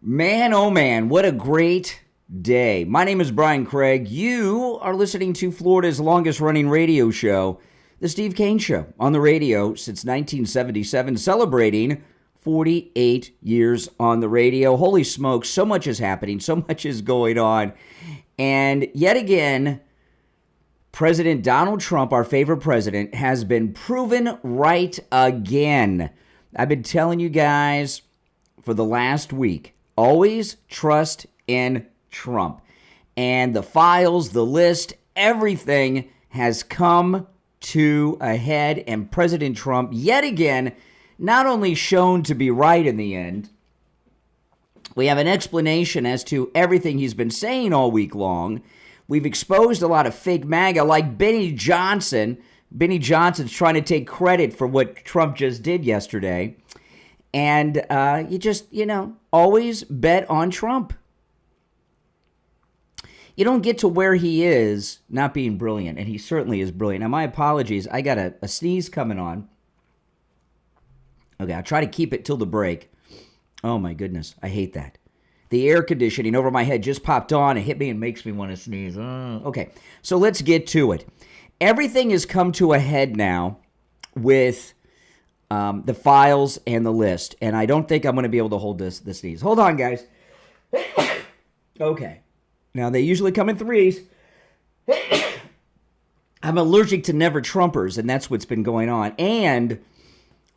Man, oh man, what a great day. My name is Brian Craig. You are listening to Florida's longest running radio show, The Steve Kane Show, on the radio since 1977, celebrating 48 years on the radio. Holy smokes, so much is happening, so much is going on. And yet again, President Donald Trump, our favorite president, has been proven right again. I've been telling you guys for the last week, always trust in Trump. And the files, the list, everything has come to a head. And President Trump, yet again, not only shown to be right in the end, we have an explanation as to everything he's been saying all week long. We've exposed a lot of fake MAGA like Benny Johnson. Benny Johnson's trying to take credit for what Trump just did yesterday. And always bet on Trump. You don't get to where he is not being brilliant, and he certainly is brilliant. Now, my apologies. I got a sneeze coming on. Okay, I'll try to keep it till the break. Oh, my goodness. I hate that. The air conditioning over my head just popped on. It hit me and makes me want to sneeze. Okay, so let's get to it. Everything has come to a head now with the files and the list, and I don't think I'm going to be able to hold the sneeze. Hold on, guys. Okay. Now, they usually come in threes. I'm allergic to Never Trumpers, and that's what's been going on. And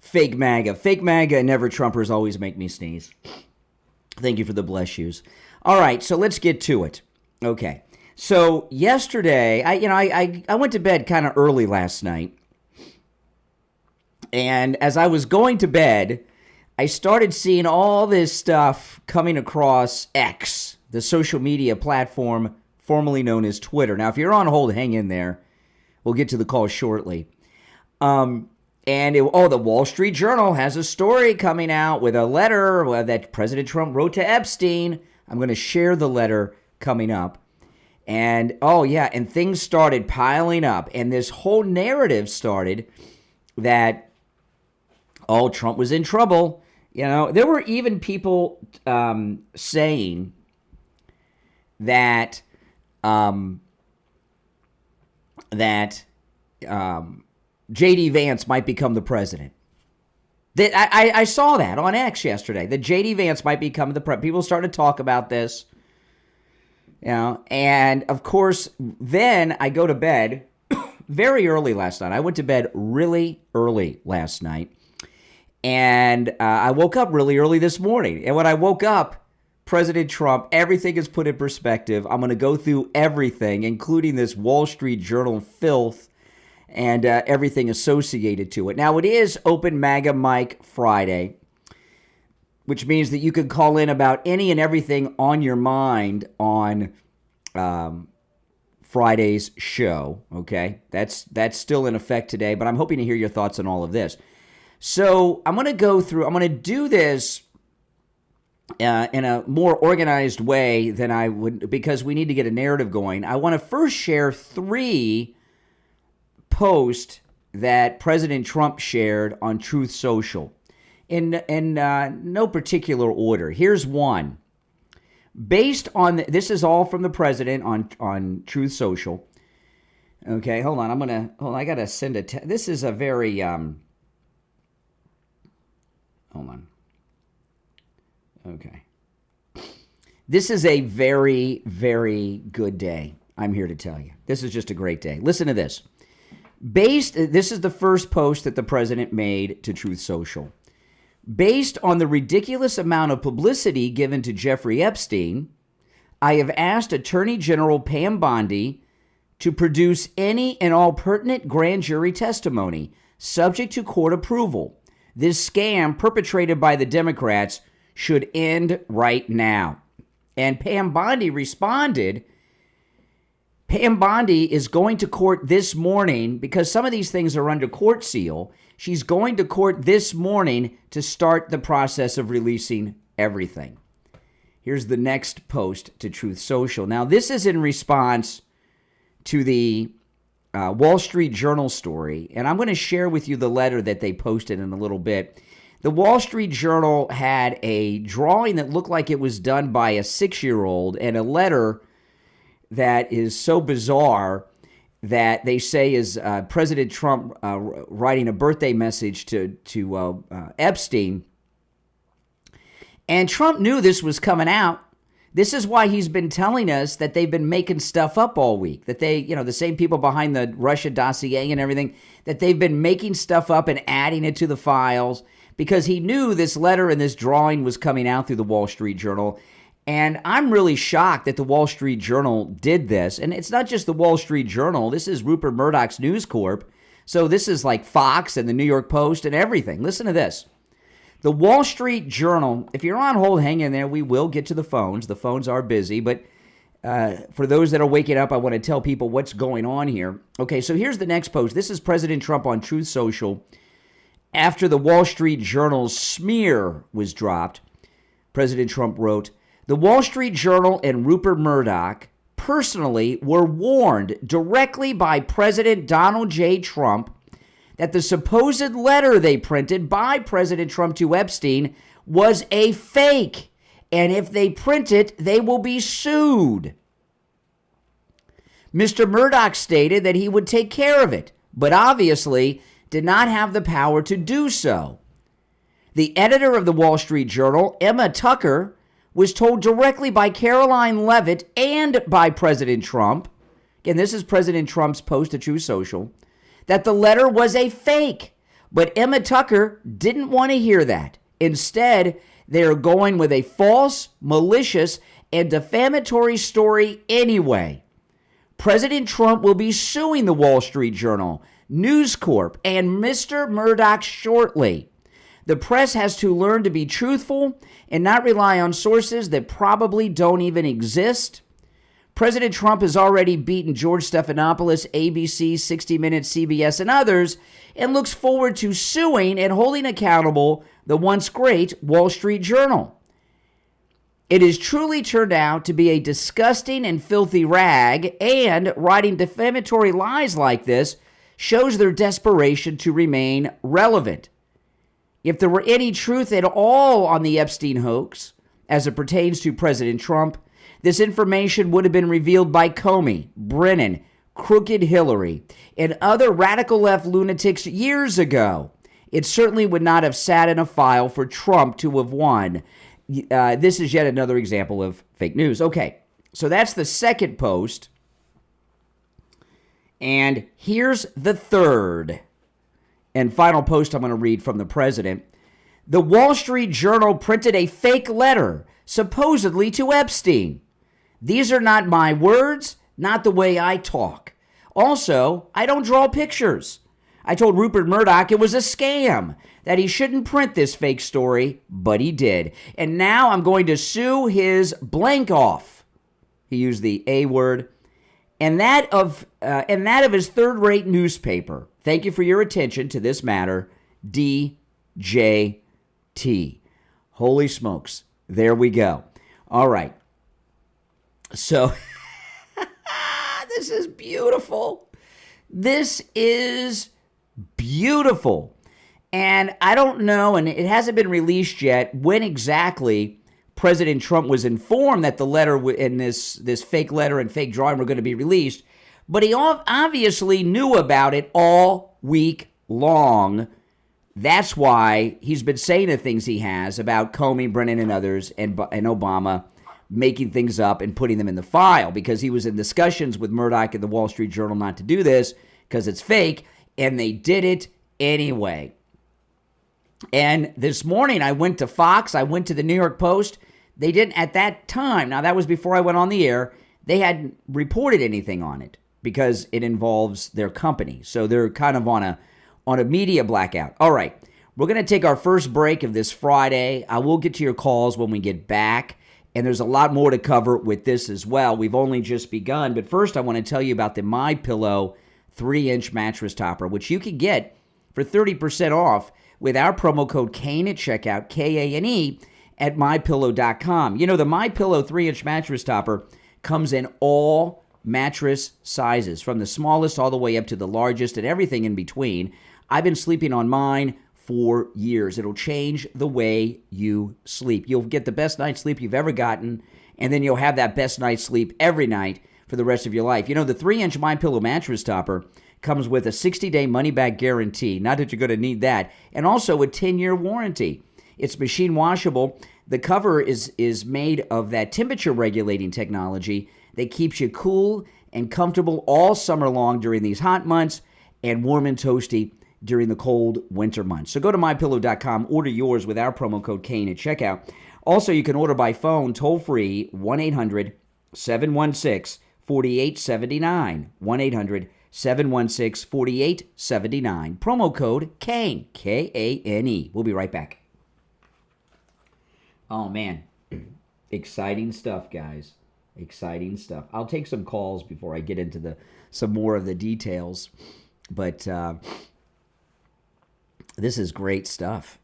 fake MAGA. Fake MAGA and Never Trumpers always make me sneeze. Thank you for the bless yous. All right, so let's get to it. Okay. So yesterday, I went to bed kind of early last night. And as I was going to bed, I started seeing all this stuff coming across X, the social media platform formerly known as Twitter. Now, if you're on hold, hang in there. We'll get to the call shortly. The Wall Street Journal has a story coming out with a letter that President Trump wrote to Epstein. I'm going to share the letter coming up. And, and things started piling up. And this whole narrative started that Trump was in trouble. There were even people saying that J.D. Vance might become the president. I saw that on X yesterday, that J.D. Vance might become the president. People started to talk about this. And of course, then I go to bed very early last night. I went to bed really early last night. And I woke up really early this morning. And when I woke up, President Trump, everything is put in perspective. I'm going to go through everything, including this Wall Street Journal filth and everything associated to it. Now, it is Open MAGA Mike Friday, which means that you can call in about any and everything on your mind on Friday's show, okay? That's still in effect today, but I'm hoping to hear your thoughts on all of this. So I'm going to do this in a more organized way than I would, because we need to get a narrative going. I want to first share 3 posts that President Trump shared on Truth Social in no particular order. Here's one. Based on, this is all from the president on Truth Social. Okay, hold on. I got to send this is a very, hold on. Okay. This is a very, very good day, I'm here to tell you. This is just a great day. Listen to this. This is the first post that the president made to Truth Social. Based on the ridiculous amount of publicity given to Jeffrey Epstein, I have asked Attorney General Pam Bondi to produce any and all pertinent grand jury testimony, subject to court approval. This scam perpetrated by the Democrats should end right now. And Pam Bondi responded, Pam Bondi is going to court this morning because some of these things are under court seal. She's going to court this morning to start the process of releasing everything. Here's the next post to Truth Social. Now, this is in response to the Wall Street Journal story, and I'm going to share with you the letter that they posted in a little bit. The Wall Street Journal had a drawing that looked like it was done by a 6-year-old and a letter that is so bizarre that they say is President Trump writing a birthday message to Epstein. And Trump knew this was coming out. This is why he's been telling us that they've been making stuff up all week, that they, the same people behind the Russia dossier and everything, that they've been making stuff up and adding it to the files, because he knew this letter and this drawing was coming out through the Wall Street Journal. And I'm really shocked that the Wall Street Journal did this. And it's not just the Wall Street Journal. This is Rupert Murdoch's News Corp. So this is like Fox and the New York Post and everything. Listen to this. The Wall Street Journal, if you're on hold, hang in there. We will get to the phones. The phones are busy. But for those that are waking up, I want to tell people what's going on here. Okay, so here's the next post. This is President Trump on Truth Social. After the Wall Street Journal's smear was dropped, President Trump wrote, "The Wall Street Journal and Rupert Murdoch personally were warned directly by President Donald J. Trump that the supposed letter they printed by President Trump to Epstein was a fake, and if they print it, they will be sued." Mr. Murdoch stated that he would take care of it, but obviously did not have the power to do so. The editor of the Wall Street Journal, Emma Tucker, was told directly by Caroline Leavitt and by President Trump, again, this is President Trump's post to Truth Social, that the letter was a fake. But Emma Tucker didn't want to hear that. Instead, they're going with a false, malicious, and defamatory story anyway. President Trump will be suing the Wall Street Journal, News Corp, and Mr. Murdoch shortly. The press has to learn to be truthful and not rely on sources that probably don't even exist. President Trump has already beaten George Stephanopoulos, ABC, 60 Minutes, CBS, and others, and looks forward to suing and holding accountable the once great Wall Street Journal. It has truly turned out to be a disgusting and filthy rag, and writing defamatory lies like this shows their desperation to remain relevant. If there were any truth at all on the Epstein hoax, as it pertains to President Trump, this information would have been revealed by Comey, Brennan, Crooked Hillary, and other radical left lunatics years ago. It certainly would not have sat in a file for Trump to have won. This is yet another example of fake news. Okay, so that's the second post. And here's the third and final post I'm going to read from the president. The Wall Street Journal printed a fake letter, supposedly to Epstein. These are not my words, not the way I talk. Also, I don't draw pictures. I told Rupert Murdoch it was a scam, that he shouldn't print this fake story, but he did. And now I'm going to sue his blank off. He used the A word. And that of his third-rate newspaper. Thank you for your attention to this matter, DJT. Holy smokes. There we go. All right. So, this is beautiful. This is beautiful. And I don't know, and it hasn't been released yet, when exactly President Trump was informed that the letter and this fake letter and fake drawing were going to be released. But he obviously knew about it all week long. That's why he's been saying the things he has about Comey, Brennan, and others, and Obama making things up and putting them in the file, because he was in discussions with Murdoch and the Wall Street Journal not to do this because it's fake, and they did it anyway. And this morning I went to Fox, I went to the New York Post. They didn't at that time, now that was before I went on the air, they hadn't reported anything on it because it involves their company. So they're kind of on a media blackout. All right, we're going to take our first break of this Friday. I will get to your calls when we get back, and there's a lot more to cover with this as well. We've only just begun, but first I want to tell you about the MyPillow 3-inch mattress topper, which you can get for 30% off with our promo code KANE at checkout, KANE, at MyPillow.com. You know, the MyPillow 3-inch mattress topper comes in all mattress sizes, from the smallest all the way up to the largest and everything in between. I've been sleeping on mine 4 years. It'll change the way you sleep. You'll get the best night's sleep you've ever gotten, and then you'll have that best night's sleep every night for the rest of your life. You know, the 3-inch MyPillow mattress topper comes with a 60-day money-back guarantee. Not that you're going to need that. And also a 10-year warranty. It's machine washable. The cover is made of that temperature-regulating technology that keeps you cool and comfortable all summer long during these hot months and warm and toasty during the cold winter months. So go to MyPillow.com, order yours with our promo code Kane at checkout. Also, you can order by phone, toll-free, 1-800-716-4879. 1-800-716-4879. Promo code Kane, K-A-N-E. We'll be right back. Oh, man. Exciting stuff, guys. Exciting stuff. I'll take some calls before I get into some more of the details. But this is great stuff.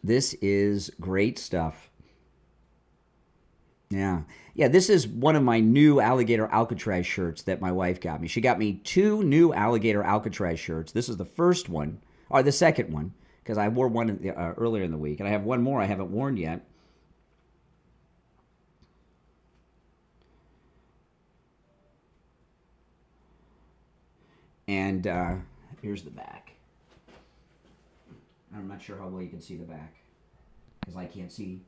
This is great stuff. Yeah. Yeah, this is one of my new alligator Alcatraz shirts that my wife got me. She got me 2 new alligator Alcatraz shirts. This is the first one, or the second one, because I wore one earlier in the week, and I have one more I haven't worn yet. And here's the back. I'm not sure how well you can see the back, because I can't see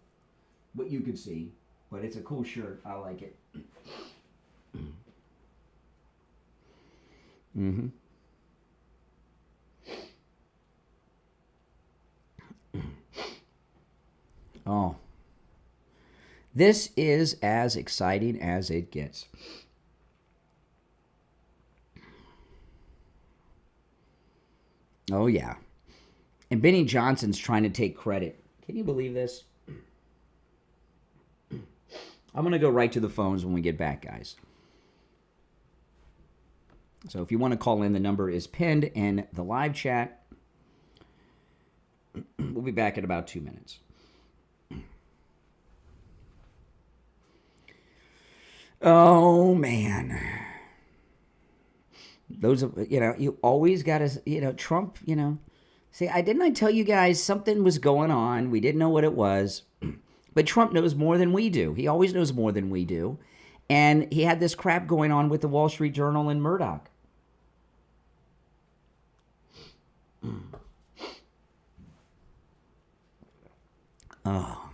what you can see, but it's a cool shirt. I like it. Mm-hmm. Oh, this is as exciting as it gets. Oh, yeah. And Benny Johnson's trying to take credit. Can you believe this? I'm going to go right to the phones when we get back, guys. So if you want to call in, the number is pinned in the live chat. We'll be back in about 2 minutes. Oh, man. Those, you always got to, Trump, say, didn't I tell you guys something was going on? We didn't know what it was. But Trump knows more than we do. He always knows more than we do. And he had this crap going on with the Wall Street Journal and Murdoch. Oh.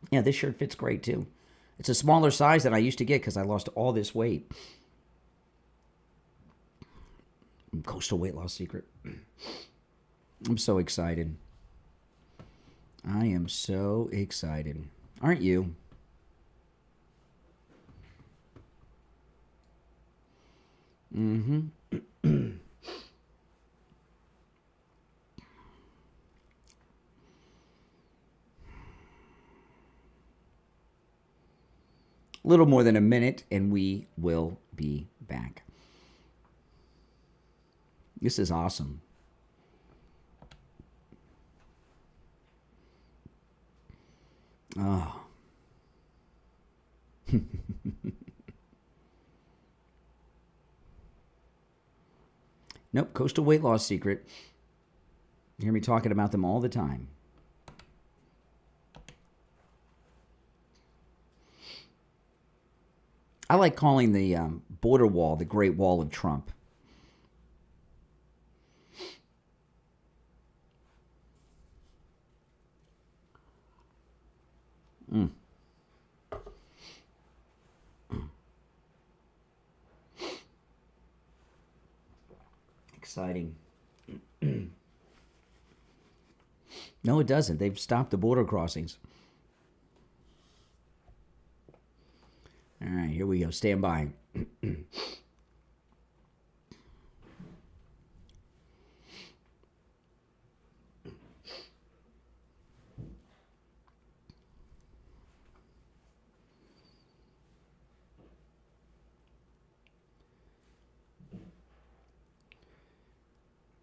Yeah, this shirt fits great, too. It's a smaller size than I used to get because I lost all this weight. Coastal Weight Loss Secret. I'm so excited. I am so excited. Aren't you? Mm-hmm. Little more than a minute, and we will be back. This is awesome. Oh. Nope, Coastal Weight Loss Secret. You hear me talking about them all the time. I like calling the border wall the Great Wall of Trump. Exciting. No, it doesn't. They've stopped the border crossings. All right, here we go. Stand by.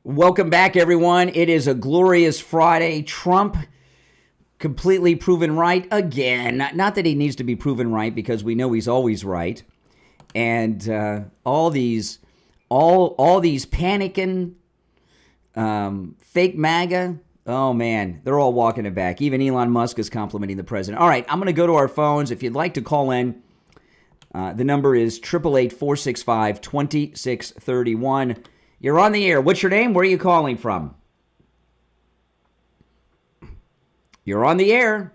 Welcome back, everyone. It is a glorious Friday. Trump completely proven right again. Not that he needs to be proven right, because we know he's always right. And all these panicking Fake MAGA. Oh, man, they're all walking it back. Even Elon Musk is complimenting the president. All right, I'm going to go to our phones. If you'd like to call in, the number is 888-465-2631. You're on the air. What's your name? Where are you calling from? You're on the air.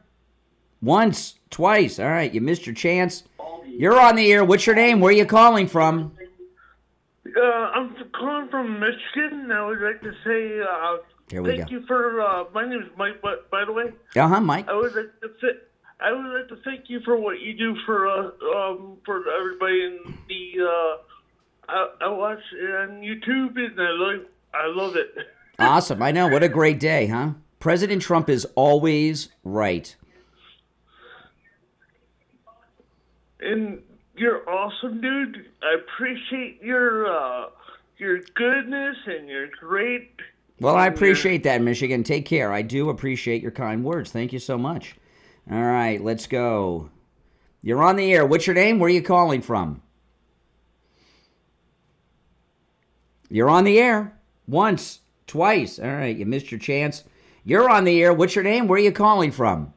Once, twice. All right, you missed your chance. You're on the air. What's your name? Where are you calling from? I'm calling from Michigan. I would like to say thank you for. My name is Mike, by the way. Mike. I would like to thank you for what you do for everybody in the. I watch on YouTube and I love it. Awesome. I know. What a great day, huh? President Trump is always right. And you're awesome, dude. I appreciate your goodness and your great. Well, I appreciate that, Michigan. Take care. I do appreciate your kind words. Thank you so much. All right, let's go. You're on the air. What's your name? Where are you calling from? You're on the air. Once, twice. All right, you missed your chance. You're on the air. What's your name? Where are you calling from?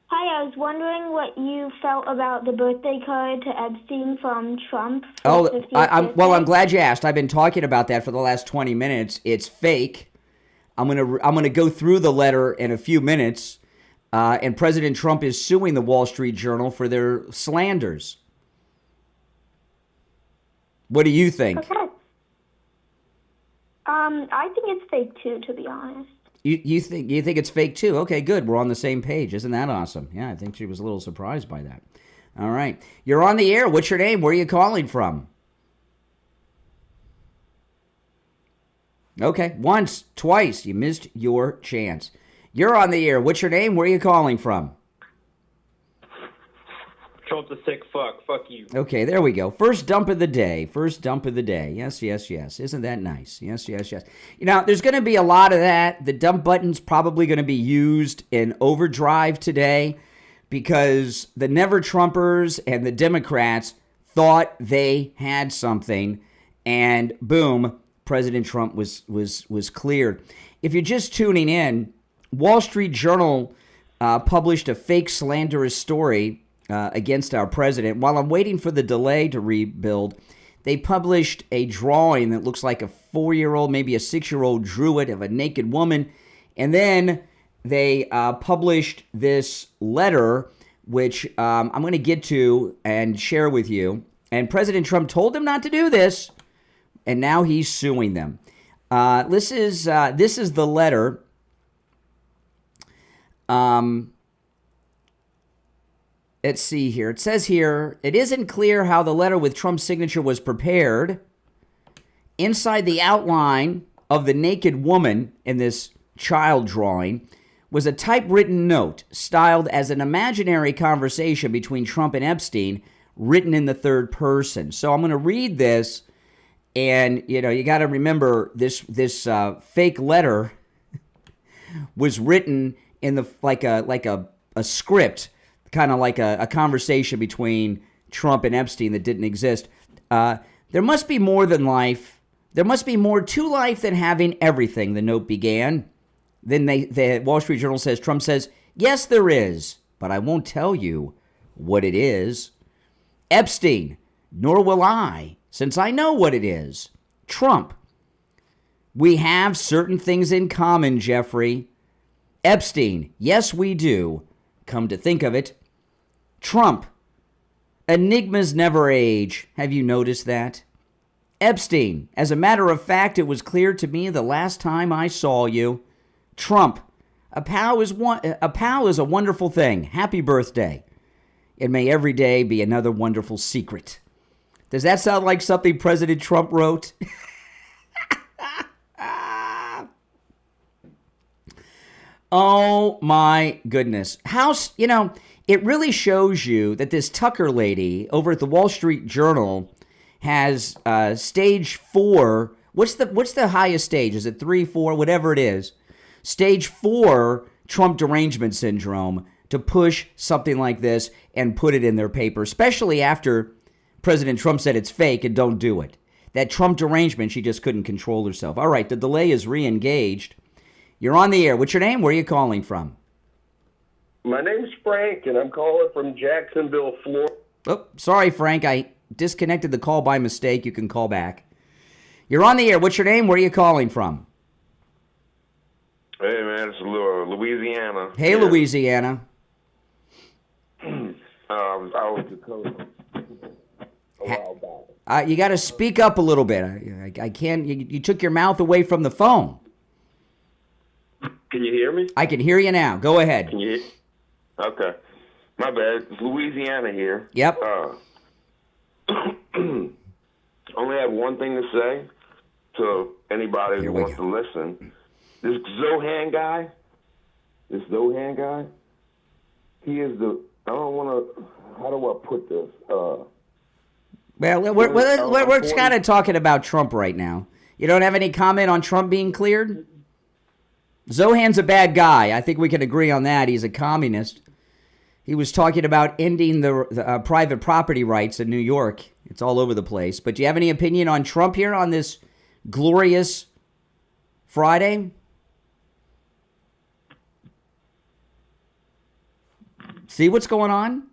Hi, I was wondering what you felt about the birthday card to Epstein from Trump. I'm glad you asked. I've been talking about that for the last 20 minutes. It's fake. I'm gonna go through the letter in a few minutes, and President Trump is suing the Wall Street Journal for their slanders. What do you think? Okay. I think it's fake too, to be honest. You think it's fake too? Okay, good. We're on the same page. Isn't that awesome? Yeah, I think she was a little surprised by that. All right. You're on the air. What's your name? Where are you calling from? Okay, once, twice. You missed your chance. You're on the air. What's your name? Where are you calling from? Trump's a sick fuck. Fuck you. Okay, there we go. First dump of the day. Yes, yes, yes. Isn't that nice? Yes, yes, yes. You know, there's going to be a lot of that. The dump button's probably going to be used in overdrive today because the Never-Trumpers and the Democrats thought they had something, and boom, President Trump was cleared. If you're just tuning in, Wall Street Journal published a fake slanderous story against our president. While I'm waiting for the delay to rebuild, they published a drawing that looks like a 4-year-old, maybe a 6-year-old drew it of a naked woman. And then they published this letter, which I'm going to get to and share with you. And President Trump told them not to do this, and now he's suing them. This is the letter. Let's see here. It says here, it isn't clear how the letter with Trump's signature was prepared. Inside the outline of the naked woman in this child drawing was a typewritten note styled as an imaginary conversation between Trump and Epstein, written in the third person. So I'm going to read this, and you got to remember this fake letter was written in the like a script, kind of like a conversation between Trump and Epstein that didn't exist. There must be more than life. There must be more to life than having everything, the note began. Then the Wall Street Journal says, Trump says, yes, there is, but I won't tell you what it is. Epstein, nor will I, since I know what it is. Trump, we have certain things in common, Jeffrey. Epstein, yes, we do. Come to think of it. Trump, enigmas never age. Have you noticed that? Epstein, as a matter of fact, it was clear to me the last time I saw you. Trump, a pal is a wonderful thing. Happy birthday. And may every day be another wonderful secret. Does that sound like something President Trump wrote? Oh my goodness. It really shows you that this Tucker lady over at the Wall Street Journal has stage 4. What's the highest stage? Is it 3, 4, whatever it is? Stage 4 Trump derangement syndrome to push something like this and put it in their paper, especially after President Trump said it's fake and don't do it. that Trump derangement, she just couldn't control herself. All right, the delay is re-engaged. You're on the air. What's your name? Where are you calling from? My name's Frank, and I'm calling from Jacksonville, Florida. Oh, sorry, Frank. I disconnected the call by mistake. You can call back. You're on the air. What's your name? Where are you calling from? Hey, man, it's Louisiana. Hey, yeah. Louisiana. I was Dakota a while back. You got to speak up a little bit. I can't. You took your mouth away from the phone. Can you hear me? I can hear you now. Go ahead. Can you? Okay. My bad. It's Louisiana here. Yep. Only have one thing to say to anybody Here who we wants go. to listen. This Zohan guy, he is the, I don't want to, how do I put this? Well, we're kind of talking about Trump right now. You don't have any comment on Trump being cleared? Zohan's a bad guy. I think we can agree on that. He's a communist. He was talking about ending the private property rights in New York. It's all over the place. But do you have any opinion on Trump here on this glorious Friday? See what's going on?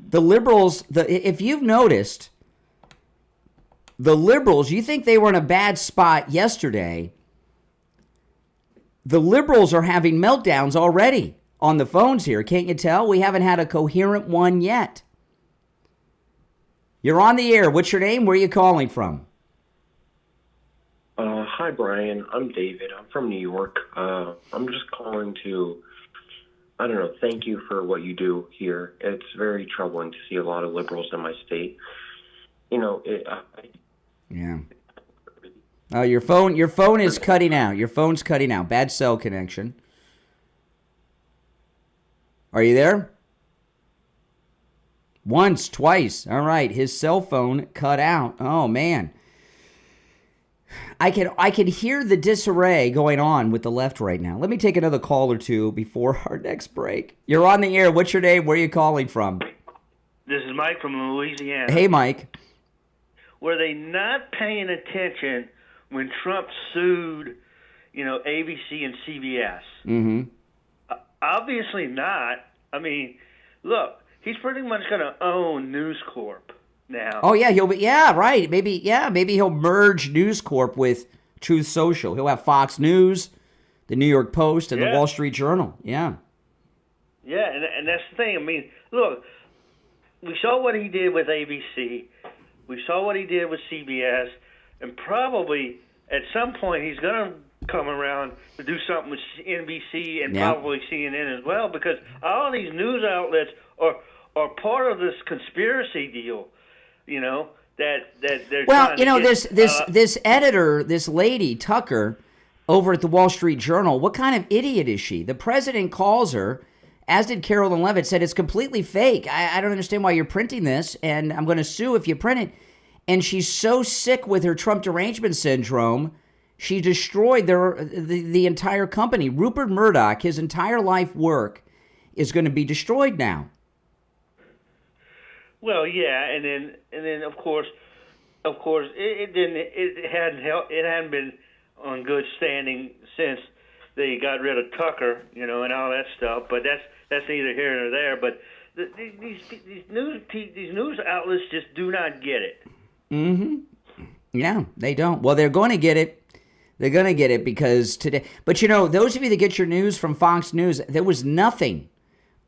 The liberals, if you've noticed, the liberals, you think they were in a bad spot yesterday. The liberals are having meltdowns already on the phones here. Can't you tell? We haven't had a coherent one yet. You're on the air. What's your name? Where are you calling from? Hi, Brian. I'm David. I'm from New York. I'm just calling to, I don't know, thank you for what you do here. It's very troubling to see a lot of liberals in my state. You know, Yeah. Oh, your phone is cutting out. Your phone's cutting out. Bad cell connection. Are you there? Once, twice. All right. His cell phone cut out. Oh, man. I can hear the disarray going on with the left right now. Let me take another call or two before our next break. You're on the air. What's your name? Where are you calling from? This is Mike from Louisiana. Hey, Mike. Were they not paying attention when Trump sued, ABC and CBS? Mm-hmm. Obviously not. I mean, look, he's pretty much going to own News Corp now. Oh, yeah, right. Maybe he'll merge News Corp with Truth Social. He'll have Fox News, the New York Post, and the Wall Street Journal. Yeah. Yeah, and that's the thing. I mean, look, we saw what he did with ABC. We saw what he did with CBS. And probably at some point he's going to come around to do something with NBC and probably CNN as well, because all these news outlets are part of this conspiracy deal, that they're trying to get, this editor, this lady, Tucker, over at the Wall Street Journal, what kind of idiot is she? The president calls her, as did Carolyn Levitt, said it's completely fake. I don't understand why you're printing this, and I'm going to sue if you print it. And she's so sick with her Trump derangement syndrome, she destroyed the entire company. Rupert Murdoch, his entire life work is going to be destroyed now. Well, yeah, and then of course, it hadn't been on good standing since they got rid of Tucker, and all that stuff. But that's neither here nor there. But these news outlets just do not get it. Mm-hmm. Yeah, they don't. Well, they're going to get it. They're going to get it because today. But, those of you that get your news from Fox News, there was nothing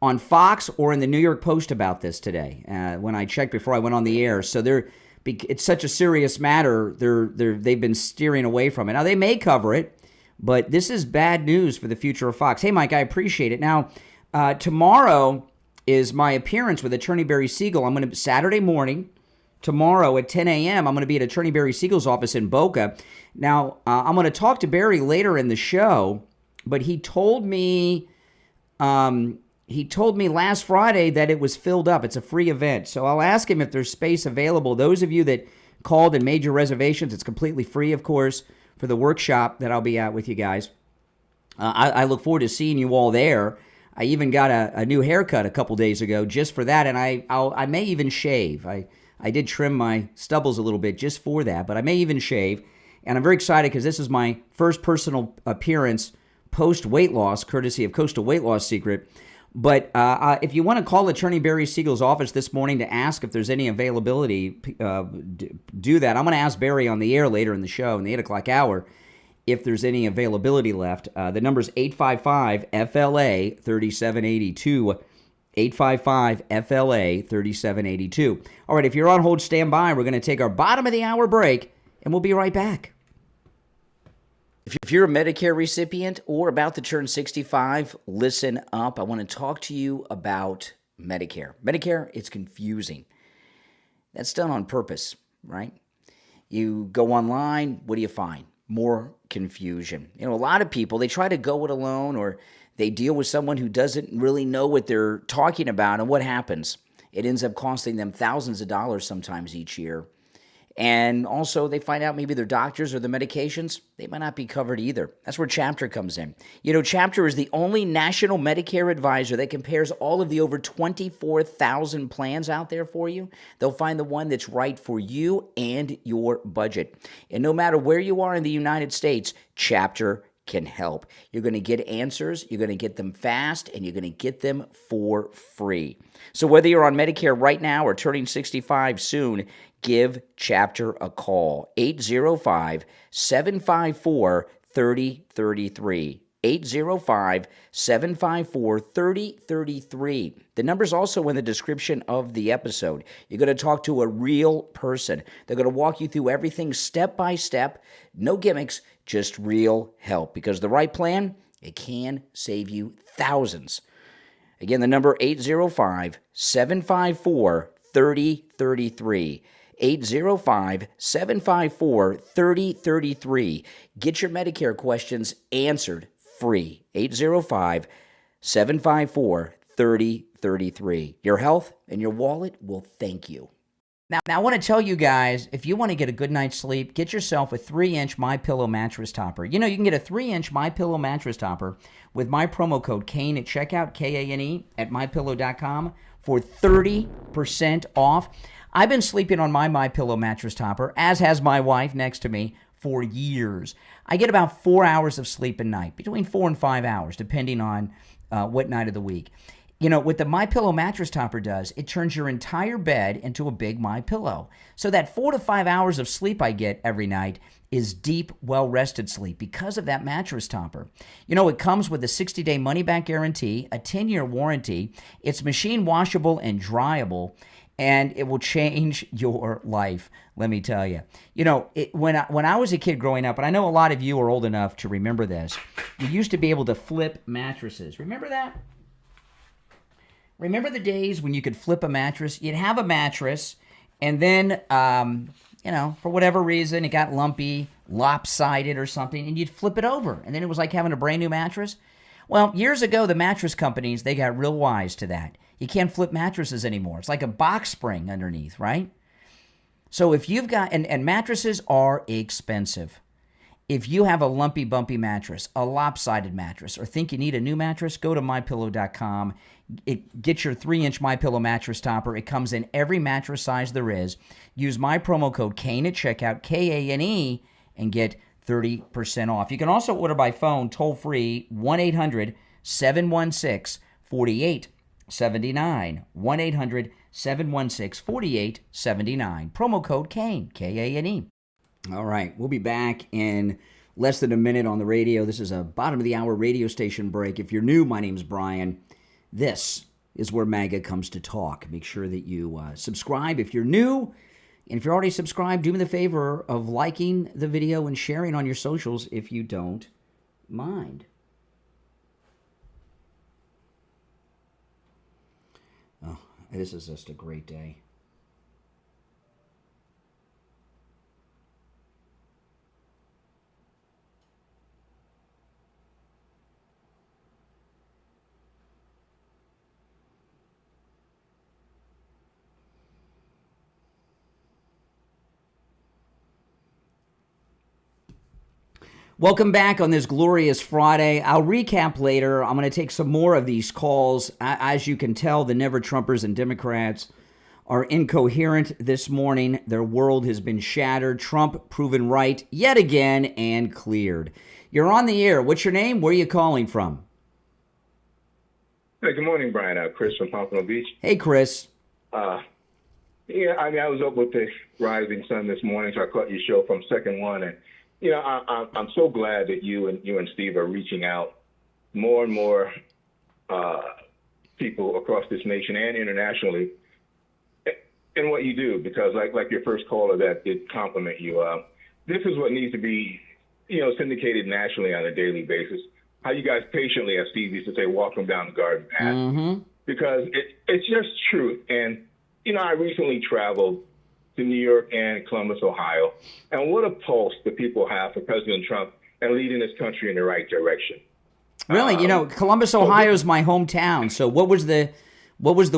on Fox or in the New York Post about this today when I checked before I went on the air. So it's such a serious matter. They've been steering away from it. Now, they may cover it, but this is bad news for the future of Fox. Hey, Mike, I appreciate it. Now, tomorrow is my appearance with Attorney Barry Siegel. I'm going to Saturday morning. Tomorrow at 10 a.m., I'm going to be at Attorney Barry Siegel's office in Boca. Now, I'm going to talk to Barry later in the show, but he told me last Friday that it was filled up. It's a free event. So I'll ask him if there's space available. Those of you that called and made your reservations, it's completely free, of course, for the workshop that I'll be at with you guys. I look forward to seeing you all there. I even got a new haircut a couple days ago just for that, and I may even shave. I did trim my stubbles a little bit just for that, but I may even shave. And I'm very excited because this is my first personal appearance post-weight loss, courtesy of Coastal Weight Loss Secret. But if you want to call Attorney Barry Siegel's office this morning to ask if there's any availability, do that. I'm going to ask Barry on the air later in the show in the 8 o'clock hour if there's any availability left. The number's 855-FLA-3782. 855-FLA-3782. All right, if you're on hold, stand by. We're going to take our bottom of the hour break, and we'll be right back. If you're a Medicare recipient or about to turn 65, listen up. I want to talk to you about Medicare. Medicare, it's confusing. That's done on purpose, right? You go online, what do you find? More confusion. A lot of people, they try to go it alone, or they deal with someone who doesn't really know what they're talking about, and what happens? It ends up costing them thousands of dollars sometimes each year. And also, they find out maybe their doctors or the medications, they might not be covered either. That's where Chapter comes in. Chapter is the only national Medicare advisor that compares all of the over 24,000 plans out there for you. They'll find the one that's right for you and your budget. And no matter where you are in the United States, Chapter can help. You're going to get answers, you're going to get them fast, and you're going to get them for free. So whether you're on Medicare right now or turning 65 soon, give Chapter a call. 805-754-3033. 805-754-3033. The number's also in the description of the episode. You're going to talk to a real person. They're going to walk you through everything step by step. No gimmicks, just real help. Because the right plan, it can save you thousands. Again, the number 805-754-3033. 805-754-3033. Get your Medicare questions answered free. 805-754-3033. Your health and your wallet will thank you. Now, I want to tell you guys, if you want to get a good night's sleep, get yourself a 3-inch MyPillow mattress topper. You can get a 3-inch MyPillow mattress topper with my promo code KANE at checkout, K-A-N-E, at MyPillow.com for 30% off. I've been sleeping on my MyPillow mattress topper, as has my wife next to me, for years. I get about 4 hours of sleep a night, between 4 and 5 hours, depending on what night of the week. What the MyPillow mattress topper does, it turns your entire bed into a big MyPillow. So that 4 to 5 hours of sleep I get every night is deep, well-rested sleep because of that mattress topper. It comes with a 60-day money-back guarantee, a 10-year warranty. It's machine washable and dryable, and it will change your life, let me tell you. When I was a kid growing up, and I know a lot of you are old enough to remember this, you used to be able to flip mattresses. Remember that? Remember the days when you could flip a mattress? You'd have a mattress, and then, for whatever reason, it got lumpy, lopsided or something, and you'd flip it over, and then it was like having a brand new mattress. Well, years ago, the mattress companies, they got real wise to that. You can't flip mattresses anymore. It's like a box spring underneath, right? So if you've got, and mattresses are expensive. If you have a lumpy, bumpy mattress, a lopsided mattress, or think you need a new mattress, go to MyPillow.com. Get your 3-inch MyPillow mattress topper. It comes in every mattress size there is. Use my promo code KANE at checkout, K-A-N-E, and get 30% off. You can also order by phone, toll-free, 1-800-716-4879. 1-800-716-4879. Promo code KANE, K-A-N-E. All right, we'll be back in less than a minute on the radio. This is a bottom of the hour radio station break. If you're new, my name's Brian. This is where MAGA comes to talk. Make sure that you subscribe if you're new. And if you're already subscribed, do me the favor of liking the video and sharing on your socials if you don't mind. Oh, this is just a great day. Welcome back on this glorious Friday. I'll recap later. I'm going to take some more of these calls. As you can tell, the Never Trumpers and Democrats are incoherent this morning. Their world has been shattered. Trump proven right yet again and cleared. You're on the air. What's your name? Where are you calling from? Hey, good morning, Brian. Chris from Pompano Beach. Hey, Chris. Yeah, I mean, I was up with the rising sun this morning, so I caught your show from second one, and you know, I'm so glad that you and Steve are reaching out more and more people across this nation and internationally in what you do, because like your first caller that did compliment you, this is what needs to be, you know, syndicated nationally on a daily basis. How you guys patiently, as Steve used to say, walk them down the garden path, because it's just truth. And you know, I recently traveled to New York and Columbus, Ohio, and what a pulse the people have for President Trump and leading this country in the right direction. Really, you know, Columbus, Ohio is my hometown. So, what was the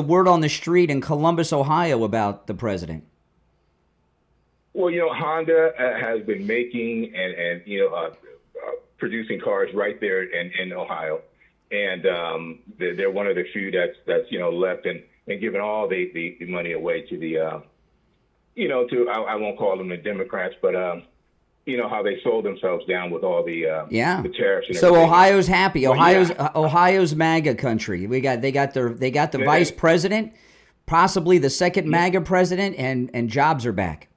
word on the street in Columbus, Ohio, about the president? Well, you know, Honda has been making and you know producing cars right there in Ohio, and they're one of the few that's you know left and giving all the money away to the you know, I won't call them the Democrats, but you know how they sold themselves down with all the tariffs. And so Ohio's happy. Ohio's MAGA country. They got the vice president, possibly the second MAGA president, and jobs are back.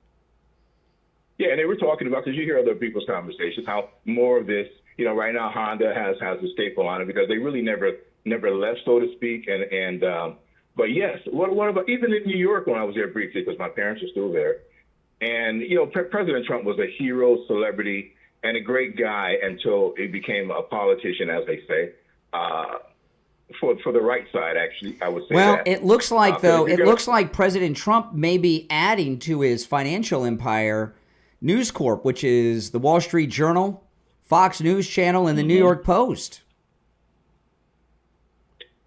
Yeah, and they were talking about, because you hear other people's conversations, how more of this, you know, right now Honda has a staple on it because they really never left, so to speak, and but yes, what about even in New York when I was there briefly, because my parents are still there, and you know, President Trump was a hero, celebrity, and a great guy until he became a politician, as they say, for the right side. Actually, I would say. Well, that. It looks like looks like President Trump may be adding to his financial empire, News Corp, which is the Wall Street Journal, Fox News Channel, and the New York Post.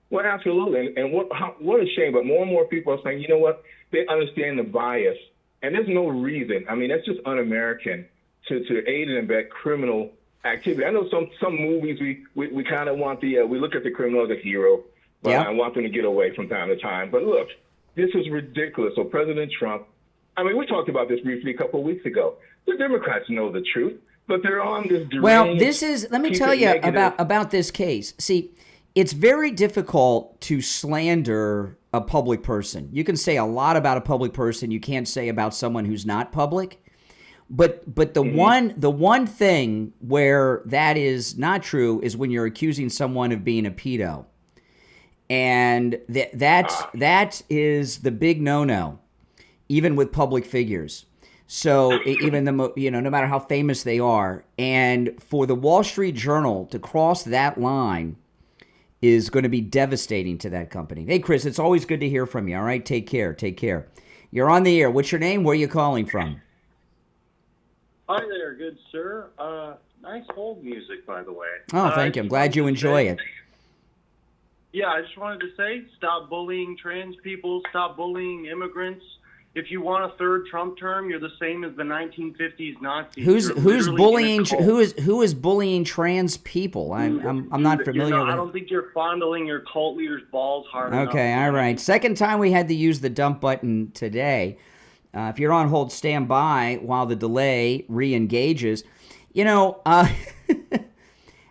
Well, absolutely, and what a shame. But more and more people are saying, you know what? They understand the bias, and there's no reason. I mean, that's just un-American to aid and abet criminal activity. I know some movies we kind of want we look at the criminal as a hero, but I want them to get away from time to time. But look, this is ridiculous. So President Trump, I mean, we talked about this briefly a couple of weeks ago. The Democrats know the truth, but they're on this deranged, well, this is, let me tell you about this case. See, it's very difficult to slander a public person. You can say a lot about a public person. You can't say about someone who's not public. But the one thing where that is not true is when you're accusing someone of being a pedo. And that is the big no-no, even with public figures. So even no matter how famous they are, and for the Wall Street Journal to cross that line is going to be devastating to that company. Hey, Chris, it's always good to hear from you. All right, take care. You're on the air. What's your name? Where are you calling from? Hi there, good sir. Nice hold music, by the way. Oh, thank you. I'm glad you enjoy it. Yeah, I just wanted to say, stop bullying trans people, stop bullying immigrants. If you want a third Trump term, you're the same as the 1950s Nazis. Who's bullying? Who is bullying trans people? I'm not familiar with. I don't think you're fondling your cult leader's balls hard enough. Okay, all right. Second time we had to use the dump button today. If you're on hold, stand by while the delay re-engages. You know,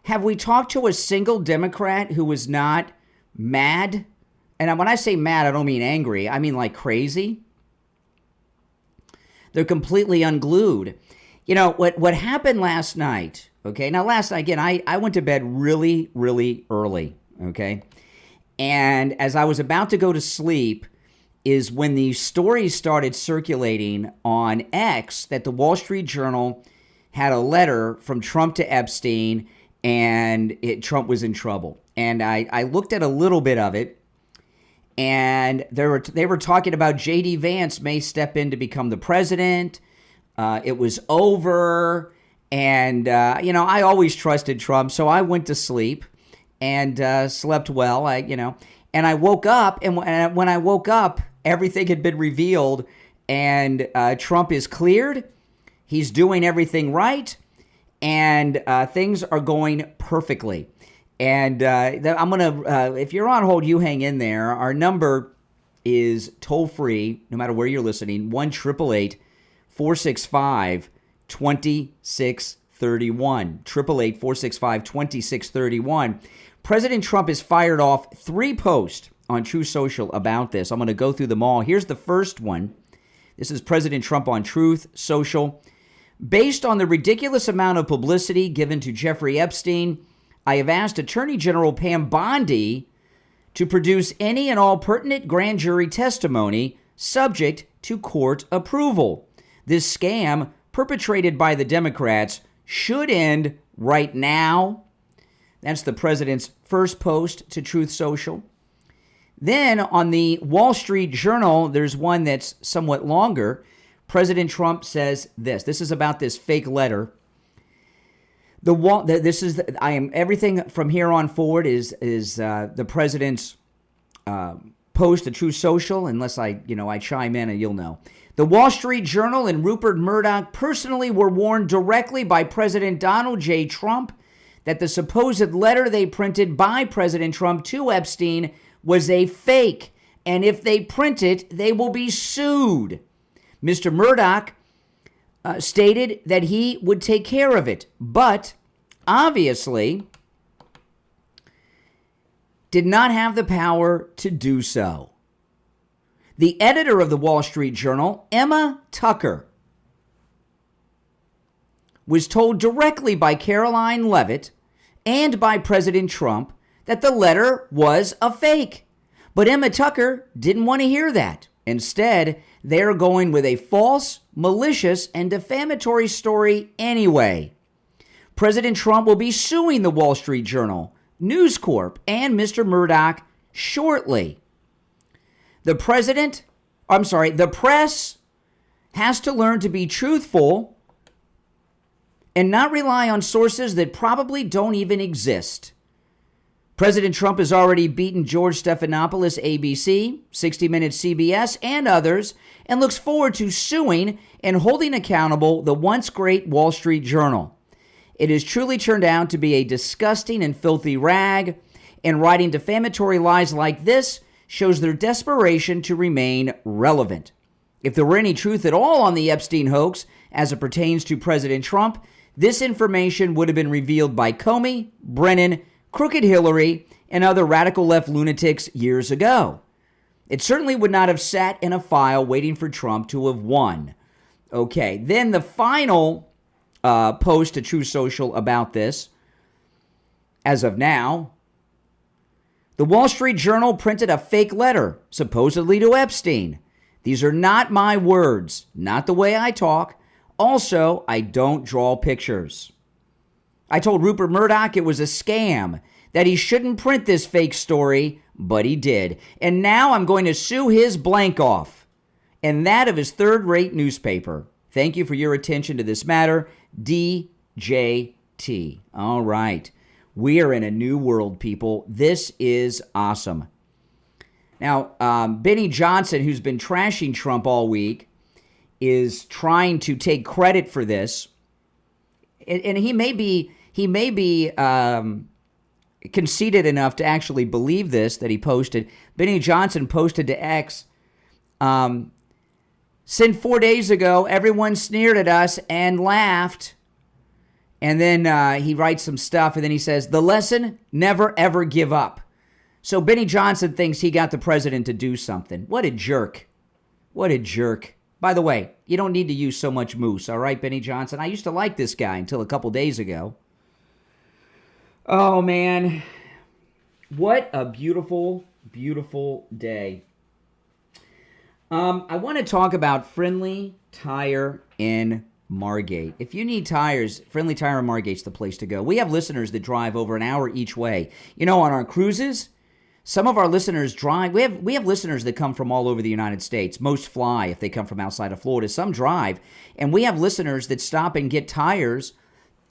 have we talked to a single Democrat who was not mad? And when I say mad, I don't mean angry. I mean like crazy. They're completely unglued. You know, what happened last night, okay? Now, last night, again, I went to bed really, really early, okay? And as I was about to go to sleep is when the stories started circulating on X that the Wall Street Journal had a letter from Trump to Epstein and Trump was in trouble. And I looked at a little bit of it, and they were talking about J.D. Vance may step in to become the president. It was over. And, I always trusted Trump, so I went to sleep and slept well. And I woke up, and when I woke up, everything had been revealed, and Trump is cleared. He's doing everything right, and things are going perfectly. And I'm going to, if you're on hold, you hang in there. Our number is toll-free, no matter where you're listening, 1-888-465-2631. 888-465-2631. President Trump has fired off 3 posts on Truth Social about this. I'm going to go through them all. Here's the first one. This is President Trump on Truth Social. Based on the ridiculous amount of publicity given to Jeffrey Epstein, I have asked Attorney General Pam Bondi to produce any and all pertinent grand jury testimony subject to court approval. This scam perpetrated by the Democrats should end right now. That's the president's first post to Truth Social. Then on the Wall Street Journal, there's one that's somewhat longer. President Trump says this. This is about this fake letter. Everything from here on forward is the president's post to Truth Social, unless I chime in and you'll know. The Wall Street Journal and Rupert Murdoch personally were warned directly by President Donald J. Trump that the supposed letter they printed by President Trump to Epstein was a fake, and if they print it, they will be sued. Mr. Murdoch stated that he would take care of it, but obviously did not have the power to do so. The editor of the Wall Street Journal, Emma Tucker, was told directly by Caroline Leavitt and by President Trump that the letter was a fake. But Emma Tucker didn't want to hear that. Instead, they're going with a false, malicious, and defamatory story anyway. President Trump will be suing the Wall Street Journal, News Corp, and Mr. Murdoch shortly. The press has to learn to be truthful and not rely on sources that probably don't even exist. President Trump has already beaten George Stephanopoulos, ABC, 60 Minutes CBS, and others, and looks forward to suing and holding accountable the once great Wall Street Journal. It has truly turned out to be a disgusting and filthy rag, and writing defamatory lies like this shows their desperation to remain relevant. If there were any truth at all on the Epstein hoax as it pertains to President Trump, this information would have been revealed by Comey, Brennan, Crooked Hillary, and other radical left lunatics years ago. It certainly would not have sat in a file waiting for Trump to have won. Okay, then the final post to Truth Social about this, as of now, the Wall Street Journal printed a fake letter, supposedly to Epstein. These are not my words, not the way I talk. Also, I don't draw pictures. I told Rupert Murdoch it was a scam, that he shouldn't print this fake story, but he did. And now I'm going to sue his blank off, and that of his third-rate newspaper. Thank you for your attention to this matter, DJT. All right. We are in a new world, people. This is awesome. Now, Benny Johnson, who's been trashing Trump all week, is trying to take credit for this. And he may be conceited enough to actually believe this, that he posted. Benny Johnson posted to X, since 4 days ago, everyone sneered at us and laughed. And then he writes some stuff, and then he says, the lesson, never, ever give up. So Benny Johnson thinks he got the president to do something. What a jerk. What a jerk. By the way, you don't need to use so much moose, all right, Benny Johnson? I used to like this guy until a couple days ago. Oh, man. What a beautiful, beautiful day. I want to talk about Friendly Tire in Margate. If you need tires, Friendly Tire in Margate's the place to go. We have listeners that drive over an hour each way. You know, on our cruises, some of our listeners drive. We have listeners that come from all over the United States. Most fly if they come from outside of Florida. Some drive. And we have listeners that stop and get tires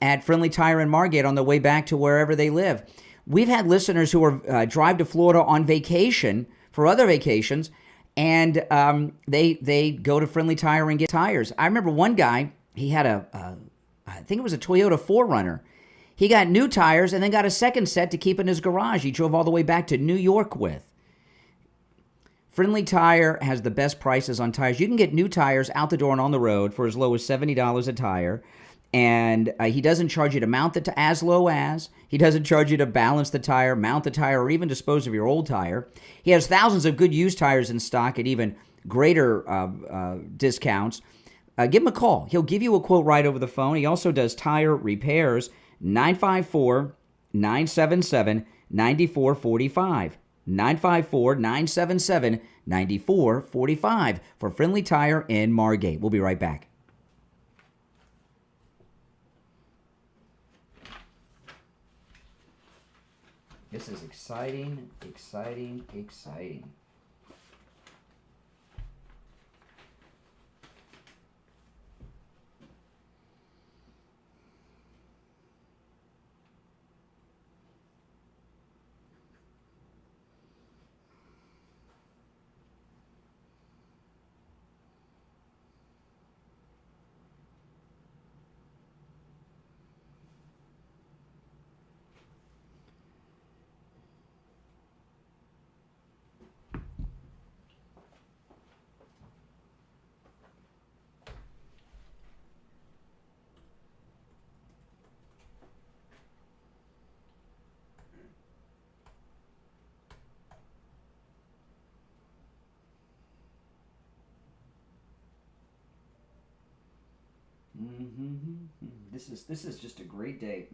at Friendly Tire in Margate on their way back to wherever they live. We've had listeners who are drive to Florida on vacation for other vacations, and they go to Friendly Tire and get tires. I remember one guy, he had I think it was a Toyota 4Runner. He got new tires and then got a second set to keep in his garage. He drove all the way back to New York with. Friendly Tire has the best prices on tires. You can get new tires out the door and on the road for as low as $70 a tire. And he doesn't charge you to mount as low as. He doesn't charge you to balance the tire, mount the tire, or even dispose of your old tire. He has thousands of good used tires in stock at even greater discounts. Give him a call. He'll give you a quote right over the phone. He also does tire repairs. 954-977-9445. 954-977-9445 for Friendly Tire in Margate. We'll be right back. This is exciting, exciting, exciting. This is just a great day.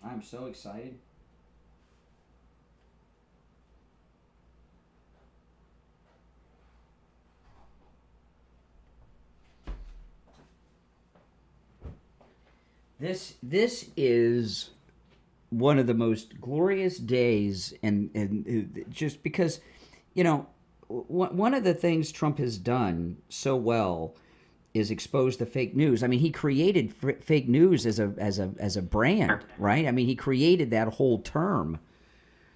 I'm so excited. This is one of the most glorious days, and just because, you know, one of the things Trump has done so well is expose the fake news. I mean, he created fake news as a brand, right? I mean, he created that whole term.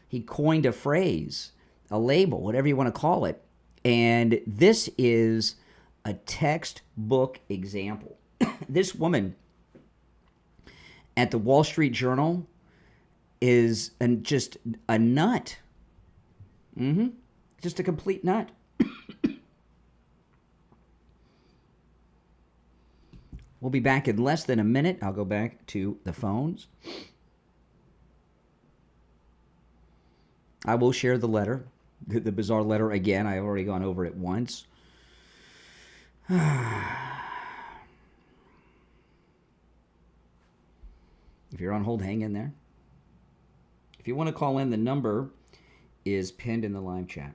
He coined a phrase, a label, whatever you want to call it. And this is a textbook example. This woman at the Wall Street Journal is just a nut. Just a complete nut. We'll be back in less than a minute. I'll go back to the phones. I will share the letter, the bizarre letter again. I've already gone over it once. If you're on hold, hang in there. If you want to call in, the number is pinned in the live chat.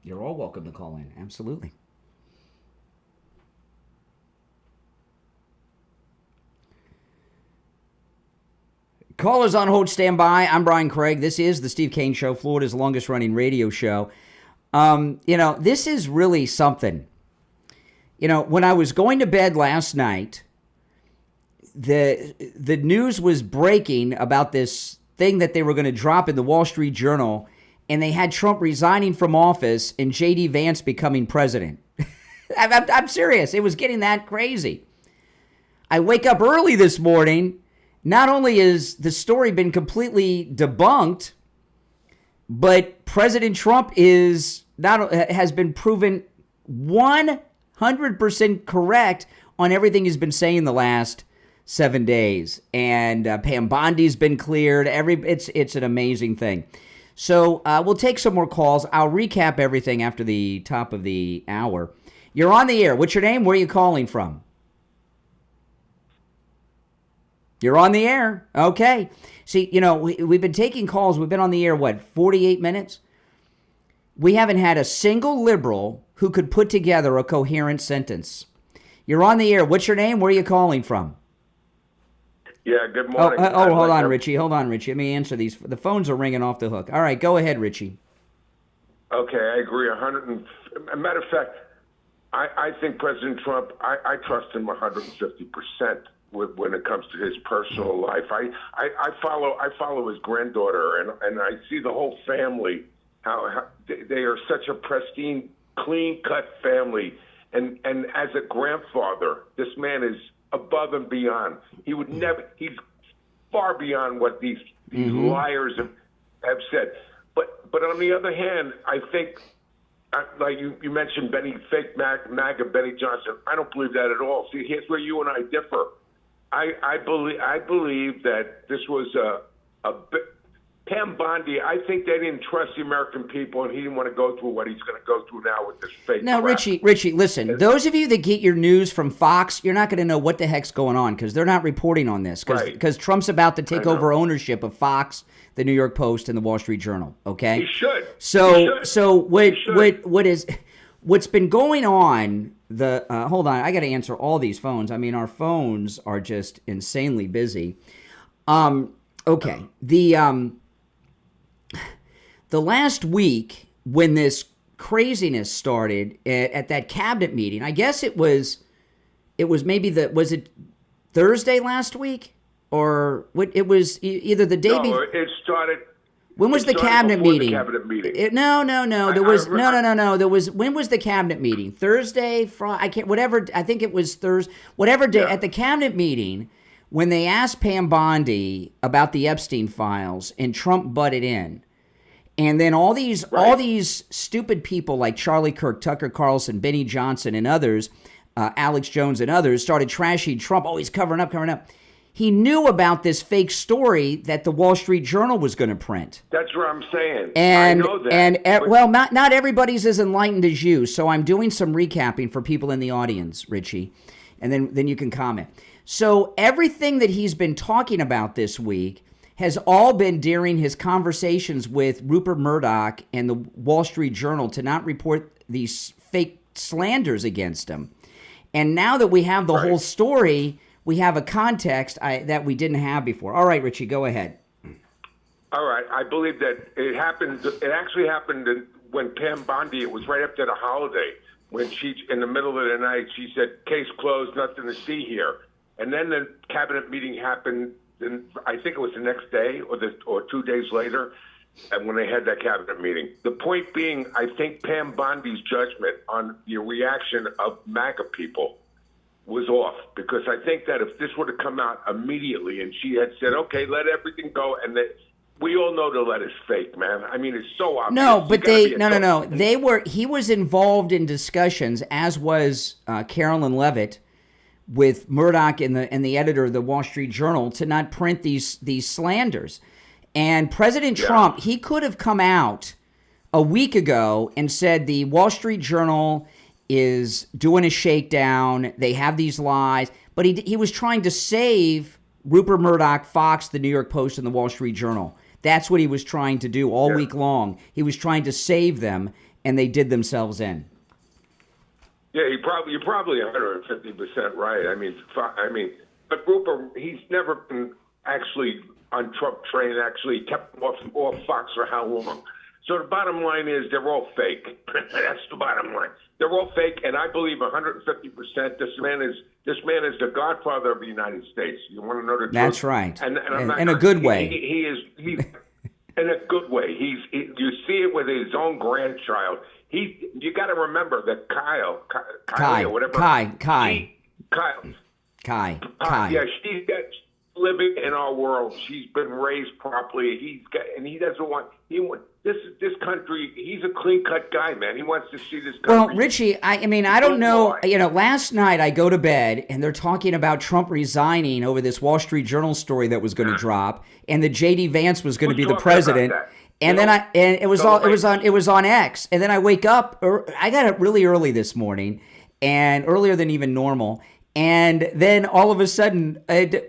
You're all welcome to call in. Absolutely. Callers on hold, stand by. I'm Brian Craig. This is the Steve Kane Show, Florida's longest running radio show. This is really something. When I was going to bed last night, the news was breaking about this thing that they were going to drop in the Wall Street Journal, and they had Trump resigning from office and J.D. Vance becoming president. I'm serious. It was getting that crazy. I wake up early this morning. Not only has the story been completely debunked, but President Trump has been proven 100% correct on everything he's been saying the last 7 days. And Pam Bondi's been cleared. It's an amazing thing. So we'll take some more calls. I'll recap everything after the top of the hour. You're on the air. What's your name? Where are you calling from? You're on the air. Okay. See, we've been taking calls. We've been on the air, 48 minutes? We haven't had a single liberal who could put together a coherent sentence. You're on the air. What's your name? Where are you calling from? Yeah, good morning. Hold on, Richie. Let me answer these. The phones are ringing off the hook. All right, go ahead, Richie. Okay, I agree. Matter of fact, I think President Trump, I trust him 150% when it comes to his personal life. I follow his granddaughter, and I see the whole family, how they are such a pristine, clean-cut family. And as a grandfather, this man is above and beyond. He would never, he's far beyond what these liars have said. But on the other hand, I think, like you mentioned, fake MAGA Benny Johnson. I don't believe that at all. See, here's where you and I differ. I believe that this was a Pam Bondi. I think they didn't trust the American people, and he didn't want to go through what he's going to go through now with this fake. Now, crap. Richie, listen. Those of you that get your news from Fox, you're not going to know what the heck's going on because they're not reporting on this because Trump's about to take over ownership of Fox, the New York Post, and the Wall Street Journal. Okay, He should. So what's been going on? Hold on, I got to answer all these phones. I mean, our phones are just insanely busy. Okay, the last week when this craziness started at that cabinet meeting, I guess it was maybe was it Thursday last week or what? It was either the day before. It started. When was the cabinet meeting? The cabinet meeting. No. There was no. There was when was the cabinet meeting? Thursday, Friday. I can't. Whatever. I think it was Thursday. Whatever day at the cabinet meeting when they asked Pam Bondi about the Epstein files and Trump butted in, and then all these stupid people like Charlie Kirk, Tucker Carlson, Benny Johnson, and others, Alex Jones and others started trashing Trump. Oh, he's covering up. He knew about this fake story that the Wall Street Journal was going to print. That's what I'm saying. And, I know that. Well, not everybody's as enlightened as you, so I'm doing some recapping for people in the audience, Richie, and then you can comment. So everything that he's been talking about this week has all been during his conversations with Rupert Murdoch and the Wall Street Journal to not report these fake slanders against him. And now that we have the whole story, we have a context that we didn't have before. All right, Richie, go ahead. All right. I believe that it happened. It actually happened when Pam Bondi, it was right after the holiday, when she, in the middle of the night, she said, case closed, nothing to see here. And then the cabinet meeting happened, and I think it was the next day or 2 days later, and when they had that cabinet meeting. The point being, I think Pam Bondi's judgment on the reaction of MAGA people was off, because I think that if this would have come out immediately and she had said, okay, let everything go, and that we all know the letter's fake, man. I mean, it's so obvious. No, but he was involved in discussions, as was Carolyn Levitt, with Murdoch and the editor of the Wall Street Journal to not print these slanders. And President Trump, he could have come out a week ago and said the Wall Street Journal is doing a shakedown. They have these lies. But he was trying to save Rupert Murdoch, Fox, the New York Post, and the Wall Street Journal. That's what he was trying to do all week long. He was trying to save them, and they did themselves in. Yeah, you're probably 150% right. I mean, but Rupert, he's never been actually on Trump train, actually kept him off Fox for how long? So the bottom line is they're all fake. That's the bottom line. They're all fake, and I believe 150%. This man is the godfather of the United States. You want to know the truth? That's right, and in a good way. He is in a good way. You see it with his own grandchild. You got to remember that Kyle, whatever. Kai. Yeah, she's living in our world. She's been raised properly. He doesn't want. This country. He's a clean cut guy, man. He wants to see this country. Well, Richie, I don't know. Last night I go to bed and they're talking about Trump resigning over this Wall Street Journal story that was going to drop, and that J.D. Vance was going to be the president. And then it was on X, and then I wake up. I got up really early this morning, and earlier than even normal. And then all of a sudden,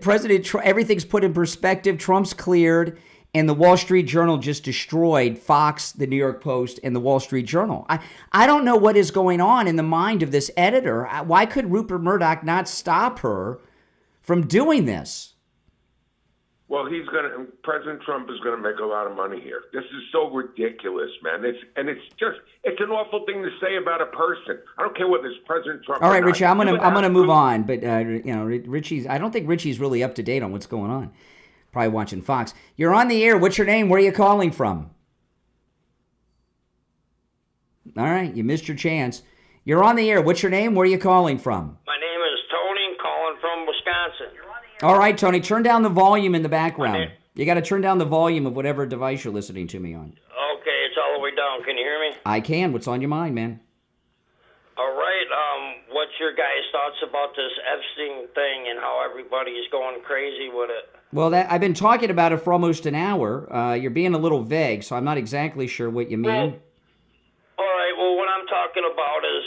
President Trump, everything's put in perspective. Trump's cleared, and the Wall Street Journal just destroyed Fox, the New York Post, and the Wall Street Journal. I don't know what is going on in the mind of this editor. Why could Rupert Murdoch not stop her from doing this? Well, President Trump is gonna make a lot of money here. This is so ridiculous, man. It's an awful thing to say about a person. I don't care whether it's President Trump. All right, or Richie, not. I'm gonna move on, but Richie's. I don't think Richie's really up to date on what's going on. Probably watching Fox. You're on the air. What's your name? Where are you calling from? All right, you missed your chance. You're on the air. What's your name? Where are you calling from? My name is Tony, calling from Wisconsin. All right, Tony, turn down the volume in the background. You got to turn down the volume of whatever device you're listening to me on. Okay, it's all the way down. Can you hear me? I can. What's on your mind, man? All right. What's your guys' thoughts about this Epstein thing and how everybody is going crazy with it? Well, I've been talking about it for almost an hour. You're being a little vague, so I'm not exactly sure what you mean. All right. Well, what I'm talking about is,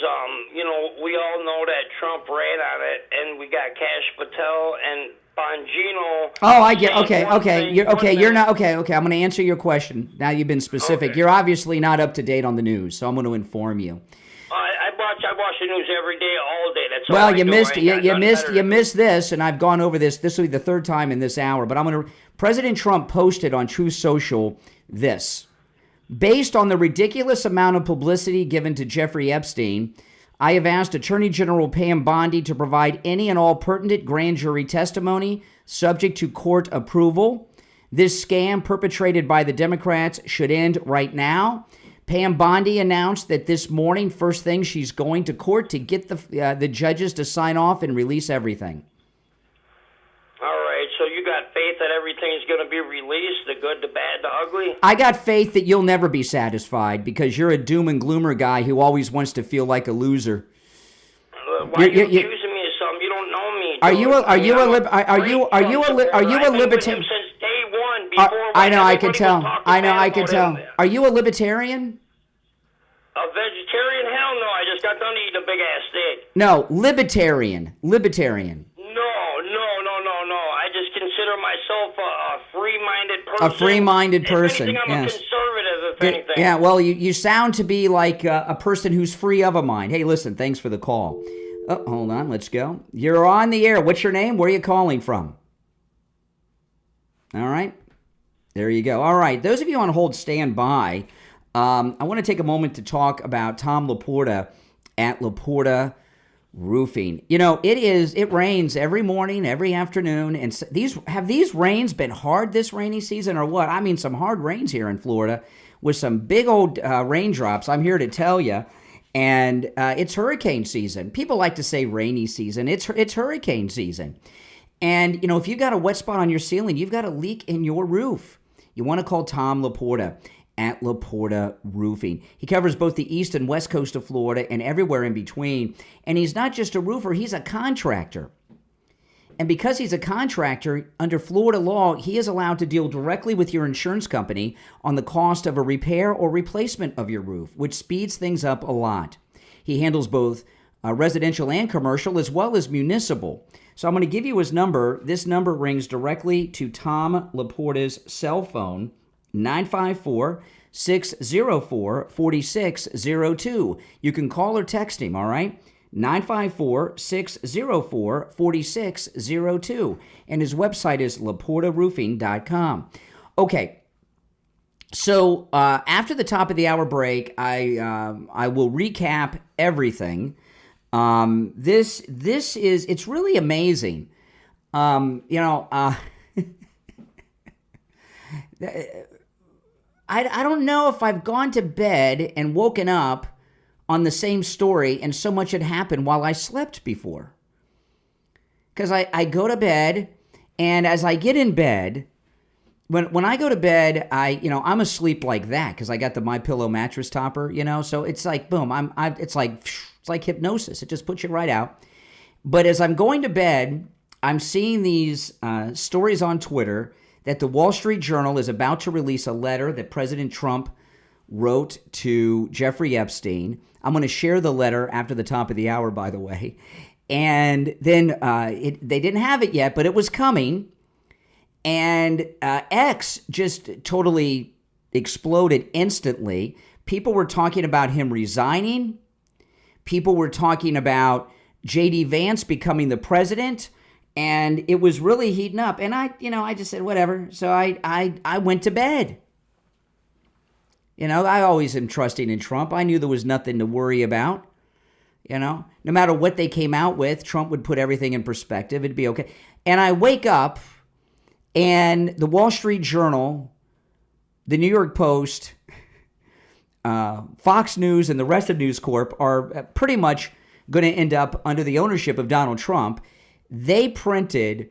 we all know that Trump ran on it, and we got Cash Patel and Bongino. Oh, I get. Okay. You're not okay. I'm going to answer your question. Now you've been specific. Okay. You're obviously not up to date on the news, so I'm going to inform you. I watch the news every day, all day. That's all Well, I do. you missed this, and I've gone over this. This will be the third time in this hour, but President Trump posted on Truth Social this. Based on the ridiculous amount of publicity given to Jeffrey Epstein, I have asked Attorney General Pam Bondi to provide any and all pertinent grand jury testimony subject to court approval. This scam perpetrated by the Democrats should end right now. Pam Bondi announced that this morning, first thing, she's going to court to get the judges to sign off and release everything. All right, so you got faith that everything's going to be released, the good, the bad, the ugly? I got faith that you'll never be satisfied because you're a doom and gloomer guy who always wants to feel like a loser. Why are you accusing me of something? You don't know me. Are you a libertarian? Since day one, before I know, I can tell. Are you a libertarian? A vegetarian? Hell no, I just got done eating a big-ass steak. No, libertarian. No. I just consider myself a free-minded person. A free-minded person, if anything, I'm a conservative, if anything. Yeah, well, you sound to be like a person who's free of a mind. Hey, listen, thanks for the call. Oh, hold on, let's go. You're on the air. What's your name? Where are you calling from? All right. There you go. All right. Those of you on hold, stand by. I want to take a moment to talk about Tom Laporta at Laporta Roofing. You know, it rains every morning, every afternoon. And have these rains been hard this rainy season or what? I mean, some hard rains here in Florida with some big old raindrops. I'm here to tell you. And it's hurricane season. People like to say rainy season. It's hurricane season. And, you know, if you've got a wet spot on your ceiling, you've got a leak in your roof. You want to call Tom Laporta at Laporta Roofing. He covers both the east and west coast of Florida and everywhere in between. And he's not just a roofer, he's a contractor. And because he's a contractor, under Florida law, he is allowed to deal directly with your insurance company on the cost of a repair or replacement of your roof, which speeds things up a lot. He handles both residential and commercial as well as municipal. So I'm going to give you his number. This number rings directly to Tom Laporta's cell phone, 954-604-4602. You can call or text him, all right? 954-604-4602. And his website is laportaroofing.com. Okay. So after the top of the hour break, I will recap everything. It's really amazing. I don't know if I've gone to bed and woken up on the same story and so much had happened while I slept before. Because I go to bed, and as I get in bed, when I go to bed, I'm asleep like that because I got the MyPillow mattress topper, so it's like, boom, it's like hypnosis. It just puts you right out. But as I'm going to bed, I'm seeing these stories on Twitter that the Wall Street Journal is about to release a letter that President Trump wrote to Jeffrey Epstein. I'm going to share the letter after the top of the hour, by the way. And then they didn't have it yet, but it was coming. And X just totally exploded instantly. People were talking about him resigning. People were talking about J.D. Vance becoming the president. And it was really heating up. And I just said, whatever. So I went to bed. I always am trusting in Trump. I knew there was nothing to worry about. No matter what they came out with, Trump would put everything in perspective. It'd be okay. And I wake up, and the Wall Street Journal, the New York Post, Fox News, and the rest of News Corp are pretty much going to end up under the ownership of Donald Trump. They printed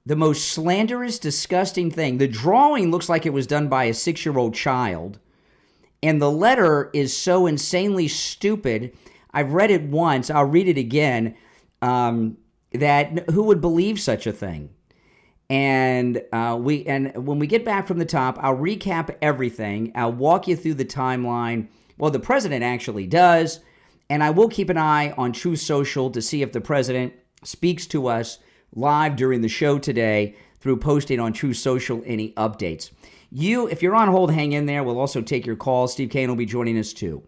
the most slanderous, disgusting thing. The drawing looks like it was done by a 6-year-old child. And the letter is so insanely stupid. I've read it once. I'll read it again. That who would believe such a thing? And when we get back from the top, I'll recap everything. I'll walk you through the timeline. Well, the president actually does. And I will keep an eye on Truth Social to see if the president speaks to us live during the show today through posting on Truth Social any updates. If you're on hold, hang in there. We'll also take your calls. Steve Kane will be joining us too.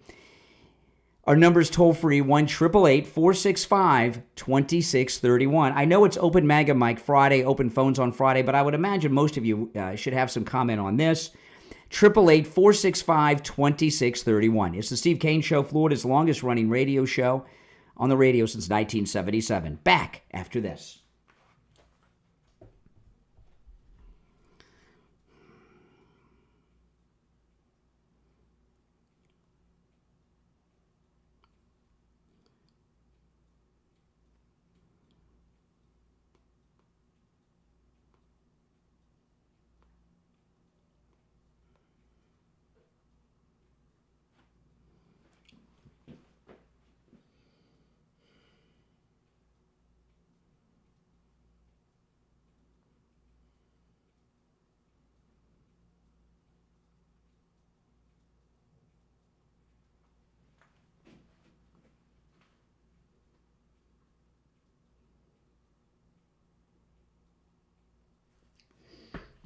Our number's toll-free, 1-888-465-2631. I know it's Open MAGA Mike Friday, open phones on Friday, but I would imagine most of you should have some comment on this. 888-465-2631. It's the Steve Kane Show, Florida's longest-running radio show on the radio since 1977. Back after this.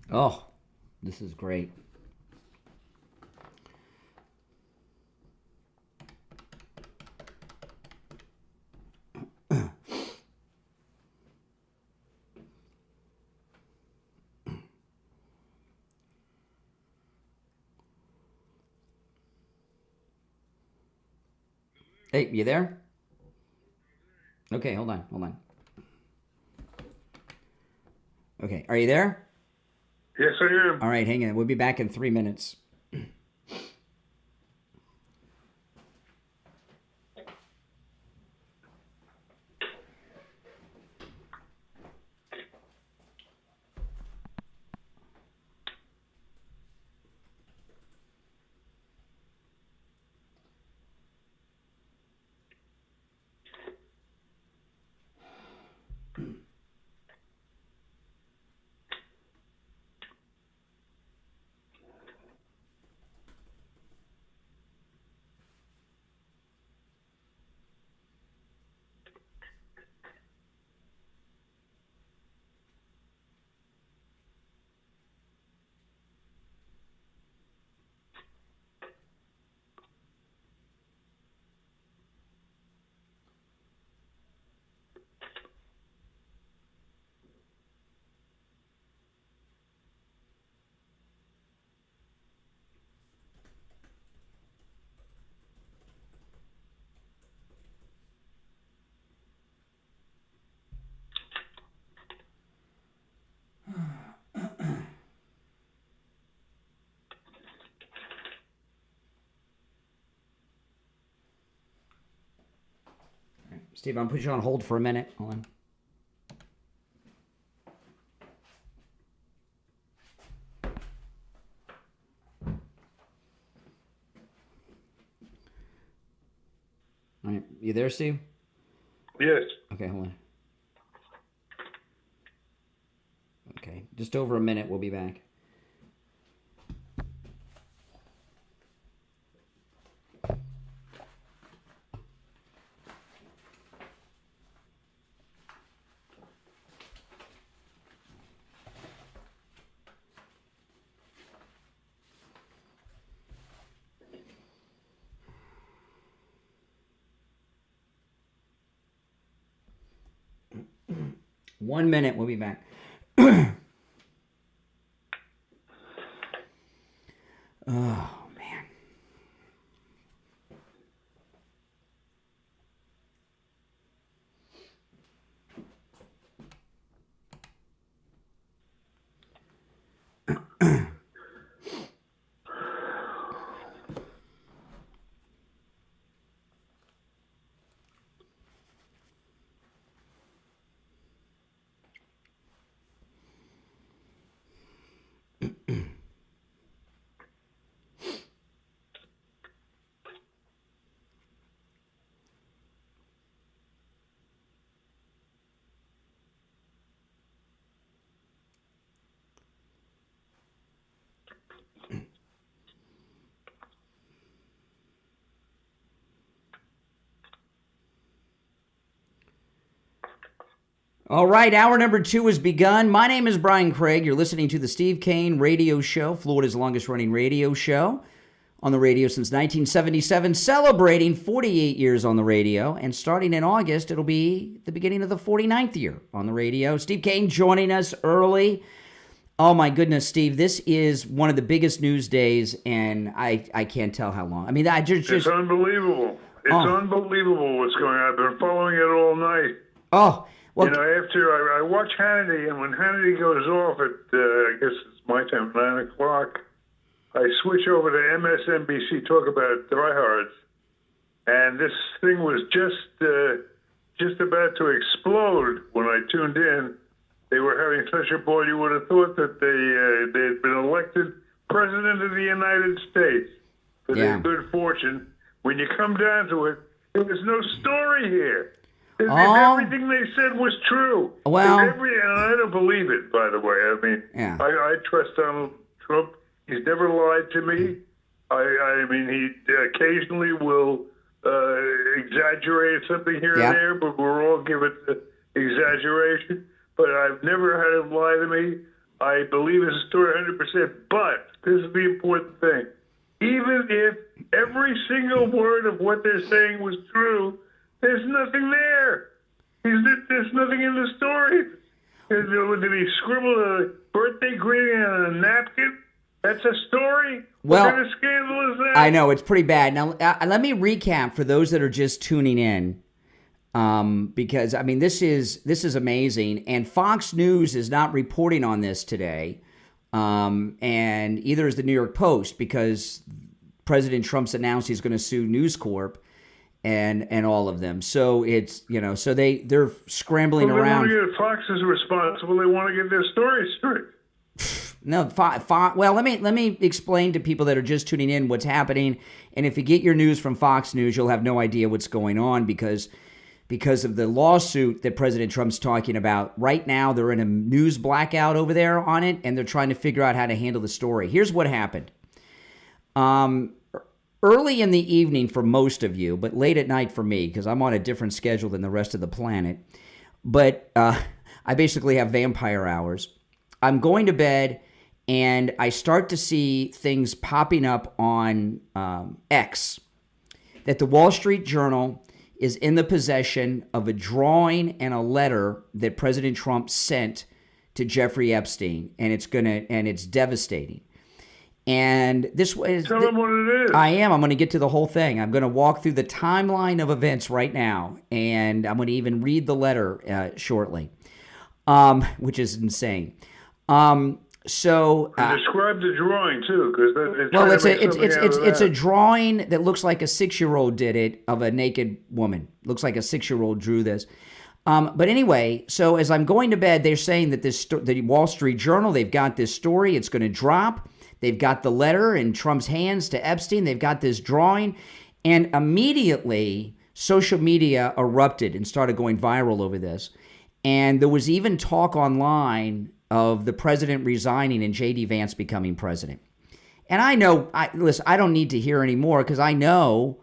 Oh, this is great. Hey, you there? Okay, hold on. Okay, are you there? Yes, I am. All right, hang on. We'll be back in 3 minutes. Steve, I'm putting you on hold for a minute. Hold on. All right. You there, Steve? Yes. Okay, hold on. Okay, just over a minute. We'll be back. 1 minute. We'll be back. Oh, man. All right, hour number 2 has begun. My name is Brian Craig. You're listening to the Steve Kane Radio Show, Florida's longest-running radio show, on the radio since 1977, celebrating 48 years on the radio, and starting in August, it'll be the beginning of the 49th year on the radio. Steve Kane joining us early. Oh, my goodness, Steve, this is one of the biggest news days, and I can't tell how long. I mean, It's unbelievable. It's unbelievable what's going on. I've been following it all night. Oh, well, after I watch Hannity, and when Hannity goes off at, I guess it's my time, 9 o'clock, I switch over to MSNBC, talk about diehards, and this thing was just about to explode when I tuned in. They were having such a ball, you would have thought that they had been elected president of the United States for their good fortune. When you come down to it, there was no story here. Everything they said was true. Well, and I don't believe it, by the way. I mean, I trust Donald Trump. He's never lied to me. I mean, he occasionally will exaggerate something here and there, but we'll all give it exaggeration. But I've never had him lie to me. I believe his story 100%. But this is the important thing. Even if every single word of what they're saying was true, there's nothing there. There's nothing in the story. Did he scribble a birthday greeting on a napkin? That's a story? Well, what kind of scandal is that? I know, it's pretty bad. Now, let me recap for those that are just tuning in, because, I mean, this is amazing. And Fox News is not reporting on this today, and either is the New York Post, because President Trump's announced he's going to sue News Corp and all of them. So it's, so they're scrambling around. They want to get Fox is responsible. They want to get their story straight. No, well, let me explain to people that are just tuning in what's happening. And if you get your news from Fox News, you'll have no idea what's going on because of the lawsuit that President Trump's talking about. Right now, they're in a news blackout over there on it, and they're trying to figure out how to handle the story. Here's what happened. Early in the evening for most of you, but late at night for me, because I'm on a different schedule than the rest of the planet. But I basically have vampire hours. I'm going to bed, and I start to see things popping up on X that the Wall Street Journal is in the possession of a drawing and a letter that President Trump sent to Jeffrey Epstein, and it's devastating. And this was. Tell them what it is. I am. I'm going to get to the whole thing. I'm going to walk through the timeline of events right now, and I'm going to even read the letter shortly, which is insane. So describe the drawing too, because it's a drawing that looks like a 6-year-old did it of a naked woman. Looks like a 6-year-old drew this. But anyway, so as I'm going to bed, they're saying that the Wall Street Journal, they've got this story. It's going to drop. They've got the letter in Trump's hands to Epstein. They've got this drawing. And immediately, social media erupted and started going viral over this. And there was even talk online of the president resigning and J.D. Vance becoming president. And I know, listen, I don't need to hear any more because I know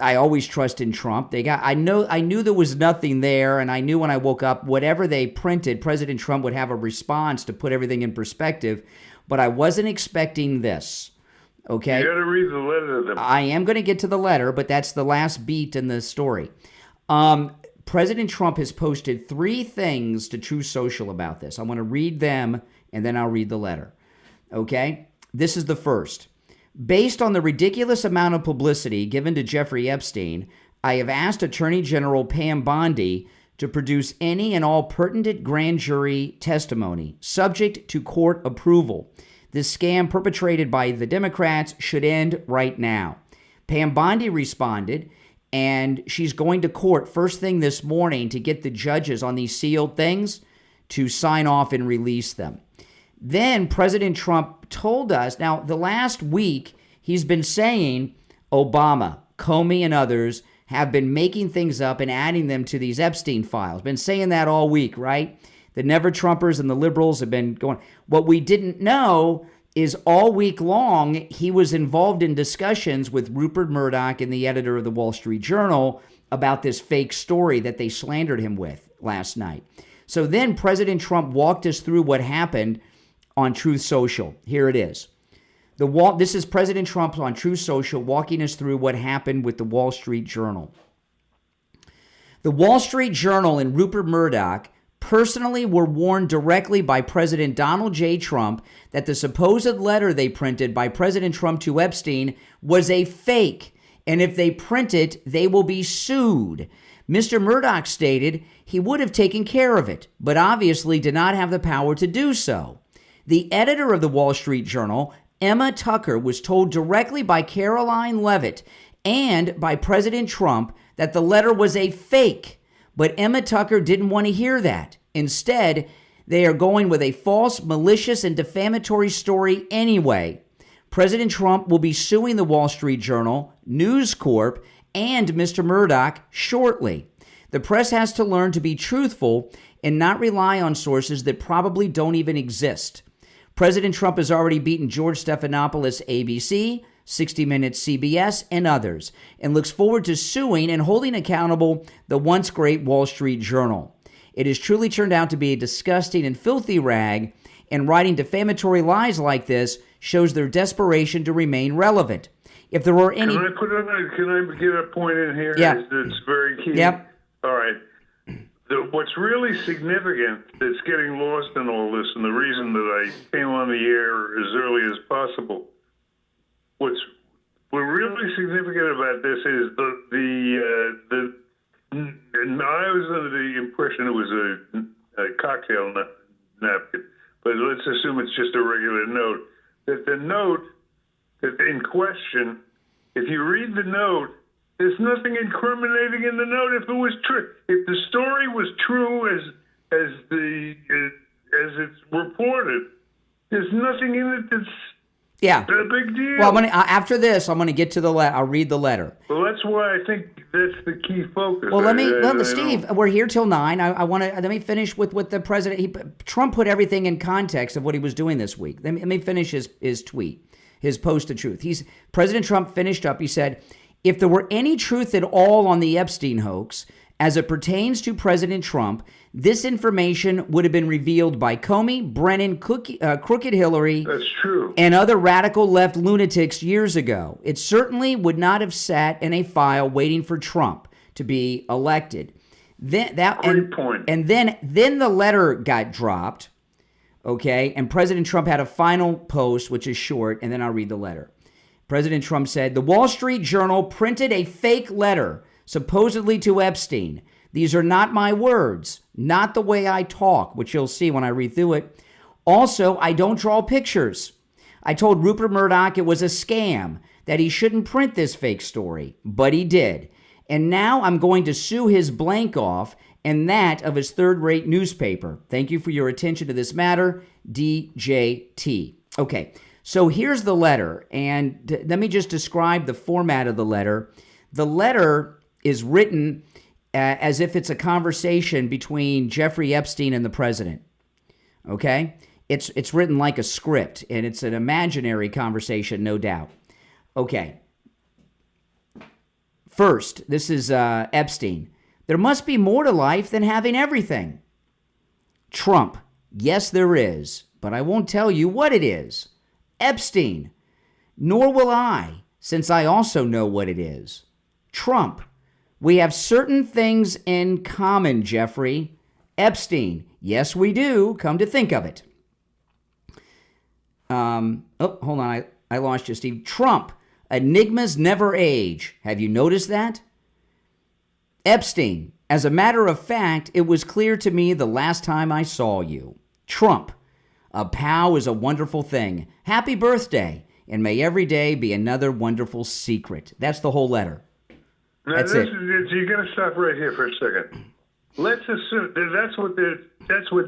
I always trust in Trump. I knew there was nothing there, and I knew when I woke up, whatever they printed, President Trump would have a response to put everything in perspective. But I wasn't expecting this. Okay? You got to read the letter to them. I am going to get to the letter, but that's the last beat in the story. President Trump has posted 3 things to Truth Social about this. I want to read them, and then I'll read the letter. Okay? This is the first. Based on the ridiculous amount of publicity given to Jeffrey Epstein, I have asked Attorney General Pam Bondi to produce any and all pertinent grand jury testimony, subject to court approval. This scam perpetrated by the Democrats should end right now. Pam Bondi responded, and she's going to court first thing this morning to get the judges on these sealed things to sign off and release them. Then President Trump told us, now the last week he's been saying Obama, Comey, and others have been making things up and adding them to these Epstein files. Been saying that all week, right? The Never-Trumpers and the liberals have been going. What we didn't know is all week long he was involved in discussions with Rupert Murdoch and the editor of the Wall Street Journal about this fake story that they slandered him with last night. So then President Trump walked us through what happened on Truth Social. Here it is. This is President Trump on Truth Social walking us through what happened with the Wall Street Journal. The Wall Street Journal and Rupert Murdoch personally were warned directly by President Donald J. Trump that the supposed letter they printed by President Trump to Epstein was a fake, and if they print it, they will be sued. Mr. Murdoch stated he would have taken care of it, but obviously did not have the power to do so. The editor of the Wall Street Journal, Emma Tucker, was told directly by Caroline Leavitt and by President Trump that the letter was a fake, but Emma Tucker didn't want to hear that. Instead, they are going with a false, malicious, and defamatory story anyway. President Trump will be suing the Wall Street Journal, News Corp, and Mr. Murdoch shortly. The press has to learn to be truthful and not rely on sources that probably don't even exist. President Trump has already beaten George Stephanopoulos' ABC, 60 Minutes CBS, and others, and looks forward to suing and holding accountable the once great Wall Street Journal. It has truly turned out to be a disgusting and filthy rag, and writing defamatory lies like this shows their desperation to remain relevant. If there were any... Can I get a point in here? Yeah. That's very key. Yep. All right. What's really significant that's getting lost in all this, and the reason that I came on the air as early as possible, what really significant about this is and I was under the impression it was a cocktail napkin, but let's assume it's just a regular note. That the note that in question, if you read the note, there's nothing incriminating in the note. If it was true, if the story was true as it's reported, there's nothing in it that's a big deal. Well, after this, I'm going to get to the letter. I'll read the letter. Well, that's why I think that's the key focus. Well, Steve, we're here till 9. I want to let me finish with what the president. Trump put everything in context of what he was doing this week. Let me finish his tweet, his post to Truth. President Trump finished up. He said, if there were any truth at all on the Epstein hoax, as it pertains to President Trump, this information would have been revealed by Comey, Brennan, Crooked Hillary, that's true, and other radical left lunatics years ago. It certainly would not have sat in a file waiting for Trump to be elected. Great point. And then the letter got dropped, okay, and President Trump had a final post, which is short, and then I'll read the letter. President Trump said, the Wall Street Journal printed a fake letter supposedly to Epstein. These are not my words, not the way I talk, which you'll see when I read through it. Also, I don't draw pictures. I told Rupert Murdoch it was a scam, that he shouldn't print this fake story, but he did. And now I'm going to sue his blank off and that of his third-rate newspaper. Thank you for your attention to this matter, DJT. Okay. So here's the letter, and let me just describe the format of the letter. The letter is written as if it's a conversation between Jeffrey Epstein and the president, okay? It's written like a script, and it's an imaginary conversation, no doubt. Okay. First, this is Epstein. There must be more to life than having everything. Trump. Yes, there is, but I won't tell you what it is. Epstein, nor will I, since I also know what it is. Trump, We have certain things in common, Jeffrey. Epstein. Yes, we do, come to think of it. Hold on. I lost you, Steve. Trump. Enigmas never age. Have you noticed that? Epstein. As a matter of fact, it was clear to me the last time I saw you. Trump. A pal is a wonderful thing. Happy birthday. And may every day be another wonderful secret. That's the whole letter. Now, that's it. You're going to stop right here for a second. Let's assume that's what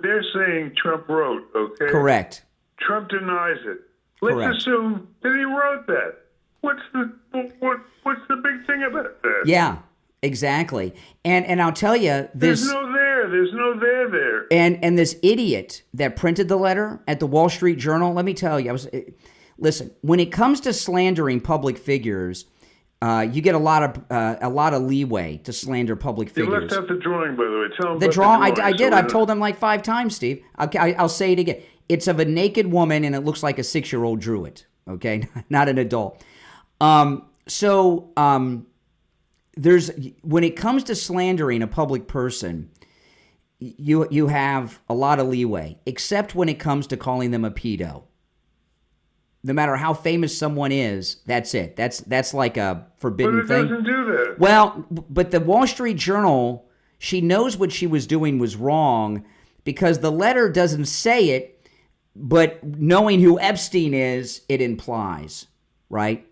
they're saying Trump wrote, okay? Correct. Trump denies it. Let's assume that he wrote that. What's the big thing about that? Yeah, exactly. And I'll tell you, there's no there. And this idiot that printed the letter at the Wall Street Journal, let me tell you, listen, when it comes to slandering public figures, you get a lot of leeway to slander public figures. You left out the drawing, by the way. Tell them the about drawing. The drawing. I did. I've told them like 5 times, Steve. I'll say it again. It's of a naked woman, and it looks like a 6-year-old drew it. Okay, not an adult. There's when it comes to slandering a public person, you have a lot of leeway, except when it comes to calling them a pedo. No matter how famous someone is, that's it. That's like a forbidden thing. But it doesn't do that. Well, but the Wall Street Journal, she knows what she was doing was wrong because the letter doesn't say it, but knowing who Epstein is, it implies, right?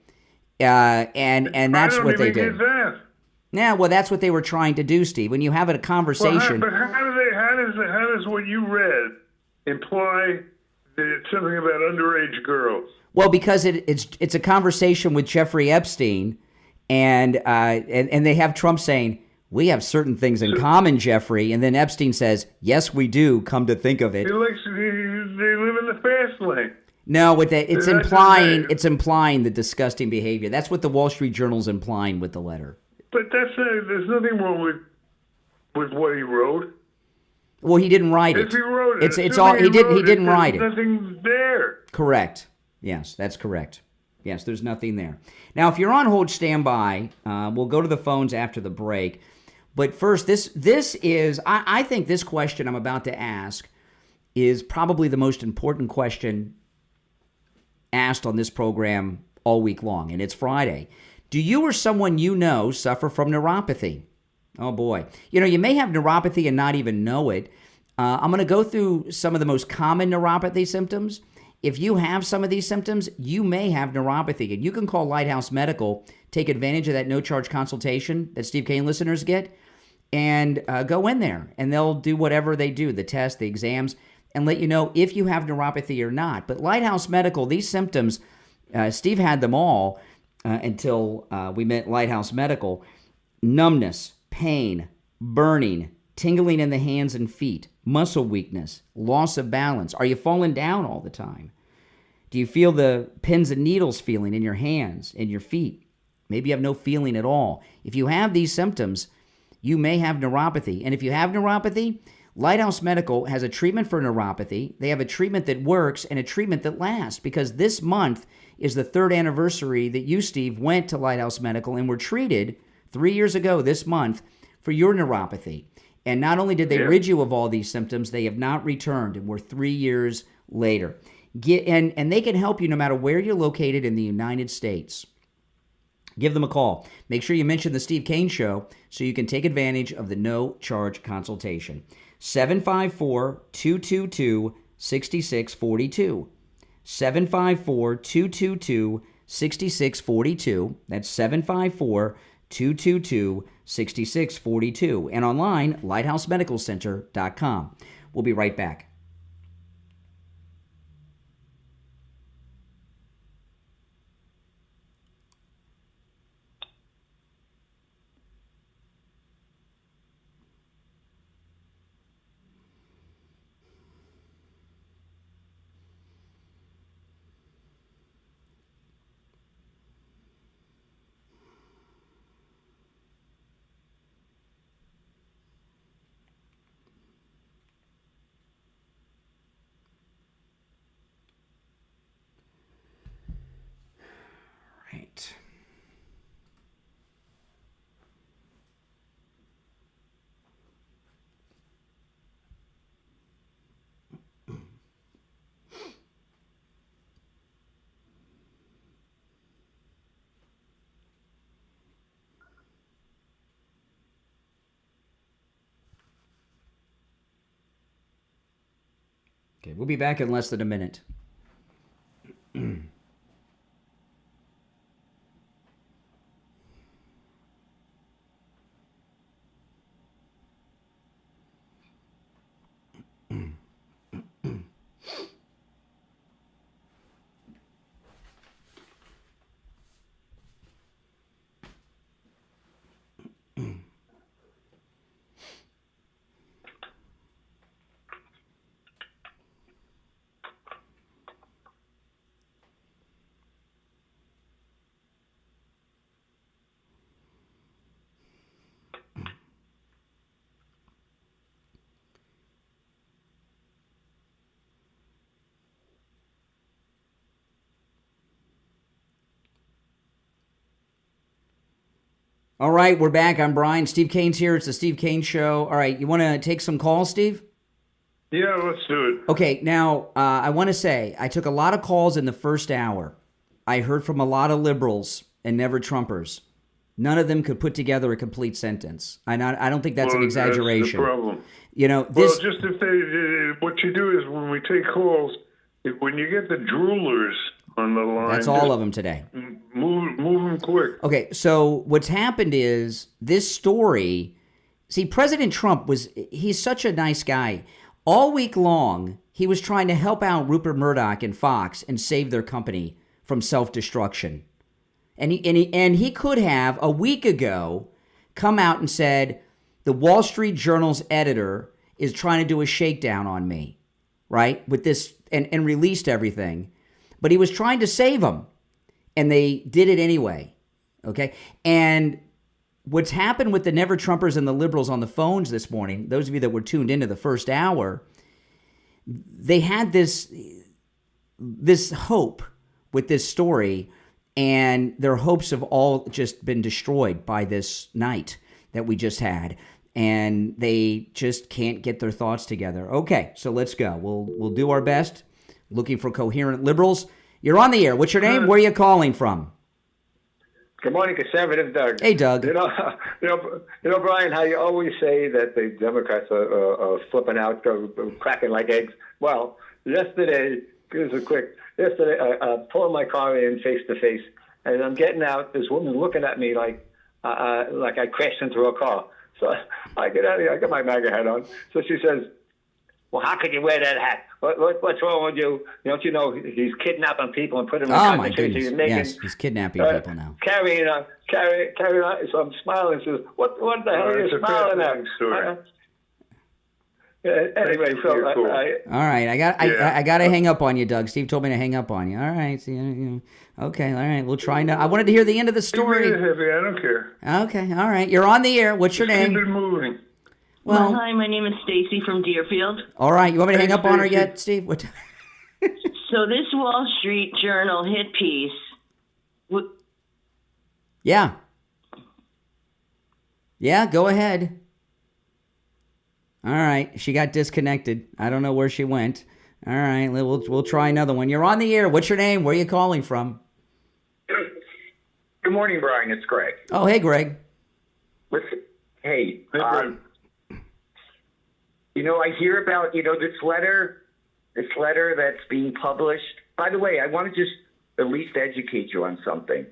And that's what they did. Yeah, well, that's what they were trying to do, Steve. When you have a conversation, but how does what you read imply that it's something about underage girls? Well, because it's a conversation with Jeffrey Epstein, and they have Trump saying, we have certain things in common, Jeffrey, and then Epstein says, yes, we do, come to think of it. They live in the fast lane. No, it's implying the disgusting behavior. That's what the Wall Street Journal's implying with the letter. But there's nothing wrong with what he wrote. Well, he didn't write it. If he wrote it, it's all he didn't write it. There's nothing there. Correct. Yes, that's correct. Yes, there's nothing there. Now, if you're on hold, stand by. We'll go to the phones after the break. But first, this is I think this question I'm about to ask is probably the most important question asked on this program all week long, and it's Friday. Do you or someone you know suffer from neuropathy? Oh boy. You may have neuropathy and not even know it. I'm going to go through some of the most common neuropathy symptoms. If you have some of these symptoms, you may have neuropathy, and you can call Lighthouse Medical, take advantage of that no-charge consultation that Steve Kane listeners get, and go in there, and they'll do whatever they do, the tests, the exams, and let you know if you have neuropathy or not. But Lighthouse Medical, these symptoms, Steve had them all until we met Lighthouse Medical. Numbness, pain, burning, tingling in the hands and feet, muscle weakness, loss of balance. Are you falling down all the time? Do you feel the pins and needles feeling in your hands, in your feet? Maybe you have no feeling at all. If you have these symptoms, you may have neuropathy. And if you have neuropathy, Lighthouse Medical has a treatment for neuropathy. They have a treatment that works and a treatment that lasts, because this month is the 3rd anniversary that you, Steve, went to Lighthouse Medical and were treated 3 years ago this month for your neuropathy. And not only did they rid you of all these symptoms, they have not returned, and we're 3 years later. And they can help you no matter where you're located in the United States. Give them a call. Make sure you mention the Steve Kane Show so you can take advantage of the no-charge consultation. 754-222-6642. 754-222-6642. That's 754-222-6642. And online, lighthousemedicalcenter.com. We'll be right back. Okay, we'll be back in less than a minute. All right, we're back. I'm Brian. Steve Kane's here. It's the Steve Kane Show. All right, you want to take some calls, Steve? Yeah, let's do it. Okay, now, I want to say, I took a lot of calls in the first hour. I heard from a lot of liberals and never-Trumpers. None of them could put together a complete sentence. I don't think that's an exaggeration. That's the problem. You know, this... Well, just if they... what you do is when we take calls, when you get the droolers on the line... That's all of them today. Move them quick. Okay, so what's happened is this story... See, President Trump he's such a nice guy. All week long, he was trying to help out Rupert Murdoch and Fox and save their company from self-destruction. And he could have, a week ago, come out and said, the Wall Street Journal's editor is trying to do a shakedown on me, right? With this, and released everything. But he was trying to save them. And they did it anyway, okay? And what's happened with the never-Trumpers and the liberals on the phones this morning, those of you that were tuned into the first hour, they had this hope with this story, and their hopes have all just been destroyed by this night that we just had, and they just can't get their thoughts together. Okay, so let's go. We'll do our best, looking for coherent liberals. You're on the air. What's your name? Where are you calling from? Good morning, conservative Doug. Hey, Doug. You know, Brian, how you always say that the Democrats are flipping out, cracking like eggs. Well, yesterday, pulling my car in face to face, and I'm getting out. This woman looking at me like I crashed into her car. So I get out of here. I got my MAGA hat on. So she says, "Well, how could you wear that hat? What's wrong with you? Don't you know he's kidnapping people and putting them in concentration? Yes, he's kidnapping people now. Carrying on. So I'm smiling. She says, "What the hell are you smiling at?" Anyway, so all right, I got to hang up on you, Doug. Steve told me to hang up on you. All right, okay, all right. We'll try now. I wanted to hear the end of the story. I don't care. Okay, all right. You're on the air. What's your name? Keep it moving. Well, hi, my name is Stacy from Deerfield. All right, you want me to hang up on her yet, Steve? What? So this Wall Street Journal hit piece. Yeah, go ahead. All right, she got disconnected. I don't know where she went. All right, we'll try another one. You're on the air. What's your name? Where are you calling from? Good morning, Brian. It's Greg. Oh, hey, Greg. Listen, hey, I hear about, this letter that's being published. By the way, I want to just at least educate you on something.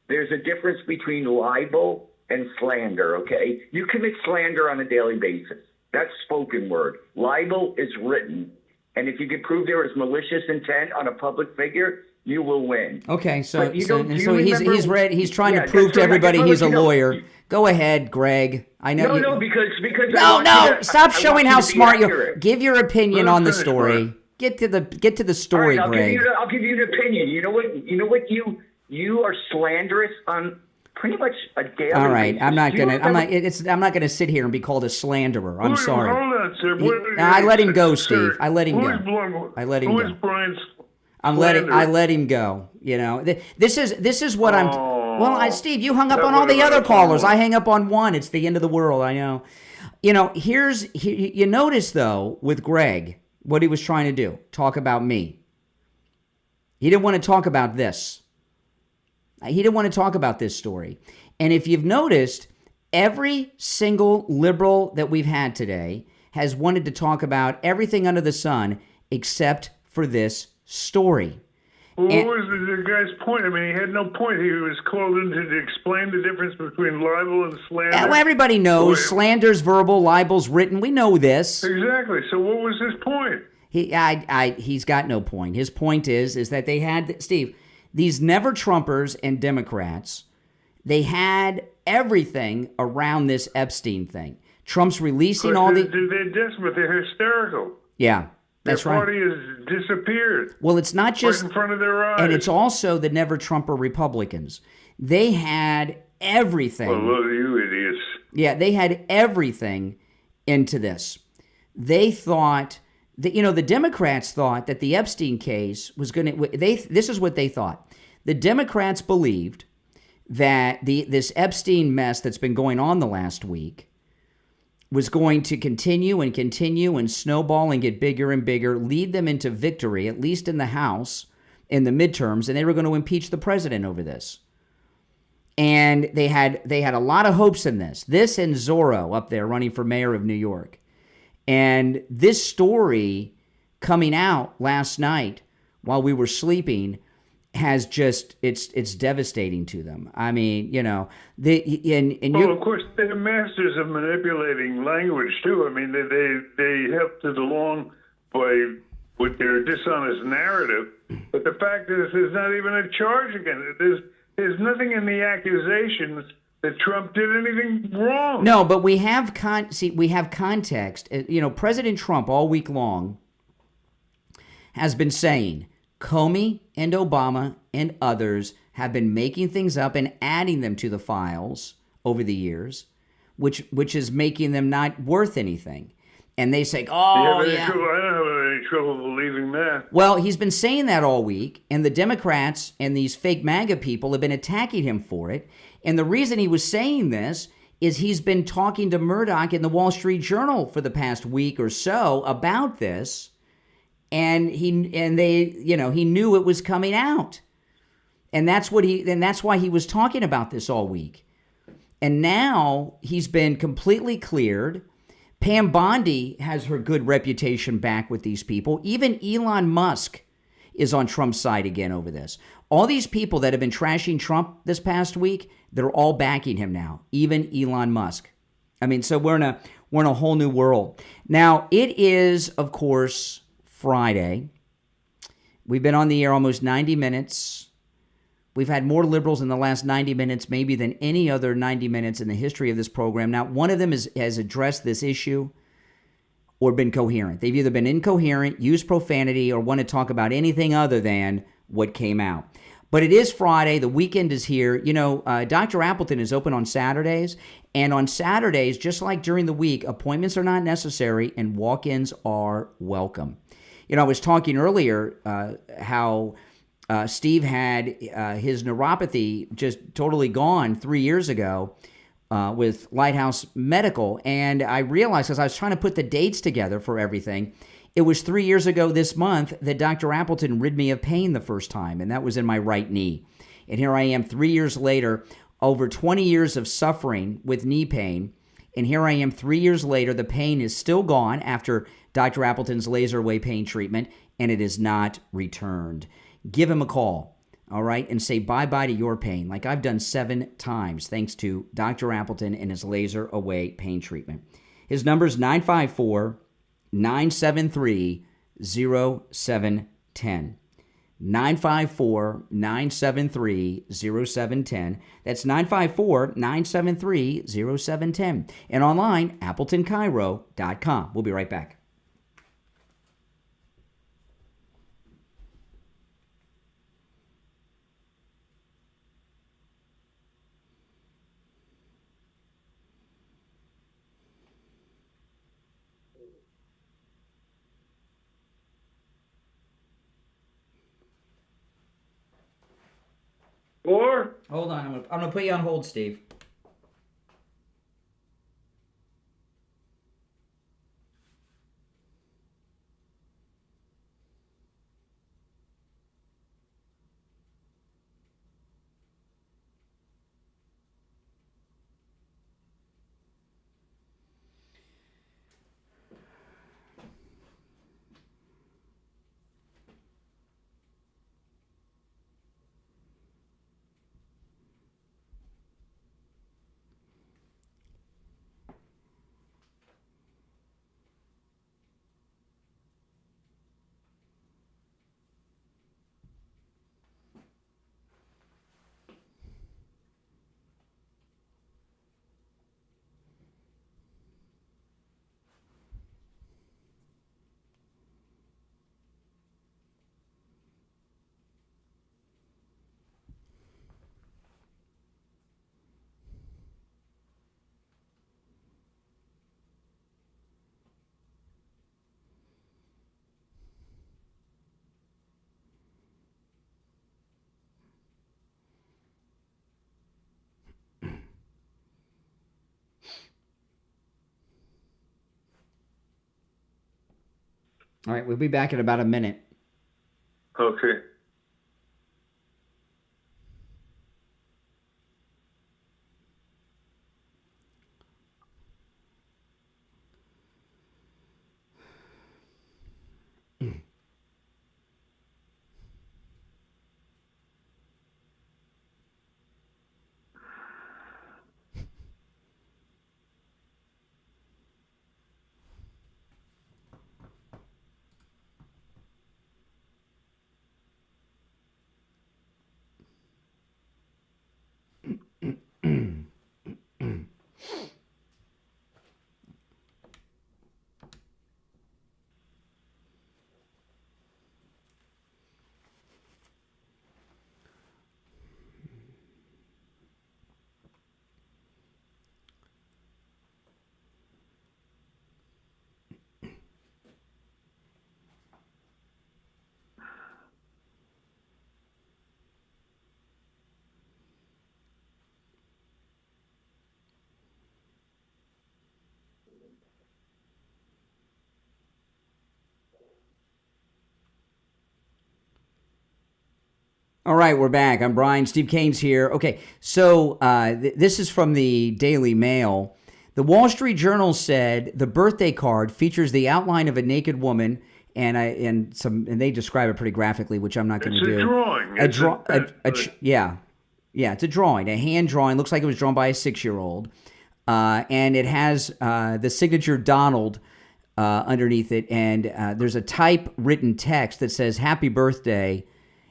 There's a difference between libel and slander, okay? You commit slander on a daily basis. That's spoken word. Libel is written. And if you can prove there is malicious intent on a public figure, you will win. Okay, so he's trying to prove to everybody he's a lawyer. Go ahead, Greg. I know. Because stop showing how smart you are. Give your opinion on the story. Get to the story, right, Greg. I'll give you an opinion. You know what? You are slanderous on pretty much a daily basis. All right, I'm not gonna sit here and be called a slanderer. I'm sorry. Hold on, sir. I let him go, Steve. I let him go. Who is Brian's? I let him go. This is what I'm. Well, Steve, you hung up on all the other callers. I hang up on one. It's the end of the world. I know. You notice though with Greg what he was trying to do. Talk about me. He didn't want to talk about this. He didn't want to talk about this story. And if you've noticed, every single liberal that we've had today has wanted to talk about everything under the sun except for this story. Well, what was the guy's point? I mean, he had no point. He was called in to explain the difference between libel and slander. Well, everybody knows slander's verbal, libel's written. We know this. Exactly. So what was his point? He's got no point. His point is that they had, Steve, these never-Trumpers and Democrats, they had everything around this Epstein thing. Trump's releasing all the... They're desperate. They're hysterical. Yeah, that's right. Their party has disappeared. Well, it's not just... right in front of their eyes. And it's also the never-Trumper Republicans. They had everything... Oh, look, you idiots. Yeah, they had everything into this. They thought... the Democrats thought that the Epstein case was going to... This is what they thought. The Democrats believed that this Epstein mess that's been going on the last week was going to continue and snowball and get bigger and bigger, lead them into victory, at least in the House, in the midterms, and they were going to impeach the president over this. And they had a lot of hopes in this. This and Zorro up there running for mayor of New York. And this story coming out last night while we were sleeping has just, it's devastating to them. I mean, of course, they're masters of manipulating language, too. I mean, they helped it along with their dishonest narrative. But the fact is, there's not even a charge against it. There's nothing in the accusations that Trump did anything wrong. No, but we have context. President Trump all week long has been saying Comey and Obama and others have been making things up and adding them to the files over the years, which is making them not worth anything. And they say, I don't have any trouble believing that. Well, he's been saying that all week, and the Democrats and these fake MAGA people have been attacking him for it. And the reason he was saying this is he's been talking to Murdoch in the Wall Street Journal for the past week or so about this, and he knew it was coming out. And that's why he was talking about this all week. And now he's been completely cleared. Pam Bondi has her good reputation back with these people. Even Elon Musk is on Trump's side again over this. All these people that have been trashing Trump this past week, they're all backing him now. Even Elon Musk. I mean, so we're in a whole new world. Now, it is, of course, Friday. We've been on the air almost 90 minutes. We've had more liberals in the last 90 minutes maybe than any other 90 minutes in the history of this program. Not one of them has addressed this issue or been coherent. They've either been incoherent, used profanity, or want to talk about anything other than what came out. But it is Friday. The weekend is here. Dr. Appleton is open on Saturdays. And on Saturdays, just like during the week, appointments are not necessary and walk-ins are welcome. I was talking earlier how Steve had his neuropathy just totally gone 3 years ago with Lighthouse Medical. And I realized, as I was trying to put the dates together for everything, it was 3 years ago this month that Dr. Appleton rid me of pain the first time, and that was in my right knee. And here I am 3 years later, over 20 years of suffering with knee pain, and here I am 3 years later, the pain is still gone after Dr. Appleton's laser away pain treatment, and it is not returned. Give him a call, all right, and say bye-bye to your pain, like I've done 7 times, thanks to Dr. Appleton and his laser away pain treatment. His number is 954-973-0710. 954-973-0710. That's 954-973-0710. And online, AppletonCairo.com. We'll be right back. Or? Hold on, I'm gonna put you on hold, Steve. All right, we'll be back in about a minute. Okay. All right, we're back. I'm Brian. Steve Kane's here. Okay, so this is from the Daily Mail. The Wall Street Journal said the birthday card features the outline of a naked woman, and they describe it pretty graphically, which I'm not going to do. It's a drawing. Yeah, it's a drawing, a hand drawing. Looks like it was drawn by a 6-year-old, and it has the signature Donald underneath it, and there's a typewritten text that says "Happy Birthday."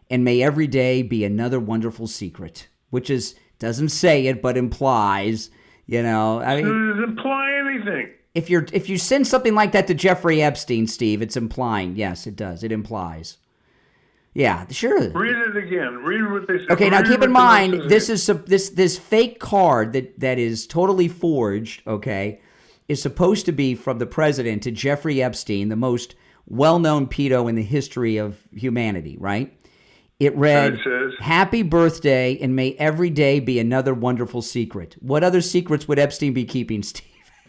And may every day be another wonderful secret, which doesn't say it, but implies, I mean, does it imply anything? If you send something like that to Jeffrey Epstein, Steve, it's implying. Yes, it does. It implies. Yeah, sure. Read it again. Read what they say. Okay, now keep in mind, this fake card that is totally forged, okay, is supposed to be from the president to Jeffrey Epstein, the most well-known pedo in the history of humanity, right? It read, "Happy birthday, and may every day be another wonderful secret." What other secrets would Epstein be keeping, Steve?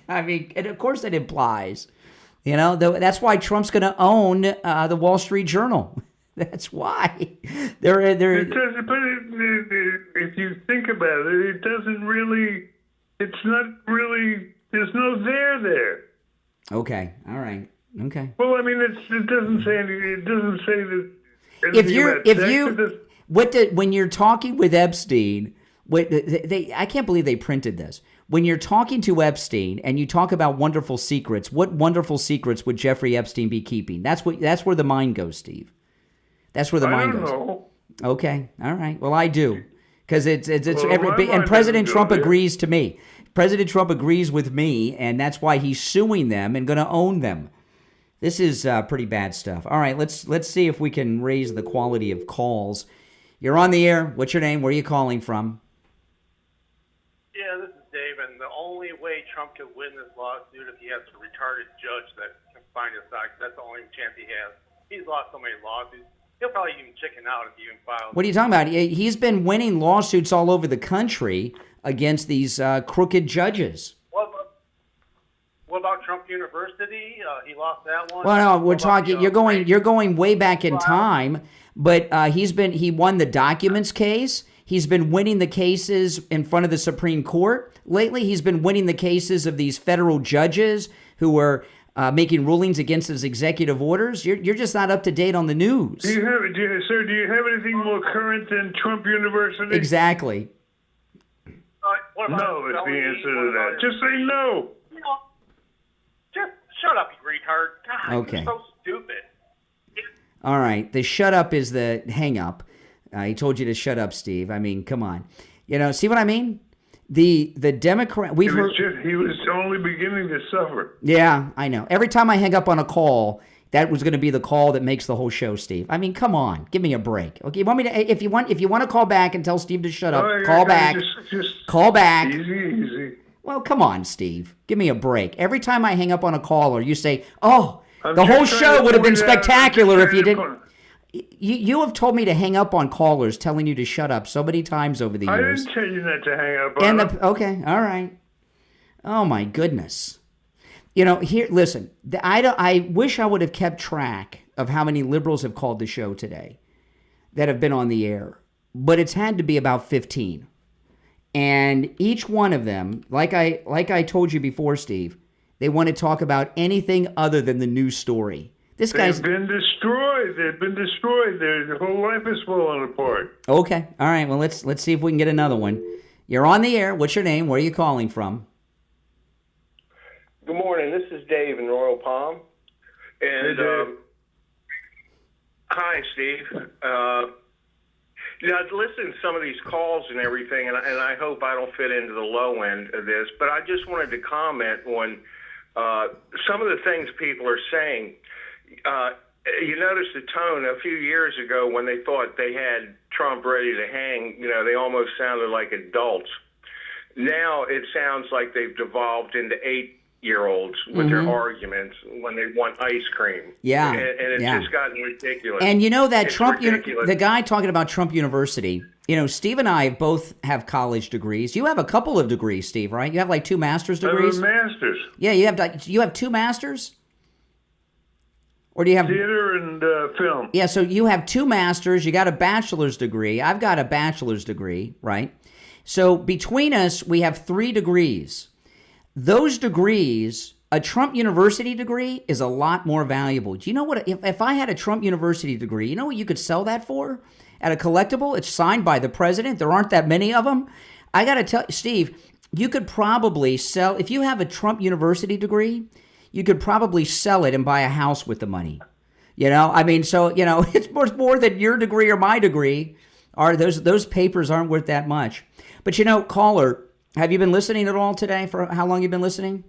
I mean, and of course it implies. That's why Trump's going to own the Wall Street Journal. That's why. It doesn't, but if you think about it, it doesn't really, it's not really, there's no there. Okay, all right, okay. Well, I mean, it doesn't say anything, it doesn't say that. When you're talking with Epstein, I can't believe they printed this. When you're talking to Epstein and you talk about wonderful secrets, what wonderful secrets would Jeffrey Epstein be keeping? That's where the mind goes, Steve. That's where the mind goes. Know. Okay, all right. Well, I do, because it's and President Trump agrees to me. President Trump agrees with me, and that's why he's suing them and going to own them. This is pretty bad stuff. All right, let's see if we can raise the quality of calls. You're on the air. What's your name? Where are you calling from? Yeah, this is Dave, and the only way Trump could win this lawsuit if he has a retarded judge that can find his side. That's the only chance he has. He's lost so many lawsuits. He'll probably even chicken out if he even files. What are you talking about? He's been winning lawsuits all over the country against these crooked judges. What about Trump University? He lost that one. Well, no, we're talking. You're going way back in time, but he won the documents case. He's been winning the cases in front of the Supreme Court lately. He's been winning the cases of these federal judges who are making rulings against his executive orders. You're just not up to date on the news. Do you have anything more current than Trump University? Exactly. No is the answer to that. Just say no. Just shut up, you retard. God, okay. You're so stupid. All right. The shut up is the hang up. He told you to shut up, Steve. I mean, come on. See what I mean? The Democrat. He was only beginning to suffer. Yeah, I know. Every time I hang up on a call, that was going to be the call that makes the whole show, Steve. I mean, come on, give me a break. Okay, you want me to? If you want to call back and tell Steve to shut up, call back. Just call back. Easy. Well, come on, Steve. Give me a break. Every time I hang up on a caller, you say, "Oh, the whole show would have been spectacular if you didn't." You have told me to hang up on callers, telling you to shut up so many times over the years. I didn't tell you not to hang up on them. Okay, all right. Oh, my goodness. Here, listen, I wish I would have kept track of how many liberals have called the show today that have been on the air, but it's had to be about 15. And each one of them, like I told you before, Steve, they want to talk about anything other than the news story. They've been destroyed. They've been destroyed. Their whole life is falling apart. Okay. All right. Well, let's see if we can get another one. You're on the air. What's your name? Where are you calling from? Good morning. This is Dave in Royal Palm. And hi, Steve. I've listened to some of these calls and everything, and I hope I don't fit into the low end of this, but I just wanted to comment on some of the things people are saying. You notice the tone a few years ago when they thought they had Trump ready to hang, they almost sounded like adults. Now it sounds like they've devolved into 8-year-olds with their arguments when they want ice cream. Yeah. And it's just gotten ridiculous. And that It's Trump, ridiculous. the guy talking about Trump University, Steve and I both have college degrees. You have a couple of degrees, Steve, right? You have like 2 master's degrees? I have a master's. Yeah, you have 2 masters? Or do you have theater and film? Yeah, so you have 2 masters, you got a bachelor's degree. I've got a bachelor's degree, right? So between us, we have 3 degrees. Those degrees, a Trump University degree is a lot more valuable. Do you know what, if I had a Trump University degree, you know what you could sell that for? At a collectible, it's signed by the president. There aren't that many of them. I got to tell you, Steve, you could probably sell, if you have a Trump University degree, you could probably sell it and buy a house with the money. It's more than your degree or my degree. Those papers aren't worth that much. But caller, have you been listening at all today? For how long you been listening?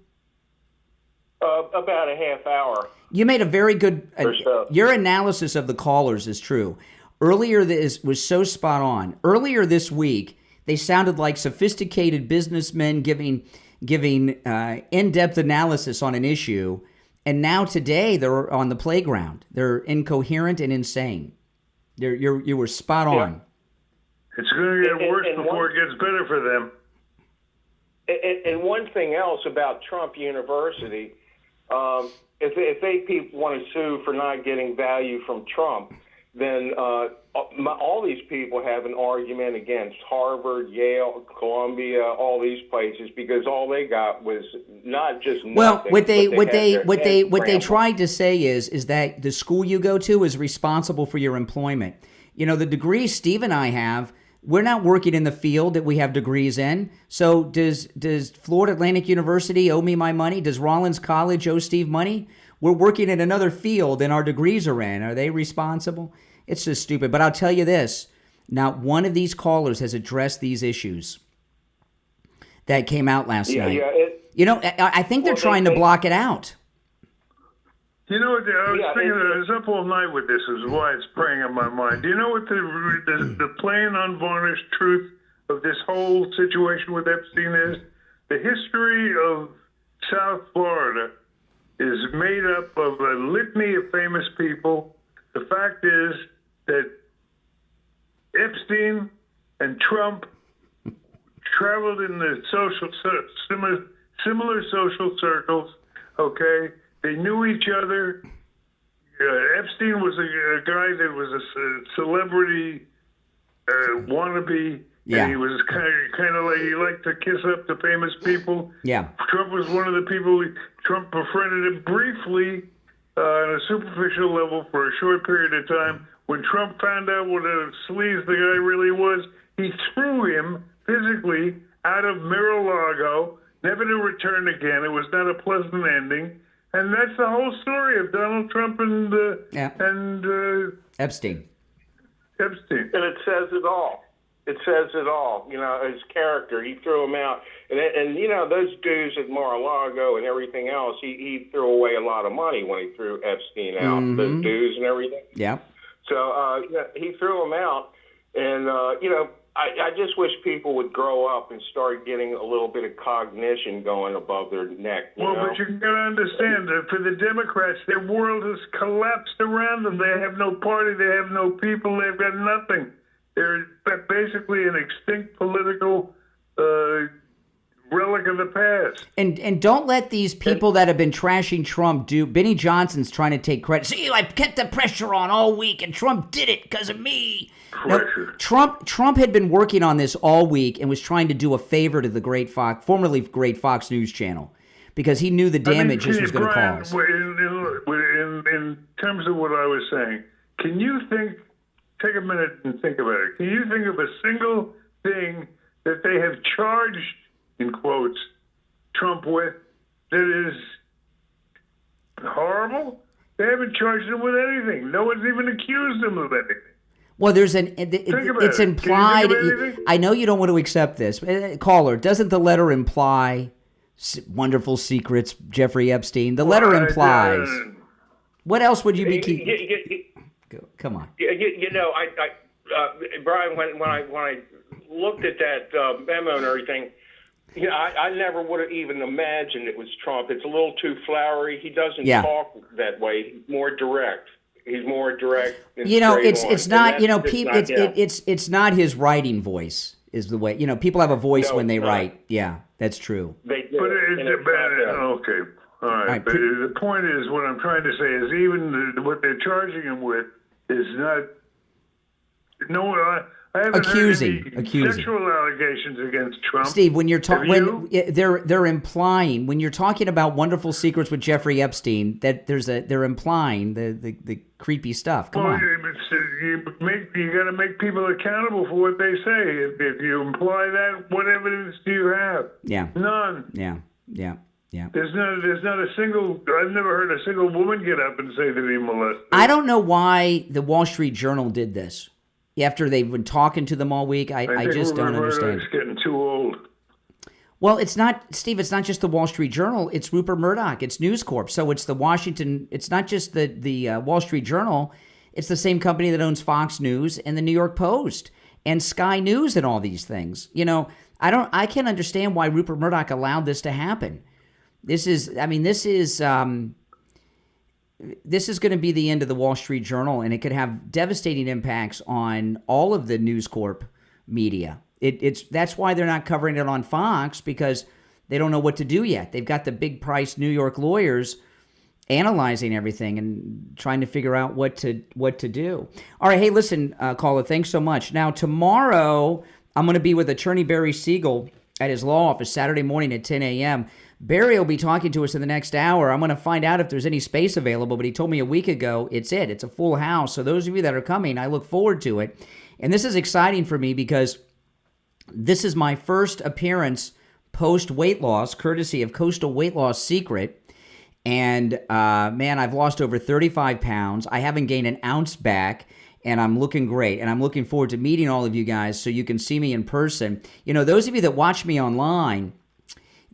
About a half hour. You made a very good. So. Your analysis of the callers is true. Earlier, this was so spot on. Earlier this week, they sounded like sophisticated businessmen giving in-depth analysis on an issue, and now today they're on the playground. They're incoherent and insane. You were spot on. It's going to get worse before it gets better for them. And one thing else about Trump University, if people want to sue for not getting value from Trump, then all these people have an argument against Harvard, Yale, Columbia, all these places, because all they got was not just nothing. Well, what they tried to say is that the school you go to is responsible for your employment. The degrees Steve and I have, we're not working in the field that we have degrees in. So does Florida Atlantic University owe me my money? Does Rollins College owe Steve money? We're working in another field and our degrees are in. Are they responsible? It's just stupid. But I'll tell you this. Not one of these callers has addressed these issues that came out last night. I think they're trying to block it out. I was thinking, I was up all night with this, is why it's preying on my mind. Do you know what the plain, unvarnished truth of this whole situation with Epstein is? The history of South Florida is made up of a litany of famous people. The fact is that Epstein and Trump traveled in the similar social circles, okay? They knew each other. Epstein was a guy that was a celebrity wannabe. Yeah. And he was kind of like, he liked to kiss up to famous people. Yeah. Trump was one of the people, Trump befriended him briefly on a superficial level for a short period of time. When Trump found out what a sleaze the guy really was, he threw him physically out of Mar-a-Lago, never to return again. It was not a pleasant ending. And that's the whole story of Donald Trump and Epstein. And it says it all. It says it all. His character. He threw him out. And those dudes at Mar-a-Lago and everything else, he threw away a lot of money when he threw Epstein out, the dues and everything. Yeah. So he threw him out. And, I just wish people would grow up and start getting a little bit of cognition going above their neck. But you got to understand that for the Democrats, their world has collapsed around them. They have no party. They have no people. They've got nothing. They're basically an extinct political relic of the past. And don't let these people that have been trashing Trump do. Benny Johnson's trying to take credit. See, I kept the pressure on all week, and Trump did it because of me. Pressure. No, Trump had been working on this all week and was trying to do a favor to the formerly great Fox News channel, because he knew the damage this was going to cause. In terms of what I was saying, can you take a minute and think about it. Can you think of a single thing that they have charged, in quotes, Trump with that is horrible? They haven't charged him with anything. No one's even accused him of anything. Well, it's implied. I know you don't want to accept this. Caller, doesn't the letter imply wonderful secrets, Jeffrey Epstein? The letter implies. What else would you be keeping? Come on. You know, Brian, when I looked at that memo and everything, you know, I never would have even imagined it was Trump. It's a little too flowery. He doesn't talk that way. He's more direct. You know, it's not. You know, it's not his writing voice. Is the way, you know, people have a voice when they write. Yeah, that's true. They do. Okay. All right. But the point is, what I'm trying to say is, even what they're charging him with is not. No, I haven't heard any sexual allegations against Trump. Steve, when you're talking, they're implying, when you're talking about wonderful secrets with Jeffrey Epstein, that they're implying the creepy stuff. Come on. You got to make people accountable for what they say. If you imply that, what evidence do you have? Yeah. None. Yeah. There's not a single. I've never heard a single woman get up and say that he molested. I don't know why the Wall Street Journal did this. After they've been talking to them all week, I just don't understand. It's getting too old. Well, it's not, Steve. It's not just the Wall Street Journal. It's Rupert Murdoch. It's News Corp. So it's the Washington. It's not just the Wall Street Journal. It's the same company that owns Fox News and the New York Post and Sky News and all these things. You know, I can't understand why Rupert Murdoch allowed this to happen. This is going to be the end of the Wall Street Journal, and it could have devastating impacts on all of the News Corp media. That's why they're not covering it on Fox, because they don't know what to do yet. They've got the big price New York lawyers analyzing everything and trying to figure out what to do. All right, hey, listen, caller, thanks so much. Now, tomorrow, I'm going to be with Attorney Barry Siegel at his law office Saturday morning at 10 a.m., Barry will be talking to us in the next hour. I'm going to find out if there's any space available, but he told me a week ago it's a full house. So those of you that are coming, I look forward to it. And this is exciting for me because this is my first appearance post-weight loss, courtesy of Coastal Weight Loss Secret. And, man, I've lost over 35 pounds. I haven't gained an ounce back, and I'm looking great. And I'm looking forward to meeting all of you guys so you can see me in person. You know, those of you that watch me online,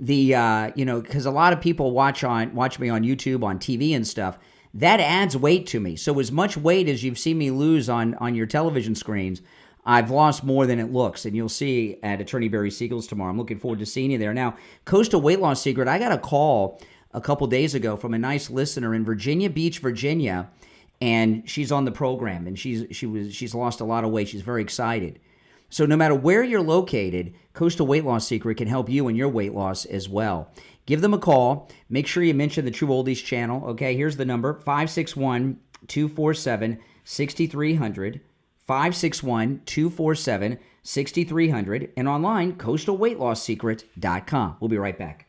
because a lot of people watch me on YouTube, on TV and stuff, that adds weight to me. So as much weight as you've seen me lose on your television screens, I've lost more than it looks, and you'll see at Attorney Barry Siegel's tomorrow. I'm looking forward to seeing you there. Now, Coastal Weight Loss Secret, I got a call a couple days ago from a nice listener in Virginia Beach, Virginia, and she's on the program, and she's lost a lot of weight. She's very excited. So no matter where you're located, Coastal Weight Loss Secret can help you in your weight loss as well. Give them a call. Make sure you mention the True Oldies channel. Okay, here's the number, 561-247-6300, 561-247-6300, and online, coastalweightloss.secret.com. We'll be right back.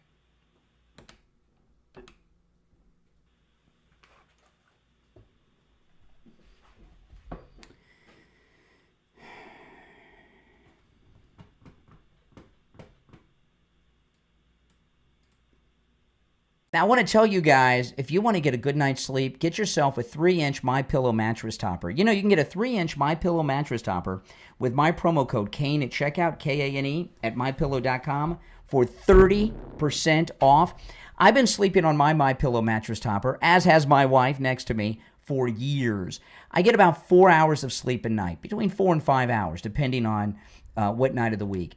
Now, I want to tell you guys, if you want to get a good night's sleep, get yourself a 3-inch MyPillow mattress topper. You know, you can get a 3-inch MyPillow mattress topper with my promo code Kane at checkout, Kane, at MyPillow.com for 30% off. I've been sleeping on my MyPillow mattress topper, as has my wife next to me, for years. I get about 4 hours of sleep a night, between 4 and 5 hours, depending on what night of the week.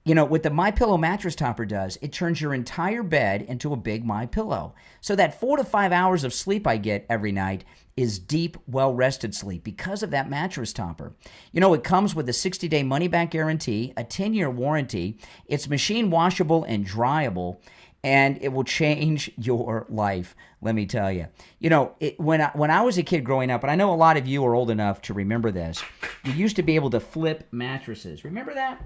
You know, what the MyPillow mattress topper does, it turns your entire bed into a big MyPillow. So that 4 to 5 hours of sleep I get every night is deep, well-rested sleep because of that mattress topper. You know, it comes with a 60-day money-back guarantee, a 10-year warranty. It's machine washable and dryable, and it will change your life, let me tell you. You know, when I was a kid growing up, and I know a lot of you are old enough to remember this, you used to be able to flip mattresses. Remember that?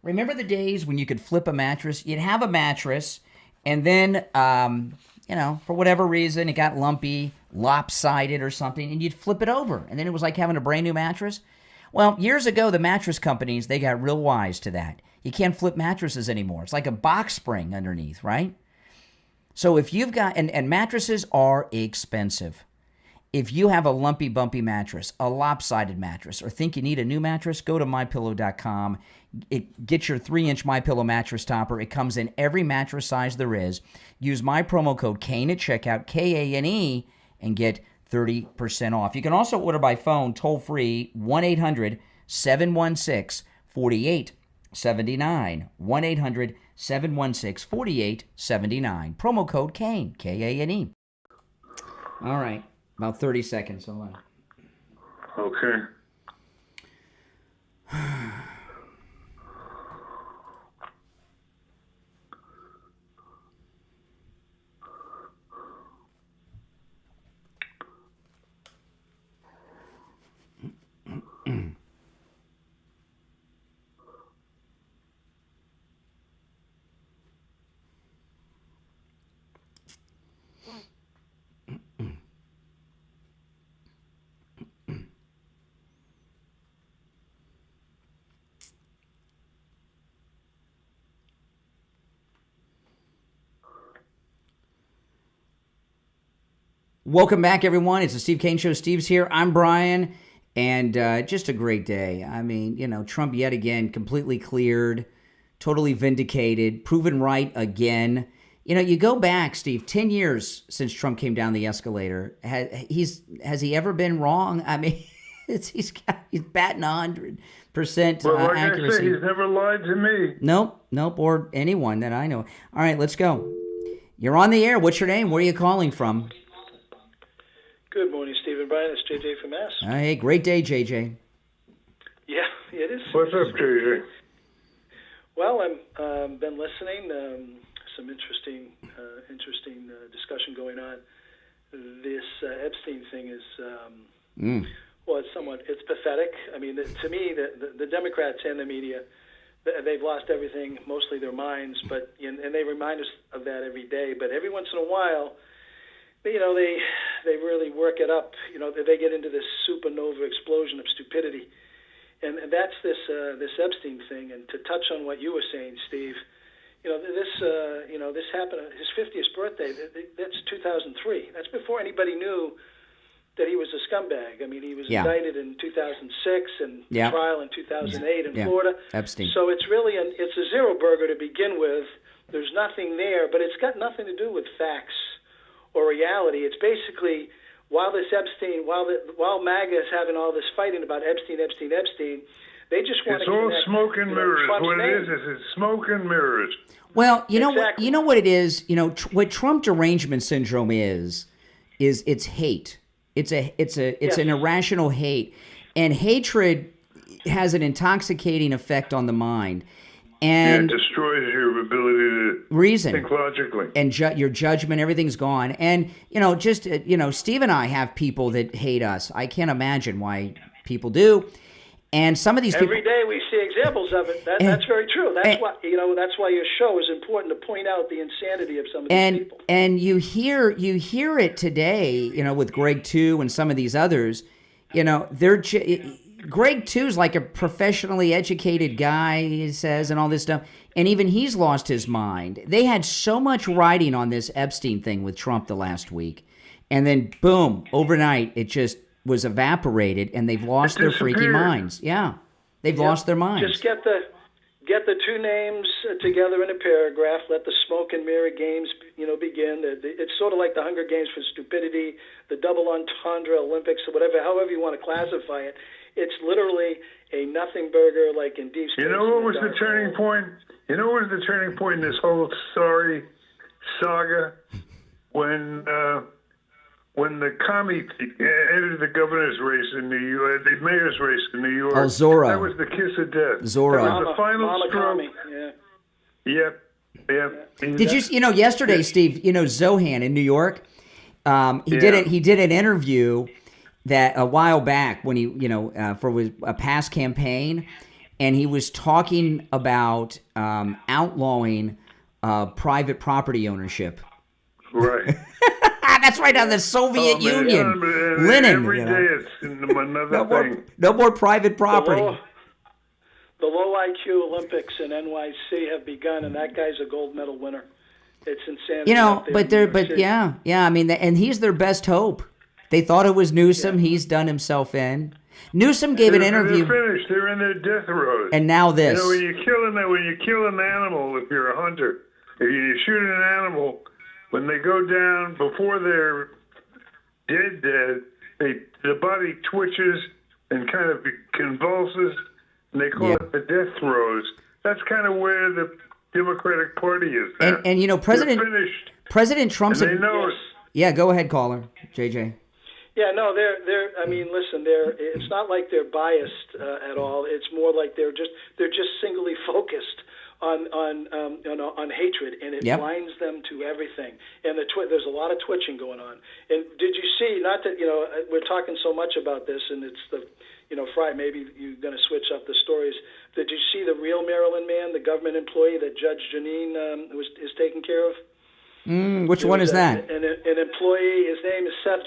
Remember the days when you could flip a mattress? You'd have a mattress, and then, you know, for whatever reason, it got lumpy, lopsided or something, and you'd flip it over, and then it was like having a brand new mattress. Well, years ago, the mattress companies, they got real wise to that. You can't flip mattresses anymore. It's like a box spring underneath, right? So if you've got, and mattresses are expensive. If you have a lumpy, bumpy mattress, a lopsided mattress, or think you need a new mattress, go to MyPillow.com. Get your 3-inch MyPillow mattress topper. It comes in every mattress size there is. Use my promo code KANE at checkout, KANE, and get 30% off. You can also order by phone, toll-free, 1-800-716-4879. 1-800-716-4879. Promo code KANE, KANE. All right. About 30 seconds. Hold on. Okay. Welcome back, everyone. It's the Steve Kane Show. Steve's here. I'm Brian, and just a great day. I mean, you know, Trump yet again completely cleared, totally vindicated, proven right again. You know, you go back, Steve, 10 years since Trump came down the escalator. Has he ever been wrong? I mean, he's batting 100% well, like accuracy. I say, he's never lied to me. Nope, or anyone that I know. All right, let's go. You're on the air. What's your name? Where are you calling from? Good morning, Steve and Brian. It's JJ from Mass. Hey, great day, JJ. Yeah, it is. What's up, JJ? Well, I'm been listening. Some interesting discussion going on. This Epstein thing is, well, it's pathetic. I mean, to me, the Democrats and the media, they've lost everything, mostly their minds. But and they remind us of that every day. But every once in a while, you know, they really work it up. You know, they get into this supernova explosion of stupidity, and that's this Epstein thing. And to touch on what you were saying, Steve, you know, this happened at his 50th birthday. That's 2003. That's before anybody knew that he was a scumbag. I mean, he was indicted in 2006 and trial in 2008 in Florida. Epstein. So it's really it's a zero burger to begin with. There's nothing there, but it's got nothing to do with facts or reality. It's basically while MAGA is having all this fighting about Epstein, they just want to. It's all smoke and mirrors. What it is it's smoke and mirrors. Well, you know what it is. You know what Trump derangement syndrome is it's hate. It's an irrational hate, and hatred has an intoxicating effect on the mind. And it destroys your ability to think logically. And your judgment, everything's gone. And, you know, Steve and I have people that hate us. I can't imagine why people do. And some of these people... Every day we see examples of it. That's very true. That's why your show is important, to point out the insanity of some of these people. And you hear it today, you know, with Greg too and some of these others. You know, Greg, too, is like a professionally educated guy, he says, and all this stuff. And even he's lost his mind. They had so much writing on this Epstein thing with Trump the last week. And then, boom, overnight, it just was evaporated, and they've lost their freaking minds. Yeah, they've lost their minds. Just get the get the two names together in a paragraph. Let the smoke and mirror games, begin. It's sort of like the Hunger Games for stupidity, the double entendre Olympics, or whatever, however you want to classify it. It's literally a nothing burger, like in Deep Space. You know what was the turning point? You know what was the turning point in this whole saga? When the commie entered the governor's race in New York, the mayor's race in New York. Oh, Zorro. That was the kiss of death. Zorro. That was the final straw. Yep. Did you yesterday, Steve, Zohan in New York, he did an interview that a while back when he, for a past campaign, and he was talking about outlawing private property ownership. Right. That's right on the Soviet Union. Lenin. Every day it's another thing. No more private property. The low IQ Olympics in NYC have begun, and that guy's a gold medal winner. It's insanity. I mean, and he's their best hope. They thought it was Newsom. Yeah. He's done himself in. Newsom gave an interview. They're finished. They're in their death rows. And now this. When you kill an animal, if you're a hunter, if you shoot an animal, when they go down before they're dead, the body twitches and kind of convulses, and they call it the death throes. That's kind of where the Democratic Party is now. And President Trump's. And they know it. Yeah, go ahead, caller, JJ. Yeah, no, they're. I mean, listen, it's not like they're biased at all. It's more like they're just singly focused on hatred, and it blinds them to everything. And there's a lot of twitching going on. And did you see? Not that we're talking so much about this, and it's the Friday. Maybe you're going to switch up the stories. Did you see the real Maryland man, the government employee that Judge Janine is taking care of? Which one is that? An employee. His name is Seth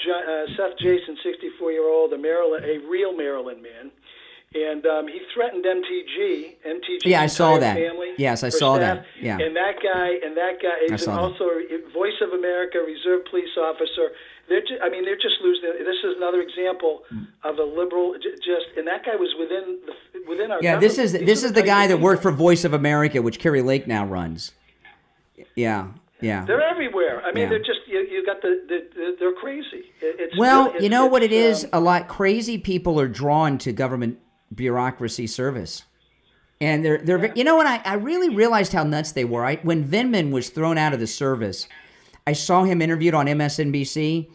Jason, 64-year-old, a real Maryland man. And he threatened MTG. Yeah, I saw that. Family, yes, I saw that. Yeah. And that guy is also a Voice of America Reserve police officer. They're just losing. This is another example of a liberal. And that guy was within our. Yeah, this is the guy that worked for Voice of America, which Kerry Lake now runs. Yeah. Yeah. They're everywhere. I mean, they're just you got they're crazy. You know what it is? A lot crazy people are drawn to government bureaucracy service, and they're you know what? I really realized how nuts they were. When Vindman was thrown out of the service, I saw him interviewed on MSNBC,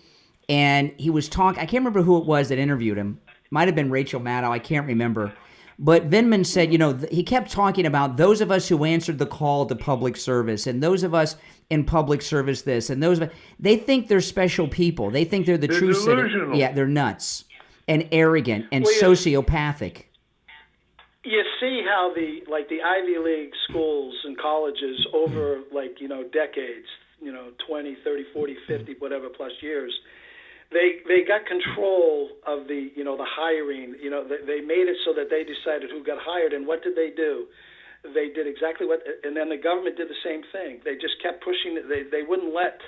and he was talking. I can't remember who it was that interviewed him. Might have been Rachel Maddow. I can't remember. But Vindman said, he kept talking about those of us who answered the call to public service, and those of us in public service this, and they think they're special people. They think they're the true citizens. Yeah, they're nuts and arrogant and sociopathic. You see how the Ivy League schools and colleges over decades, 20, 30, 40, 50, whatever plus years, They got control of the hiring. They made it so that they decided who got hired. And what did they do? They did exactly and then the government did the same thing. They just kept pushing it. They wouldn't let,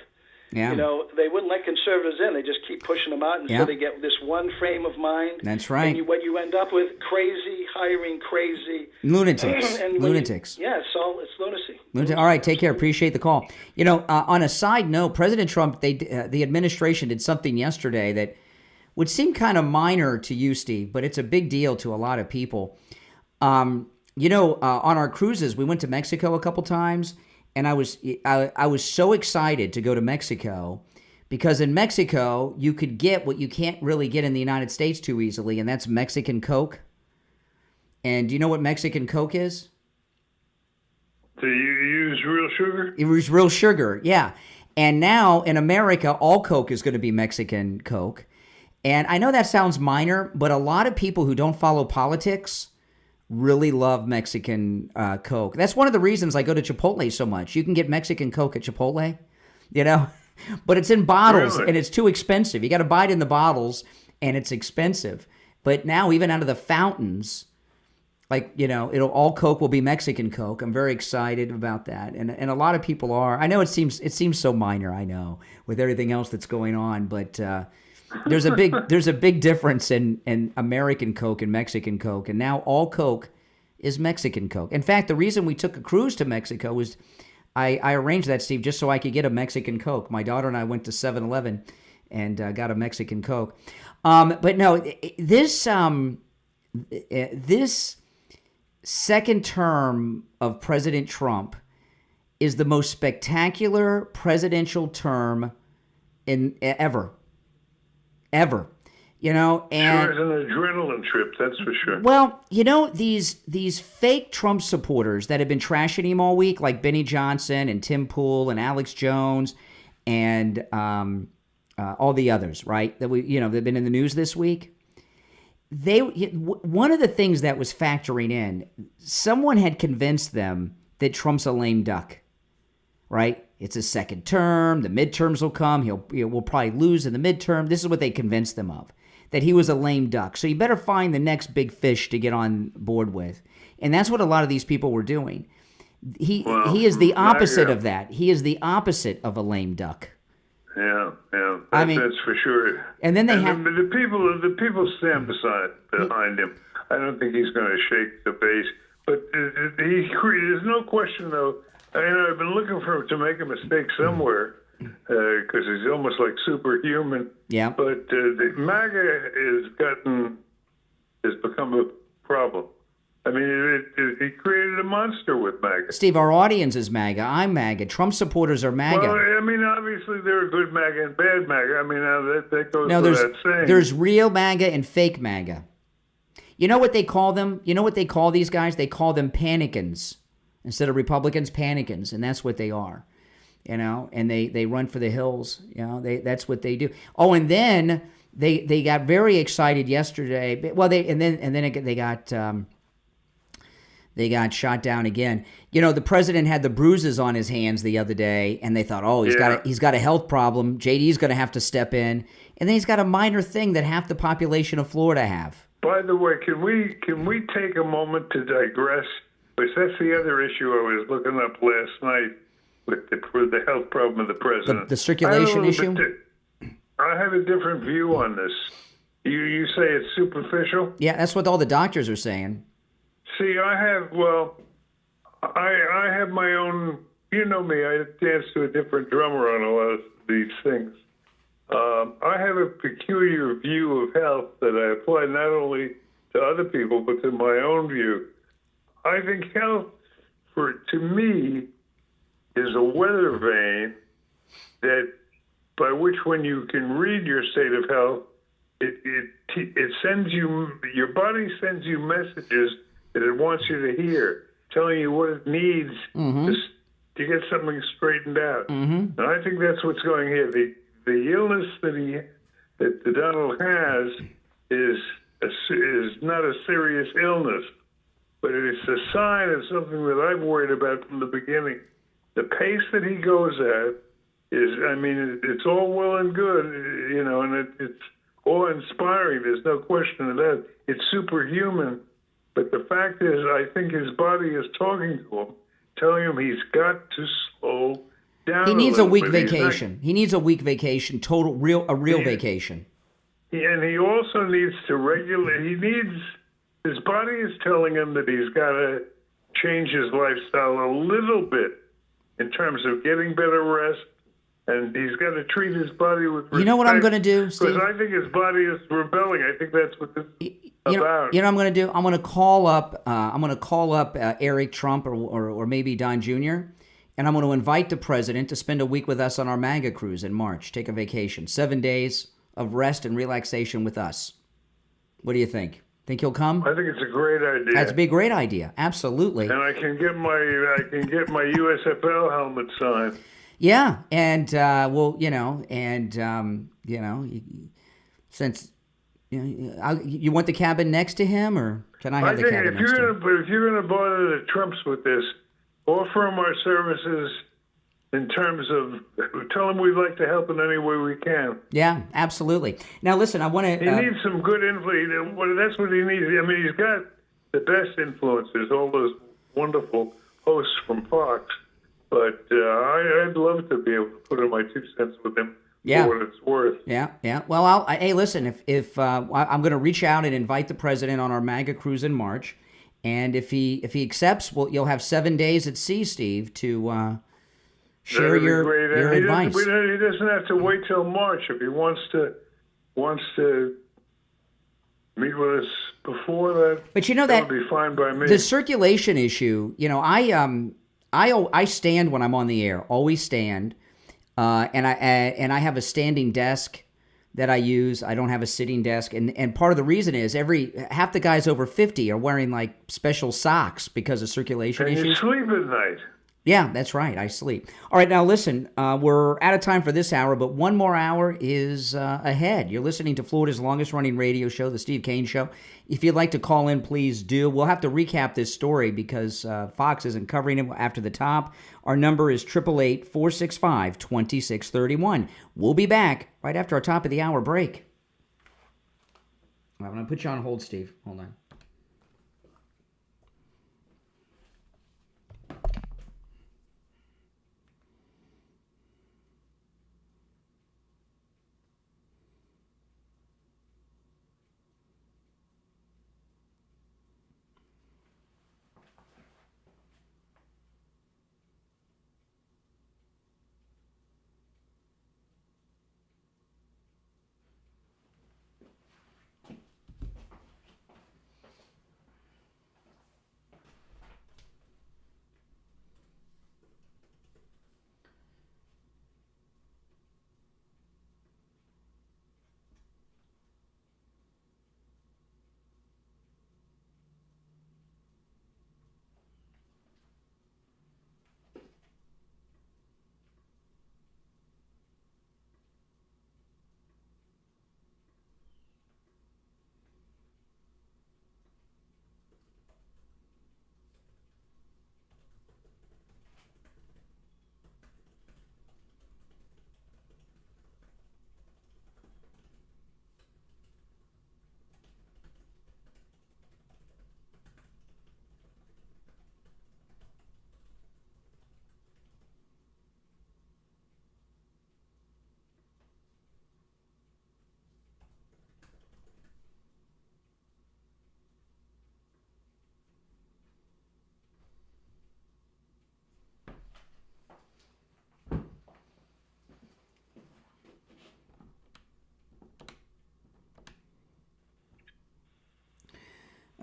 they wouldn't let conservatives in. They just keep pushing them out until they get this one frame of mind. That's right. And what you end up with, crazy hiring, crazy lunatics. Lunatics. It's lunacy. All right, take care. Appreciate the call. On a side note, President Trump, the administration did something yesterday that would seem kind of minor to you, Steve, but it's a big deal to a lot of people. On our cruises, we went to Mexico a couple times, and I was so excited to go to Mexico because in Mexico you could get what you can't really get in the United States too easily, and that's Mexican Coke. And do you know what Mexican Coke is? Do you use real sugar? It was real sugar, yeah. And now in America, all Coke is going to be Mexican Coke. And I know that sounds minor, but a lot of people who don't follow politics really love Mexican Coke. That's one of the reasons I go to Chipotle so much. You can get Mexican Coke at Chipotle, but it's in bottles and it's too expensive. You got to buy it in the bottles and it's expensive. But now even out of the fountains, all Coke will be Mexican Coke. I'm very excited about that, and a lot of people are. I know it seems so minor. I know with everything else that's going on, but there's a big difference in American Coke and Mexican Coke, and now all Coke is Mexican Coke. In fact, the reason we took a cruise to Mexico was I arranged that, Steve, just so I could get a Mexican Coke. My daughter and I went to 7-Eleven and got a Mexican Coke. But no, this second term of President Trump is the most spectacular presidential term ever. You know, and sure is an adrenaline trip, that's for sure. Well, you know, these fake Trump supporters that have been trashing him all week, like Benny Johnson and Tim Pool and Alex Jones and all the others, right? That they've been in the news this week. One of the things that was factoring in, someone had convinced them that Trump's a lame duck, right? It's his second term. The midterms will come. We'll probably lose in the midterm. This is what they convinced them of, that he was a lame duck. So you better find the next big fish to get on board with. And that's what a lot of these people were doing. He is the opposite of that. He is the opposite of a lame duck. Yeah. That's for sure. And then the people stand behind him. I don't think he's going to shake the base. But there's no question, though. I've been looking for him to make a mistake somewhere because he's almost like superhuman. Yeah. But the MAGA has become a problem. I mean, he created a monster with MAGA. Steve, our audience is MAGA. I'm MAGA. Trump supporters are MAGA. Well, I mean, obviously there are good MAGA and bad MAGA. I mean, that goes without saying. There's real MAGA and fake MAGA. You know what they call them? You know what they call these guys? They call them panicans. Instead of Republicans, panicans, and that's what they are. You know, and they run for the hills. You know, that's what they do. Oh, and then they got very excited yesterday. Well, they got shot down again. You know, the president had the bruises on his hands the other day, and they thought, oh, he's got a health problem. JD's going to have to step in, and then he's got a minor thing that half the population of Florida have. By the way, can we take a moment to digress? Because that's the other issue I was looking up last night with the health problem of the president. The circulation issue? I have a different view on this. You say it's superficial? Yeah, that's what all the doctors are saying. See, I have my own, you know me, I dance to a different drummer on a lot of these things. I have a peculiar view of health that I apply not only to other people, but to my own view. I think health, to me, is a weather vane by which when you can read your state of health, it sends you, your body sends you messages that it wants you to hear, telling you what it needs to get something straightened out. And I think that's what's going here. The illness that Donald has is not a serious illness, but it's a sign of something that I've worried about from the beginning. The pace that he goes at it's all well and good, you know, and it's awe-inspiring. There's no question of that. It's superhuman. But the fact is, I think his body is talking to him, telling him he's got to slow down. He needs a week vacation. He needs a week vacation, a real vacation. And he also needs to regulate. His body is telling him that he's got to change his lifestyle a little bit in terms of getting better rest, and he's got to treat his body with respect. You know what I'm going to do, Steve? Because I think his body is rebelling. I think that's what this is about. You know what I'm going to do? I'm going to call up Eric Trump or maybe Don Jr., and I'm going to invite the president to spend a week with us on our MAGA cruise in March. Take a vacation, 7 days of rest and relaxation with us. What do you think? Think he'll come? I think it's a great idea. That'd be a great idea. Absolutely. And I can get my USFL helmet signed. Yeah, and since you want the cabin next to him, or can I have the cabin next to him? If you're going to bother the Trumps with this, offer them our services in terms of tell them we'd like to help in any way we can. Yeah, absolutely. Now, listen, I want to... He needs some good influence. That's what he needs. I mean, he's got the best influencers, all those wonderful hosts from Fox. But I'd love to be able to put in my 2 cents with him for what it's worth. Yeah. Well, hey, listen, if I'm going to reach out and invite the president on our MAGA cruise in March, And if he accepts, well, you'll have 7 days at sea, Steve, to share your advice. He doesn't have to wait till March if he wants to meet with us before that. But you know that would be fine by me. The circulation issue, I stand when I'm on the air, always stand, and I have a standing desk that I use. I don't have a sitting desk, and part of the reason is half the guys over 50 are wearing like special socks because of circulation issues. You sleep at night. Yeah, that's right. I sleep. All right, now listen, we're out of time for this hour, but one more hour is ahead. You're listening to Florida's longest-running radio show, The Steve Kane Show. If you'd like to call in, please do. We'll have to recap this story because Fox isn't covering it after the top. Our number is 888-465-2631. We'll be back right after our top of the hour break. I'm going to put you on hold, Steve. Hold on.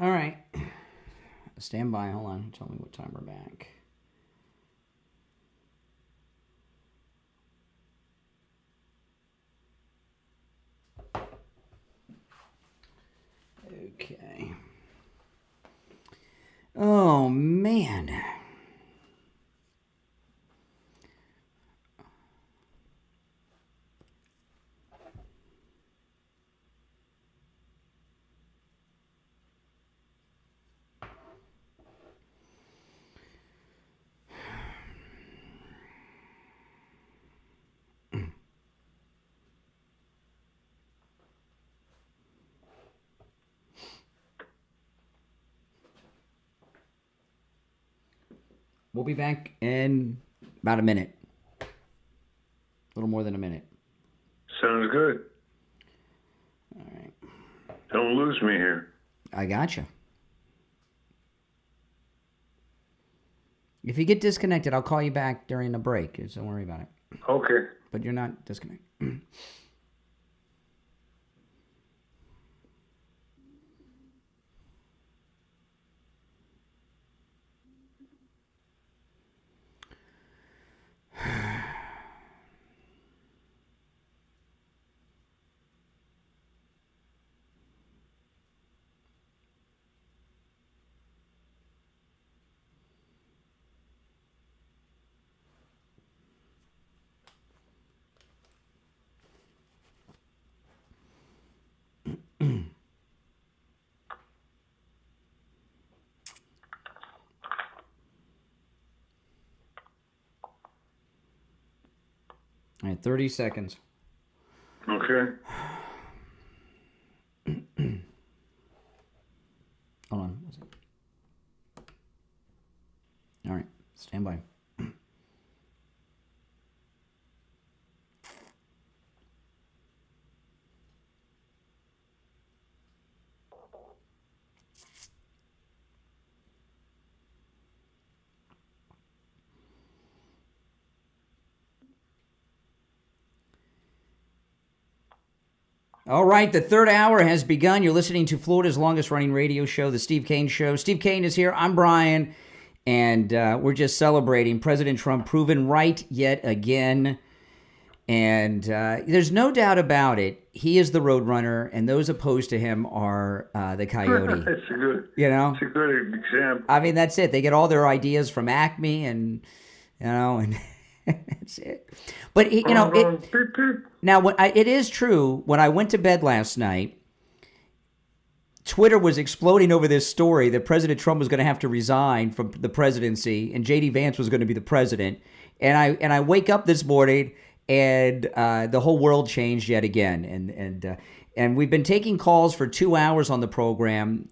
All right. Stand by. Hold on. Tell me what time we're back. Okay. Oh, man. We'll be back in about a minute. A little more than a minute. Sounds good. All right. Don't lose me here. I gotcha. If you get disconnected, I'll call you back during the break. So don't worry about it. Okay. But you're not disconnected. All right, 30 seconds. Okay. Hold on. All right, stand by. All right, the third hour has begun. You're listening to Florida's longest-running radio show, The Steve Kane Show. Steve Kane is here. I'm Brian, and we're just celebrating President Trump proven right yet again. And there's no doubt about it. He is the roadrunner, and those opposed to him are the coyote. It's a good, It's a good example. I mean, that's it. They get all their ideas from Acme, and and that's it. But it is true. When I went to bed last night, Twitter was exploding over this story that President Trump was going to have to resign from the presidency, and J.D. Vance was going to be the president. And I wake up this morning, and the whole world changed yet again. And we've been taking calls for 2 hours on the program.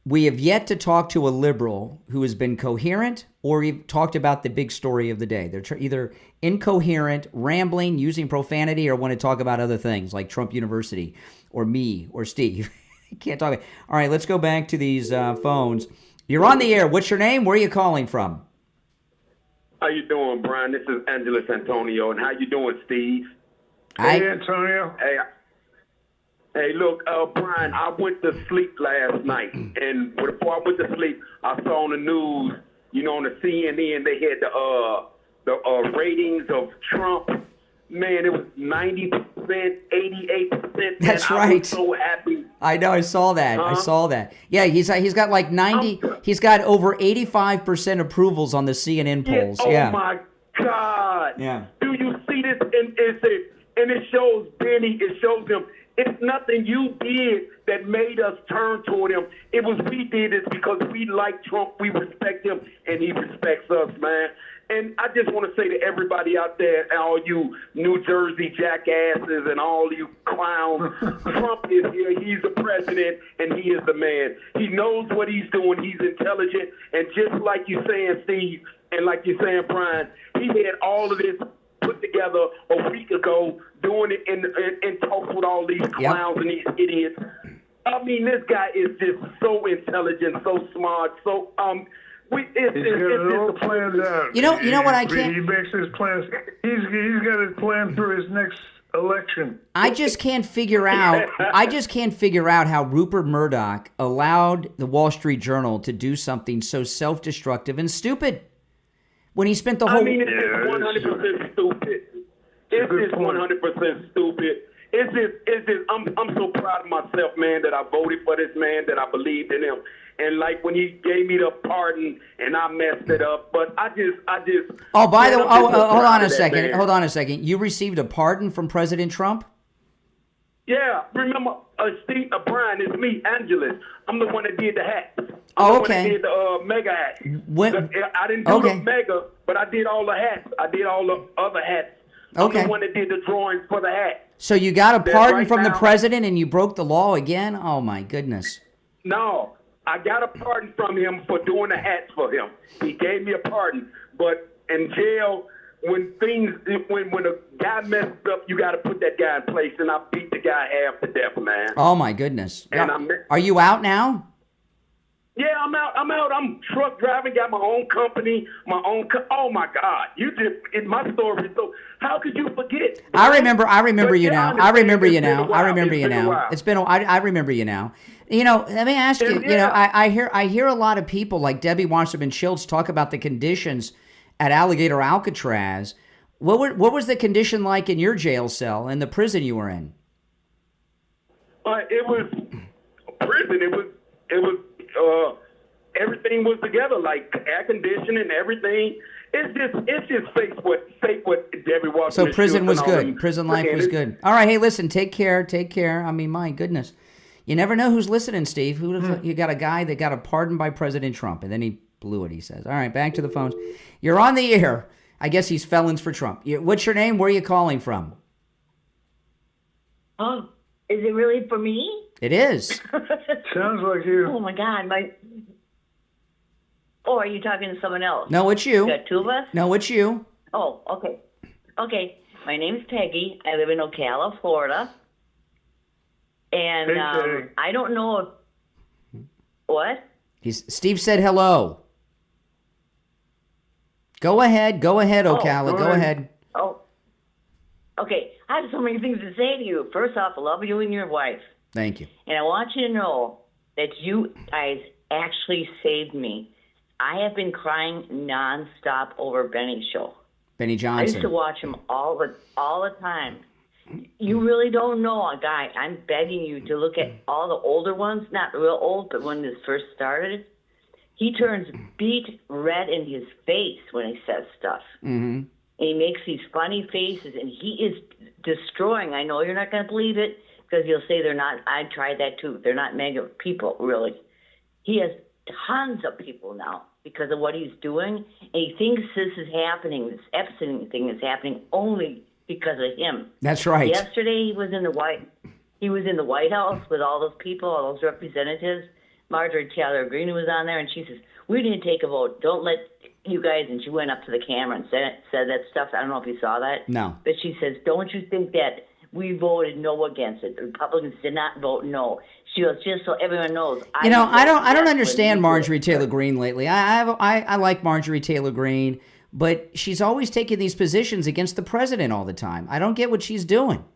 We have yet to talk to a liberal who has been coherent or talked about the big story of the day. They're either incoherent, rambling, using profanity, or want to talk about other things like Trump University or me or Steve. Can't talk about. All right, let's go back to these phones. You're on the air. What's your name? Where are you calling from? How you doing, Brian? This is Angeles Antonio, and how you doing, Steve? Hey, Antonio. Hey, look, Brian, I went to sleep last night, and before I went to sleep, I saw on the news, on the CNN, they had the ratings of Trump. Man, it was 90%, 88%. That's and right. I was so happy. I know. I saw that. I saw that. Yeah, he's got like 90. He's got over 85% approvals on the CNN polls. Oh my God. Yeah. Do you see this? And it shows Benny. It shows him. It's nothing you did that made us turn toward him. It was we did this because we like Trump. We respect him, and he respects us, man. And I just want to say to everybody out there, all you New Jersey jackasses and all you clowns, Trump is here. He's the president, and he is the man. He knows what he's doing. He's intelligent. And just like you're saying, Steve, and like you're saying, Brian, he had all of this put together a week ago, doing it in talks with all these clowns and these idiots. I mean, this guy is just so intelligent, so smart, so He's got it all planned out. You know what I can't. He makes his plans. He's got it planned for his next election. I just can't figure out. How Rupert Murdoch allowed the Wall Street Journal to do something so self-destructive and stupid when he spent the whole. I mean, it's 100% stupid. It's just 100% stupid. It's just. I'm so proud of myself, man, that I voted for this man, that I believed in him. And like when he gave me the pardon and I messed it up, but I just. Oh, by the way, hold on a second. Hold on a second. You received a pardon from President Trump? Yeah, remember, Steve, Brian, it's me, Angeles. I'm the one that did the hat. Oh, okay. okay. I did the mega hat. I didn't do the mega, but I did all the hats. I did all the other hats. Okay. I'm the one that did the drawings for the hat. So you got a pardon from the president and you broke the law again? Oh, my goodness. No, I got a pardon from him for doing the hats for him. He gave me a pardon. But in jail, when a guy messed up, you got to put that guy in place. And I beat the guy half to death, man. Oh, my goodness. And are you out now? Yeah, I'm out. I'm truck driving, got my own company, oh my God. In my story, so how could you forget? I remember you now. I remember you now. It's been I remember you now. Let me ask you, I hear a lot of people like Debbie Wasserman Schultz talk about the conditions at Alligator Alcatraz. What was the condition like in your jail cell in the prison you were in? It was prison. It was everything was together, like air conditioning, everything. It's just fake what Debbie Wasserman. So prison was good. Prison life was good. All right, hey, listen, take care. I mean, my goodness, you never know who's listening, Steve. You got a guy that got a pardon by President Trump, and then he blew it. He says, "All right, back to the phones. You're on the air. I guess he's felons for Trump. What's your name? Where are you calling from?" Oh, is it really for me? It is. Sounds like you. Oh my God, Oh, are you talking to someone else? No, it's you. Got two of us? No, it's you. Oh, okay. Okay, my name's Peggy. I live in Ocala, Florida. And I don't know if... What? Steve said hello. Go ahead, Ocala. Go ahead. Oh. Okay, I have so many things to say to you. First off, I love you and your wife. Thank you. And I want you to know that you guys actually saved me. I have been crying nonstop over Benny's show. Benny Johnson. I used to watch him all the time. You really don't know a guy. I'm begging you to look at all the older ones, not real old, but when this first started. He turns beet red in his face when he says stuff. Mm-hmm. And he makes these funny faces, and he is destroying. I know you're not going to believe it because you'll say they're not. I tried that too. They're not mega people, really. He has tons of people now because of what he's doing, and he thinks this is happening. This Epstein thing is happening only because of him. That's right. Yesterday he was in the White House with all those people, all those representatives. Marjorie Taylor Greene was on there, and she says, "We didn't take a vote. Don't let you guys." And she went up to the camera and said that stuff. I don't know if you saw that. No. But she says, "Don't you think that we voted no against it? The Republicans did not vote no." She goes, "Just so everyone knows." I don't understand Marjorie Taylor Greene lately. I like Marjorie Taylor Greene, but she's always taking these positions against the president all the time. I don't get what she's doing.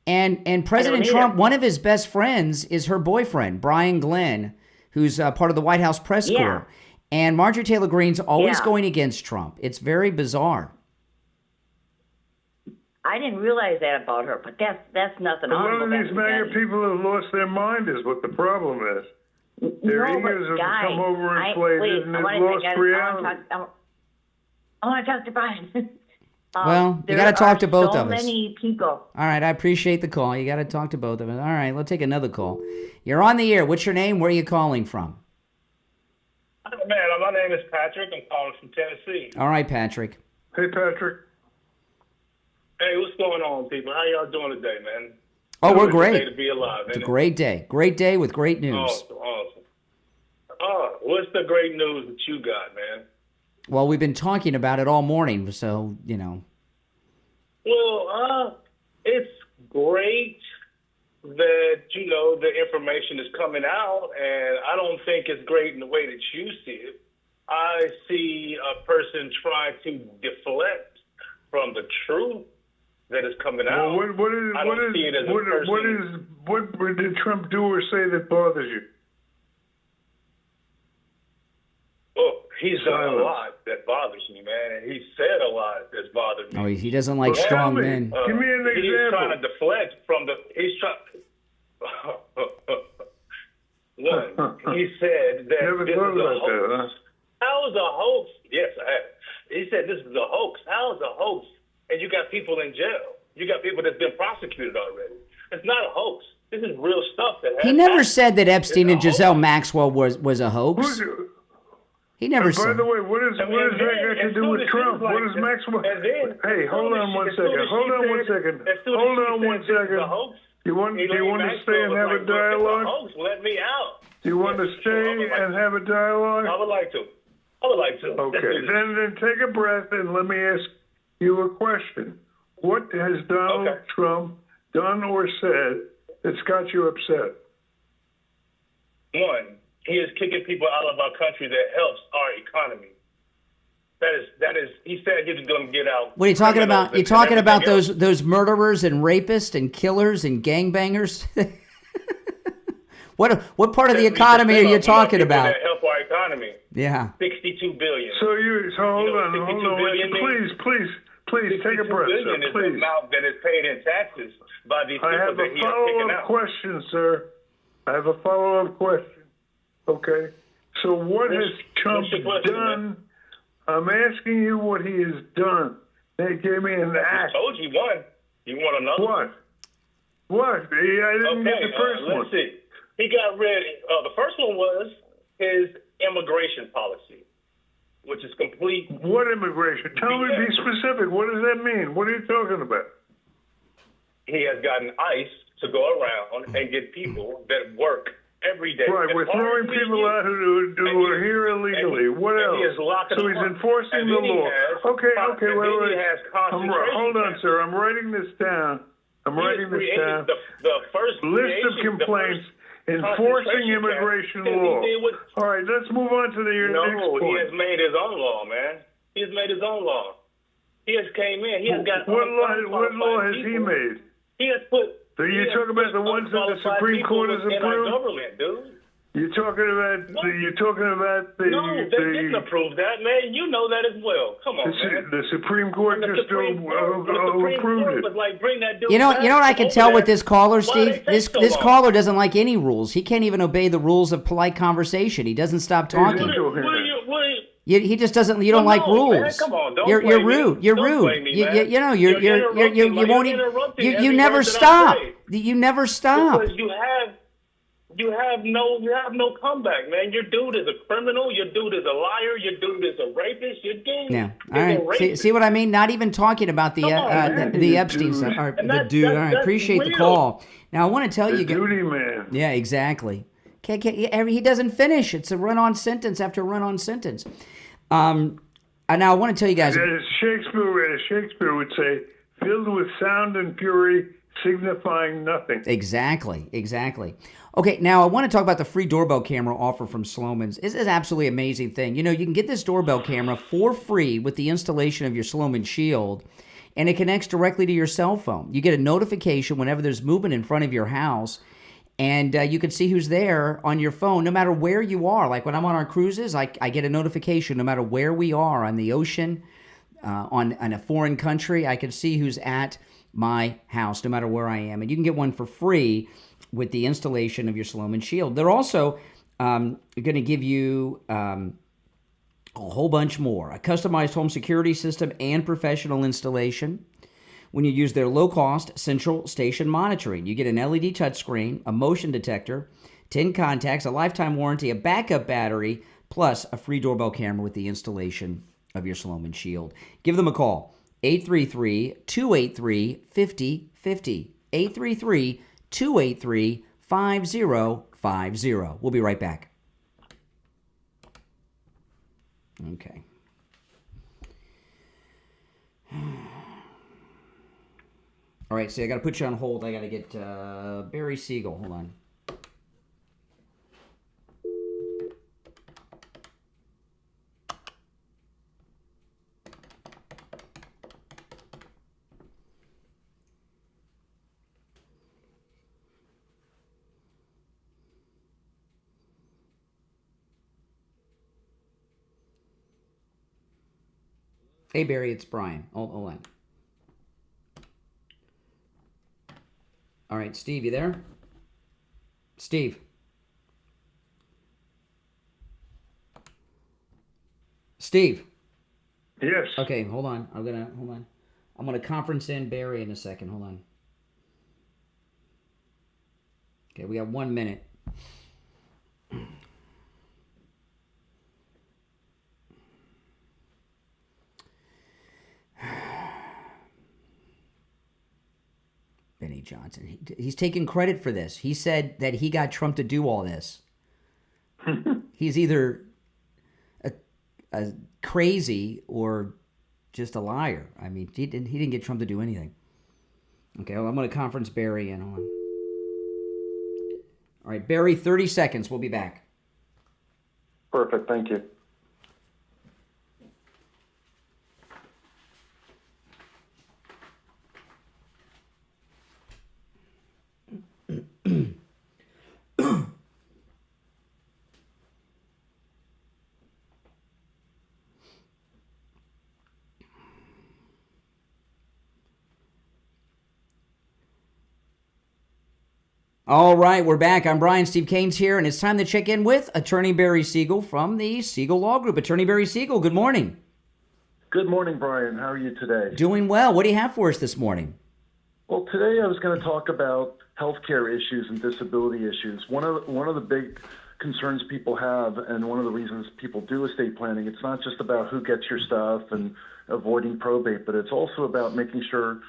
And President Trump, one of his best friends is her boyfriend, Brian Glenn, who's part of the White House press corps. And Marjorie Taylor Greene's always going against Trump. It's very bizarre. I didn't realize that about her, but that's nothing. A lot of these MAGA people have lost their mind is what the problem is. Their egos have become overinflated and they've lost reality. I want to talk to Brian. Well, you got to talk to both of us. So many people. All right, I appreciate the call. You got to talk to both of us. All right, let's take another call. You're on the air. What's your name? Where are you calling from? Man, my name is Patrick. I'm calling from Tennessee. All right, Patrick. Hey, Patrick. Hey, what's going on, people? How y'all doing today, man? Oh, we're great. It's a day to be alive, it's a great day. Great day with great news. Awesome. What's the great news that you got, man? Well, we've been talking about it all morning, so, you know. Well, it's great that, the information is coming out, and I don't think it's great in the way that you see it. I see a person trying to deflect from the truth that is coming out. What did Trump do or say that bothers you? Oh, he's done a lot that bothers me, man, and he said a lot that's bothered me. Oh, he doesn't like strong men. Give me an example. He's trying to deflect from the. He's trying. One, he said that Never this thought is a about hoax. that, huh? How is a hoax? Yes, I have. He said this is a hoax. How is a hoax? And you got people in jail. You got people that's been prosecuted already. It's not a hoax. This is real stuff that happened. He never said that Epstein and Giselle Maxwell was a hoax. He never said. By the way, what does that got to do with Trump? What is Maxwell? Hey, hold on one second. Hold on one second. You want to stay and have a dialogue? Let me out. Do you want to stay and have a dialogue? I would like to. Okay, then take a breath and let me ask you a question. What has Donald Trump done or said that's got you upset? One, he is kicking people out of our country that helps our economy. That is. He said he was going to get out. What are you talking about? You're talking about those murderers and rapists and killers and gangbangers? What part of the economy are you talking about? That help our economy. Yeah. $62 billion. So hold on. Please take a breath, sir. Is please. the amount that is paid in taxes by these people I have that a he is kicking out. question, sir. I have a follow-up question. Okay. So what has Trump done? I'm asking you what he has done. They gave me an act. I told you one. You want another? What? I didn't get the first one. Let's see. He got rid. The first one was his immigration policy, which is complete. What immigration? Tell me, be specific. What does that mean? What are you talking about? He has gotten ICE to go around and get people that work every day. Right, we're throwing people out who are here illegally. What else? So he's enforcing the law. Okay, wait. Hold on, sir. I'm writing this down. The first list of complaints. Enforcing immigration law. All right, let's move on to your next point. He has made his own law, man. He has made his own law. He has came in. He has got what law has he made? He has put. So you're talking about the ones that the Supreme Court has in our approved? government, dude. You're talking about the. No, they didn't approve that, man. You know that as well. Come on, man. The Supreme Court just approved it. Was like, bring that dude You know what I can tell with this caller, Why Steve? they take so This long? caller doesn't like any rules. He can't even obey the rules of polite conversation. He doesn't stop talking. He just doesn't. You don't like rules. Man, come on, don't You're blame rude. me. You're Don't rude. blame me, man. You know you won't even. You never stop. You never stop. Because you have no comeback, man. Your dude is a criminal. Your dude is a liar. Your dude is a rapist. Your dude Yeah. is All a right. rapist. See what I mean? Not even talking about the Epstein stuff. All right, the dude. All right. Appreciate the call. Now I want to tell you. Duty man. Yeah. Exactly. He doesn't finish. It's a run-on sentence after run-on sentence. And now I want to tell you guys. As Shakespeare would say, filled with sound and fury, signifying nothing. Exactly. Okay, now I want to talk about the free doorbell camera offer from Sloman's. This is absolutely amazing thing. You know, you can get this doorbell camera for free with the installation of your Sloman Shield, and it connects directly to your cell phone. You get a notification whenever there's movement in front of your house, and you can see who's there on your phone no matter where you are. Like when I'm on our cruises, I get a notification no matter where we are on the ocean, on a foreign country. I can see who's at my house no matter where I am. And you can get one for free with the installation of your Sloman Shield. They're also going to give you a whole bunch more. A customized home security system and professional installation. When you use their low-cost central station monitoring, you get an LED touchscreen, a motion detector, 10 contacts, a lifetime warranty, a backup battery, plus a free doorbell camera with the installation of your Sloman Shield. Give them a call, 833-283-5050, 833-283-5050. We'll be right back. Okay. All right, see, I got to put you on hold. I got to get Barry Siegel. Hold on. Hey, Barry, it's Brian. Hold on. All right, Steve, you there? Steve. Steve. Yes. Okay, hold on. I'm gonna conference in Barry in a second. Hold on. Okay, we got 1 minute. Benny Johnson. He's taking credit for this. He said that he got Trump to do all this. He's either a crazy or just a liar. I mean, he didn't get Trump to do anything. Okay, well, I'm going to conference Barry in. Hold on. All right, Barry, 30 seconds. We'll be back. Perfect. Thank you. All right, we're back. I'm Brian. Steve Kane's here, and it's time to check in with Attorney Barry Siegel from the Siegel Law Group. Attorney Barry Siegel, good morning. Good morning, Brian. How are you today? Doing well. What do you have for us this morning? Well, today I was going to talk about healthcare issues and disability issues. One of the big concerns people have, and one of the reasons people do estate planning, it's not just about who gets your stuff and avoiding probate, but it's also about making sure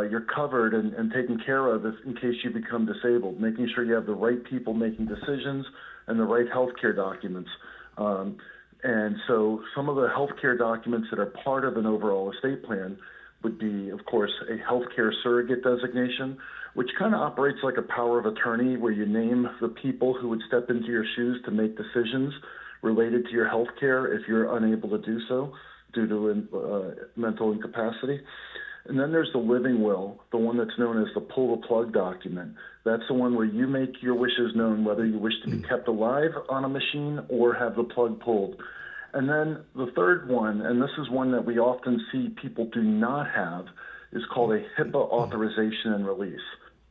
you're covered and taken care of in case you become disabled, making sure you have the right people making decisions and the right healthcare documents. And so some of the healthcare documents that are part of an overall estate plan would be, of course, a healthcare surrogate designation, which kind of operates like a power of attorney where you name the people who would step into your shoes to make decisions related to your healthcare if you're unable to do so. due to mental incapacity. And then there's the living will, the one that's known as the pull the plug document. That's the one where you make your wishes known, whether you wish to be kept alive on a machine or have the plug pulled. And then the third one, and this is one that we often see people do not have, is called a HIPAA authorization and release.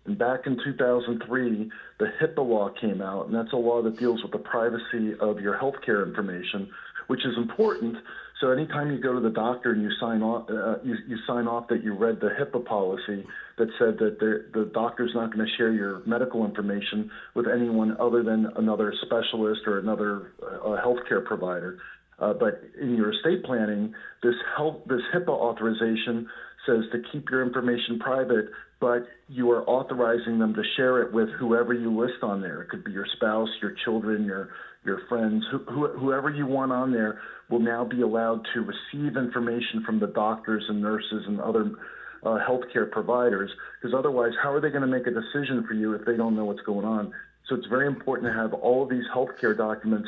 And back in 2003, the HIPAA law came out, and that's a law that deals with the privacy of your healthcare information, which is important. So anytime you go to the doctor and you sign off, you sign off that you read the HIPAA policy that said that the doctor's not going to share your medical information with anyone other than another specialist or another healthcare provider. But in your estate planning, this HIPAA authorization says to keep your information private, but you are authorizing them to share it with whoever you list on there. It could be your spouse, your children, your friends, whoever you want on there will now be allowed to receive information from the doctors and nurses and other healthcare providers, because otherwise, how are they going to make a decision for you if they don't know what's going on? So it's very important to have all of these healthcare documents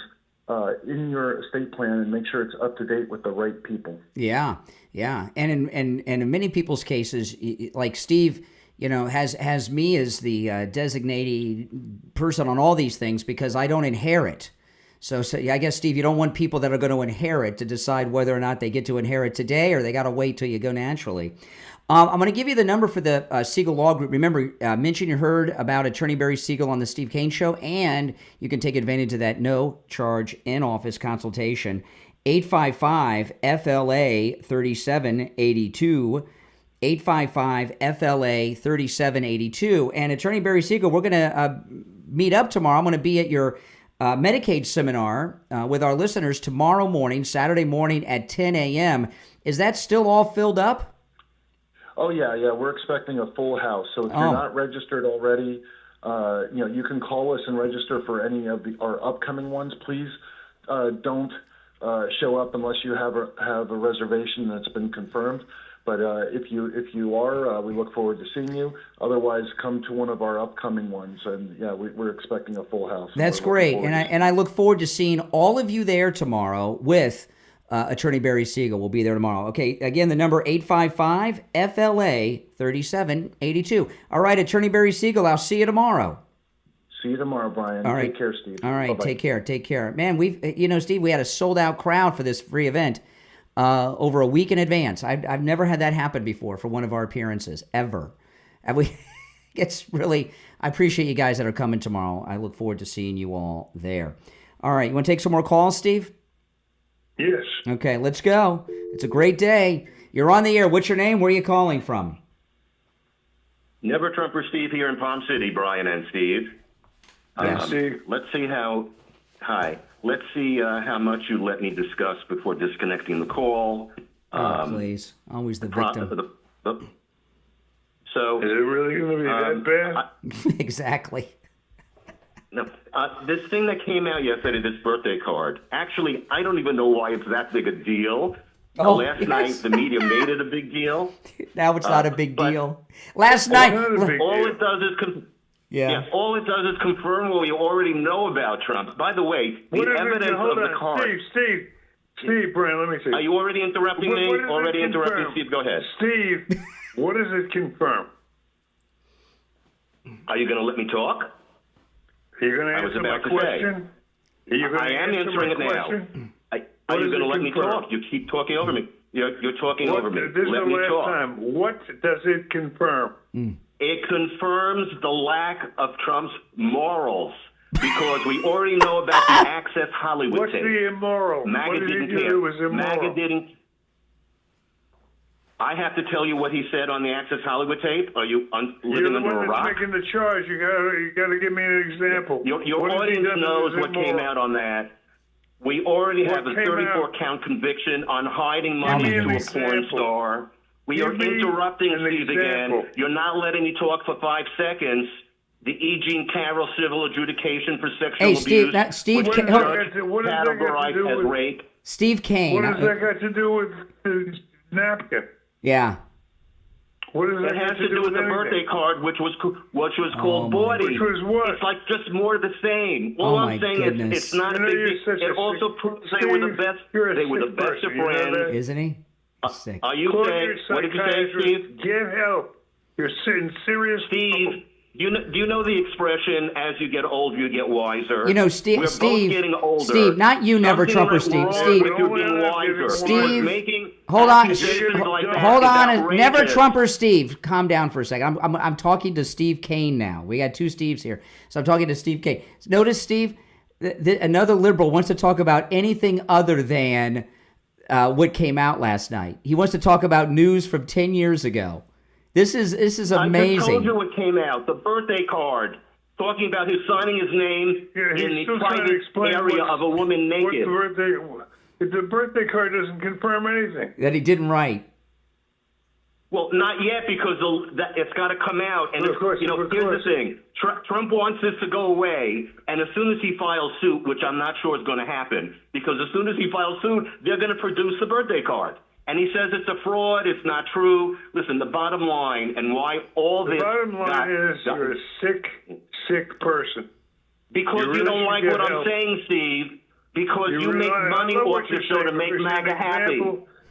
in your estate plan and make sure it's up to date with the right people. Yeah, yeah. And in many people's cases, like Steve, has me as the designated person on all these things because I don't inherit. So I guess, Steve, you don't want people that are going to inherit to decide whether or not they get to inherit today or they got to wait till you go naturally. I'm going to give you the number for the Siegel Law Group. Remember, mention you heard about Attorney Barry Siegel on the Steve Kane Show, and you can take advantage of that no-charge in-office consultation. 855-FLA-3782, 855-FLA-3782. And Attorney Barry Siegel, we're going to meet up tomorrow. I'm going to be at your Medicaid seminar with our listeners tomorrow morning, Saturday morning at 10 a.m. Is that still all filled up? Oh, yeah. We're expecting a full house. So if you're not registered already, you can call us and register for any of our upcoming ones. Please don't show up unless you have a reservation that's been confirmed. But if you are, we look forward to seeing you. Otherwise, come to one of our upcoming ones. And, we're expecting a full house. That's great. And I look forward to seeing all of you there tomorrow with Attorney Barry Siegel. Will be there tomorrow. Okay, again, the number 855-FLA-3782. All right, Attorney Barry Siegel, I'll see you tomorrow. See you tomorrow, Brian. All right. Take care, Steve. All right, Bye-bye. Take care. Man, Steve, we had a sold-out crowd for this free event over a week in advance. I've never had that happen before for one of our appearances, ever. It's really, I appreciate you guys that are coming tomorrow. I look forward to seeing you all there. All right, you want to take some more calls, Steve? Yes. Okay, let's go. It's a great day. You're on the air. What's your name? Where are you calling from? Never Trumper Steve here in Palm City, Brian and Steve. Steve. Let's see how much you let me discuss before disconnecting the call. Please. Always the victim. So, is it really going to be that bad? Exactly. No, this thing that came out yesterday, this birthday card, actually, I don't even know why it's that big a deal. Last night, the media made it a big deal. Now it's not a big deal. Last night. All it does is confirm what we already know about Trump. By the way, the evidence of the card. Steve, Brian, let me see. Are you already interrupting me? Already interrupting, Steve? Go ahead. Steve, what does it confirm? Are you going to let me talk? Are you going to answer my question? I am answering it now. Are you going to let me talk? You keep talking over me. You're talking over me. This let is me the last talk. time. What does it confirm? It confirms the lack of Trump's morals because we already know about the Access Hollywood What's tape. the immoral? MAGA What did didn't he do care. that was immoral? MAGA didn't. I have to tell you what he said on the Access Hollywood tape? Are you living under a rock? You're the one that's making the charge. You got to give me an example. Your audience knows what came out on that. We already have a 34-count conviction on hiding money to a porn star. We are interrupting Steve again. You're not letting me talk for 5 seconds. The E. Jean Carroll civil adjudication for sexual abuse. Steve, what does that got to do with rape? Steve Kane. What does that got to do with the napkin? Yeah. What does that It has have to do with the birthday card, which was called Bawdy. Which was what? It's like just more of the same. All I'm saying is it's not a big deal. It also proves they were the best. They were the best of friends. Isn't he? Sick. Are you saying? What did you say, Steve? Get help. You're in serious Steve. Do you know the expression, as you get old, you get wiser? You know, Steve. We're both getting older. Steve, not you, never Trumper, Steve. Steve. Steve. Hold on. Like Hold on. Never Trumper, Steve. Calm down for a second. I'm talking to Steve Kane now. We got two Steves here, so I'm talking to Steve Kane. Notice, Steve, another liberal wants to talk about anything other than what came out last night. He wants to talk about news from 10 years ago. This is amazing. I just told you what came out. The birthday card. Talking about his signing his name in the private area of a woman naked. The birthday card doesn't confirm anything. That he didn't write. Well, not yet, because it's got to come out. And, here's the thing. Trump wants this to go away, and as soon as he files suit, which I'm not sure is going to happen, because as soon as he files suit, they're going to produce the birthday card. And he says it's a fraud, it's not true. Listen, the bottom line and why all this... The bottom line is you're a sick person. Because you don't like what I'm saying, Steve. Because you make money off the show to make MAGA happy.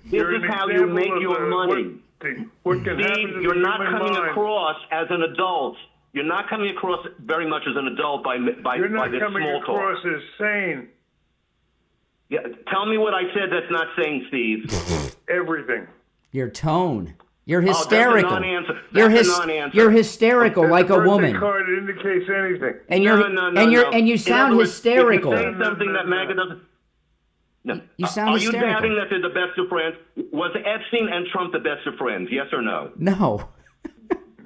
This is how you make your money. Steve, you're not coming across as an adult. You're not coming across very much as an adult by this small talk. You're not coming across as sane. Yeah, tell me what I said that's not sane, Steve. Everything. Your tone. You're hysterical. That's a non-answer. That's a non-answer. You're hysterical like a woman. The card indicates anything. And you sound hysterical. If you say something that MAGA doesn't. No. You sound hysterical. Are you doubting that they're the best of friends? Was Epstein and Trump the best of friends? Yes or no? No.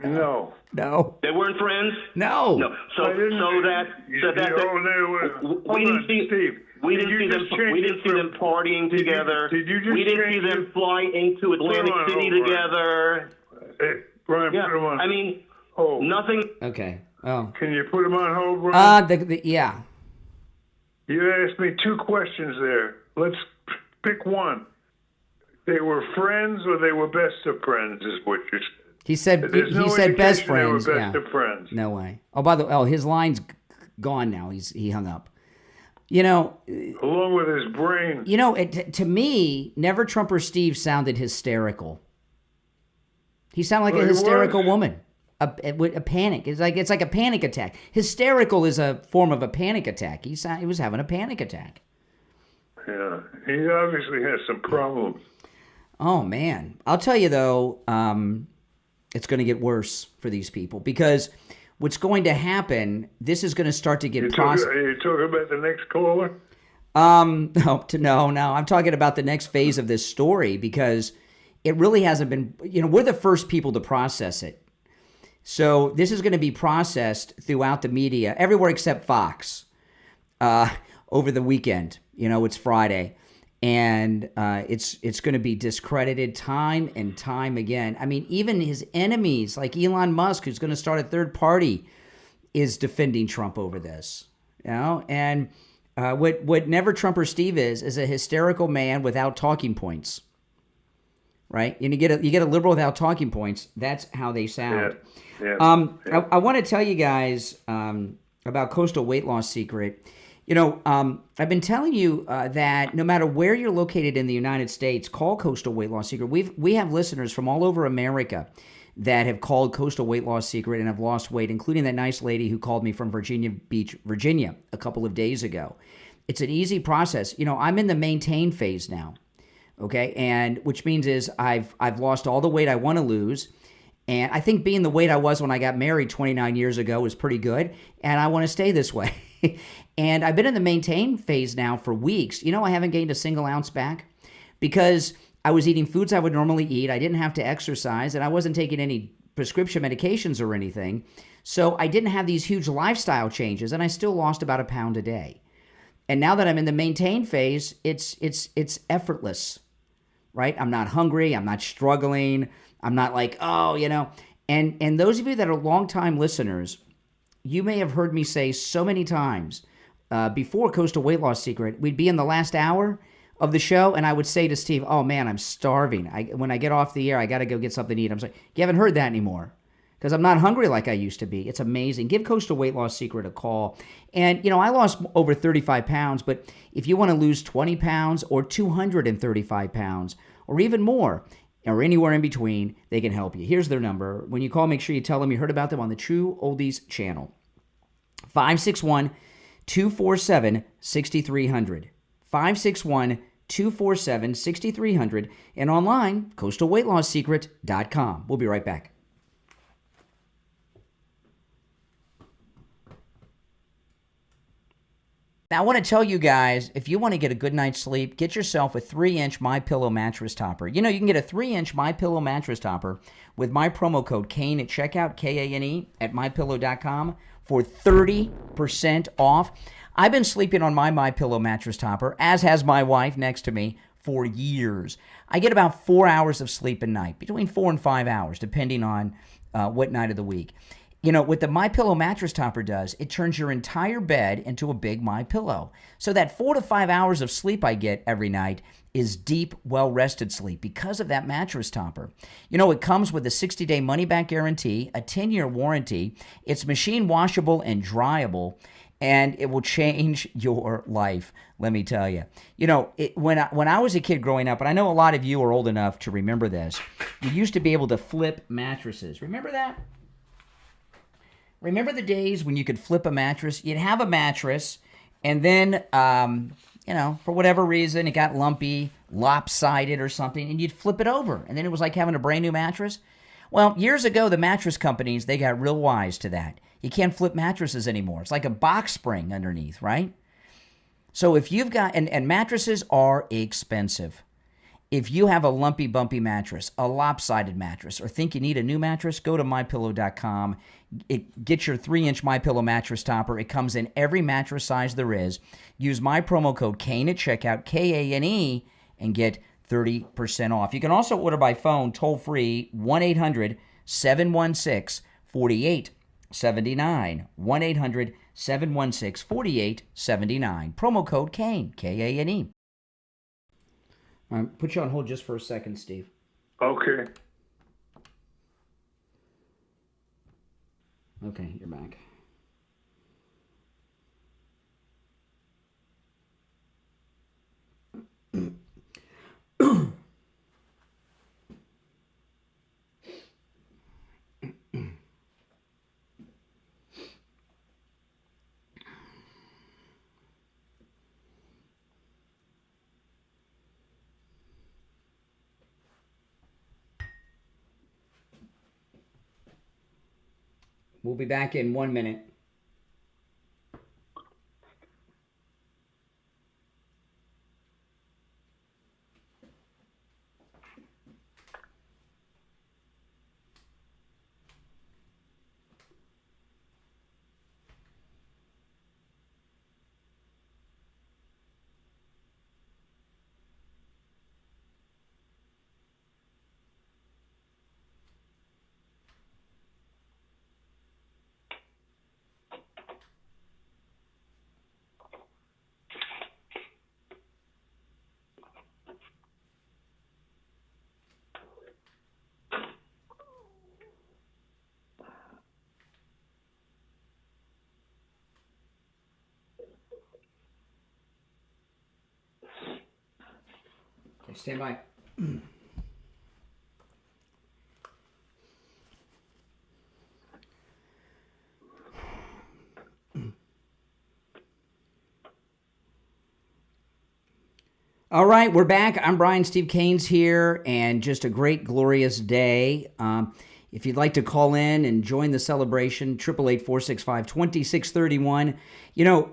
No. No. They weren't friends? No. No. We didn't see them partying together. We didn't see them fly into Atlantic City together. Hey, Brian, put him on. I mean, nothing. Okay. Oh. Can you put him on hold, Brian? Yeah. You asked me two questions there. Let's pick one. They were friends or they were best of friends, is what you said. He said best friends. They were best of friends. No way. Oh, by the way, his line's gone now. He hung up. You know, along with his brain. You know, to me, Never Trumper Steve sounded hysterical. He sounded like a hysterical woman. A panic. It's like a panic attack. Hysterical is a form of a panic attack. He was having a panic attack. Yeah, he obviously has some problems. Oh man, I'll tell you though, it's going to get worse for these people because what's going to happen, this is going to start to get processed. Are you talking about the next caller? No. I'm talking about the next phase of this story because it really hasn't been, we're the first people to process it. So this is going to be processed throughout the media, everywhere except Fox, over the weekend. It's Friday. And it's going to be discredited time and time again. I mean, even his enemies, like Elon Musk, who's going to start a third party, is defending Trump over this. And what Never Trumper Steve is a hysterical man without talking points, right? And you get a liberal without talking points. That's how they sound. Yeah. I want to tell you guys about Coastal Weight Loss Secret. I've been telling you that no matter where you're located in the United States, call Coastal Weight Loss Secret. We have listeners from all over America that have called Coastal Weight Loss Secret and have lost weight, including that nice lady who called me from Virginia Beach, Virginia, a couple of days ago. It's an easy process. I'm in the maintain phase now, okay? And which means is I've lost all the weight I want to lose. And I think being the weight I was when I got married 29 years ago was pretty good. And I want to stay this way. And I've been in the maintain phase now for weeks. I haven't gained a single ounce back because I was eating foods I would normally eat. I didn't have to exercise and I wasn't taking any prescription medications or anything. So I didn't have these huge lifestyle changes and I still lost about 1 pound a day. And now that I'm in the maintain phase, it's effortless, right? I'm not hungry. I'm not struggling. I'm not like, and those of you that are longtime listeners, you may have heard me say so many times before Coastal Weight Loss Secret, we'd be in the last hour. of the show, and I would say to Steve, oh, man, I'm starving. When I get off the air, I got to go get something to eat. I'm like, you haven't heard that anymore because I'm not hungry like I used to be. It's amazing. Give Coastal Weight Loss Secret a call. And, you know, I lost over 35 pounds, but if you want to lose 20 pounds or 235 pounds or even more or anywhere in between, they can help you. Here's their number. When you call, make sure you tell them you heard about them on the True Oldies channel. 561-247-6300. 561-247-6300. And online, coastalweightlosssecret.com. We'll be right back. Now, I want to tell you guys, if you want to get a good night's sleep, get yourself a 3-inch MyPillow mattress topper. You know, you can get a 3-inch MyPillow mattress topper with my promo code KANE at checkout, K-A-N-E, at MyPillow.com for 30% off. I've been sleeping on my MyPillow mattress topper, as has my wife next to me, for years. I get about 4 hours of sleep a night, between 4 and 5 hours, depending on what night of the week. You know, what the MyPillow mattress topper does, it turns your entire bed into a big MyPillow. So that 4 to 5 hours of sleep I get every night is deep, well-rested sleep because of that mattress topper. You know, it comes with a 60-day money-back guarantee, a 10-year warranty. It's machine washable and dryable, and it will change your life, let me tell you. You know, when I was a kid growing up, and I know a lot of you are old enough to remember this, you used to be able to flip mattresses. Remember that? Remember the days when you could flip a mattress? You'd have a mattress, and then, you know, for whatever reason, it got lumpy, lopsided or something, and you'd flip it over, and then it was like having a brand new mattress. Well, years ago, the mattress companies, they got real wise to that. You can't flip mattresses anymore. It's like a box spring underneath, right? So if you've got, and mattresses are expensive. If you have a lumpy, bumpy mattress, a lopsided mattress, or think you need a new mattress, go to MyPillow.com. Get your 3-inch MyPillow mattress topper. It comes in every mattress size there is. Use my promo code KANE at checkout, K-A-N-E, and get 30% off. You can also order by phone, toll-free, 1-800-716-4879. 1-800-716-4879. Promo code KANE, K-A-N-E. All right, put you on hold just for a second, Steve. Okay. Okay, you're back. We'll be back in 1 minute. Okay, stand by. All right, we're back. I'm Brian. Steve Kane's here, and just a great, glorious day. If you'd like to call in and join the celebration, 888-465-2631. You know,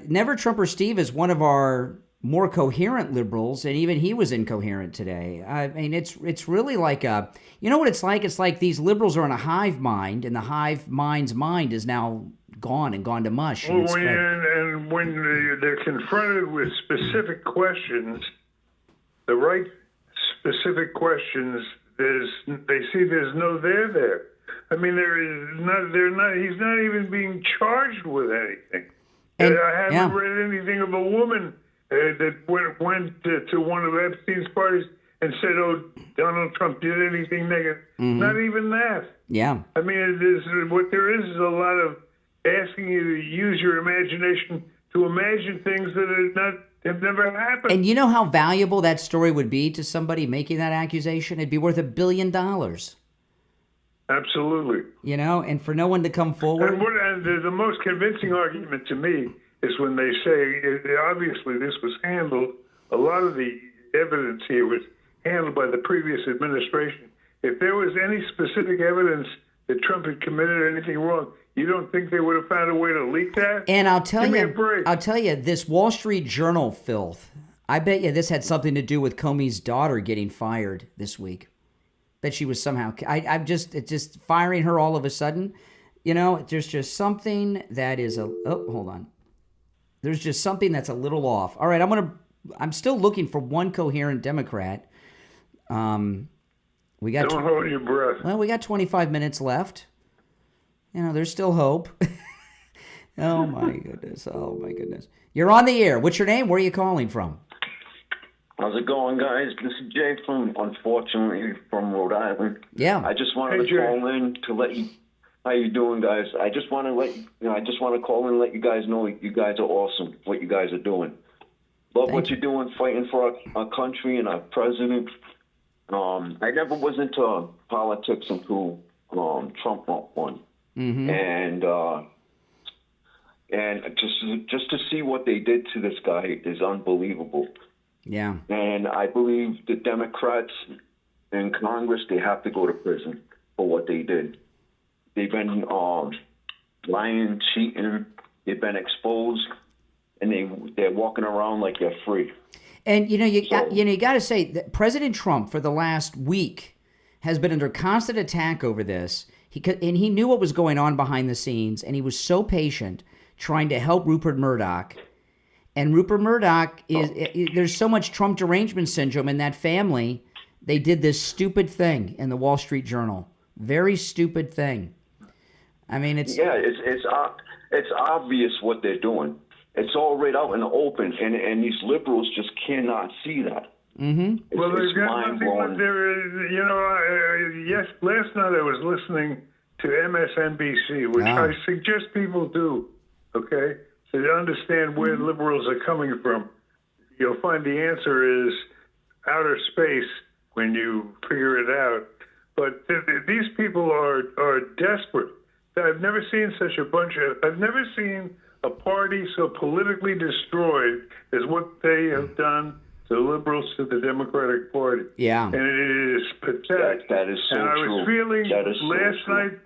Never Trumper Steve is one of our more coherent liberals, and even he was incoherent today. I mean, it's really like a, you know what it's like? It's like these liberals are in a hive mind, and the hive mind's mind is now gone to mush. Well, when they're confronted with specific questions, the right specific questions, they see there's no there. I mean, he's not even being charged with anything. I haven't read anything of a woman that went to one of Epstein's parties and said, "Oh, Donald Trump did anything negative." Mm-hmm. Not even that. Yeah. I mean, what there is a lot of asking you to use your imagination to imagine things that have never happened. And you know how valuable that story would be to somebody making that accusation? It'd be worth $1 billion. Absolutely. You know, and for no one to come forward. And the most convincing argument to me is when they say, obviously this was handled, a lot of the evidence here was handled by the previous administration. If there was any specific evidence that Trump had committed anything wrong, you don't think they would have found a way to leak that? And I'll tell you, this Wall Street Journal filth, I bet you this had something to do with Comey's daughter getting fired this week. That she was somehow, it's just firing her all of a sudden. You know, there's just something that is hold on. There's just something that's a little off. All right, I'm still looking for one coherent Democrat. Don't hold your breath. Well, we got 25 minutes left. You know, there's still hope. Oh my goodness. You're on the air. What's your name? Where are you calling from? How's it going, guys? This is Jay unfortunately, from Rhode Island. Yeah. I just wanted to call in to let you. How you doing, guys? I just want to I just want to call in and let you guys know you guys are awesome. What you guys are doing. Love what you're doing, fighting for our country and our president. I never was into politics until Trump won, and just to see what they did to this guy is unbelievable. Yeah. And I believe the Democrats in Congress, they have to go to prison for what they did. They've been lying, cheating. They've been exposed, and they're walking around like they're free. And you got to say that President Trump for the last week has been under constant attack over this. He knew what was going on behind the scenes, and he was so patient trying to help Rupert Murdoch. And Rupert Murdoch there's so much Trump derangement syndrome in that family. They did this stupid thing in the Wall Street Journal. Very stupid thing. I mean, it's obvious what they're doing. It's all right out in the open, and these liberals just cannot see that. Mm-hmm. Well, there's got nothing yes, last night I was listening to MSNBC, which I suggest people do, okay? So to understand where liberals are coming from, you'll find the answer is outer space when you figure it out. But these people are desperate. I've never seen I've never seen a party so politically destroyed as what they have done to liberals, to the Democratic Party. Yeah. And it is pathetic. That is so true. And I was feeling last night,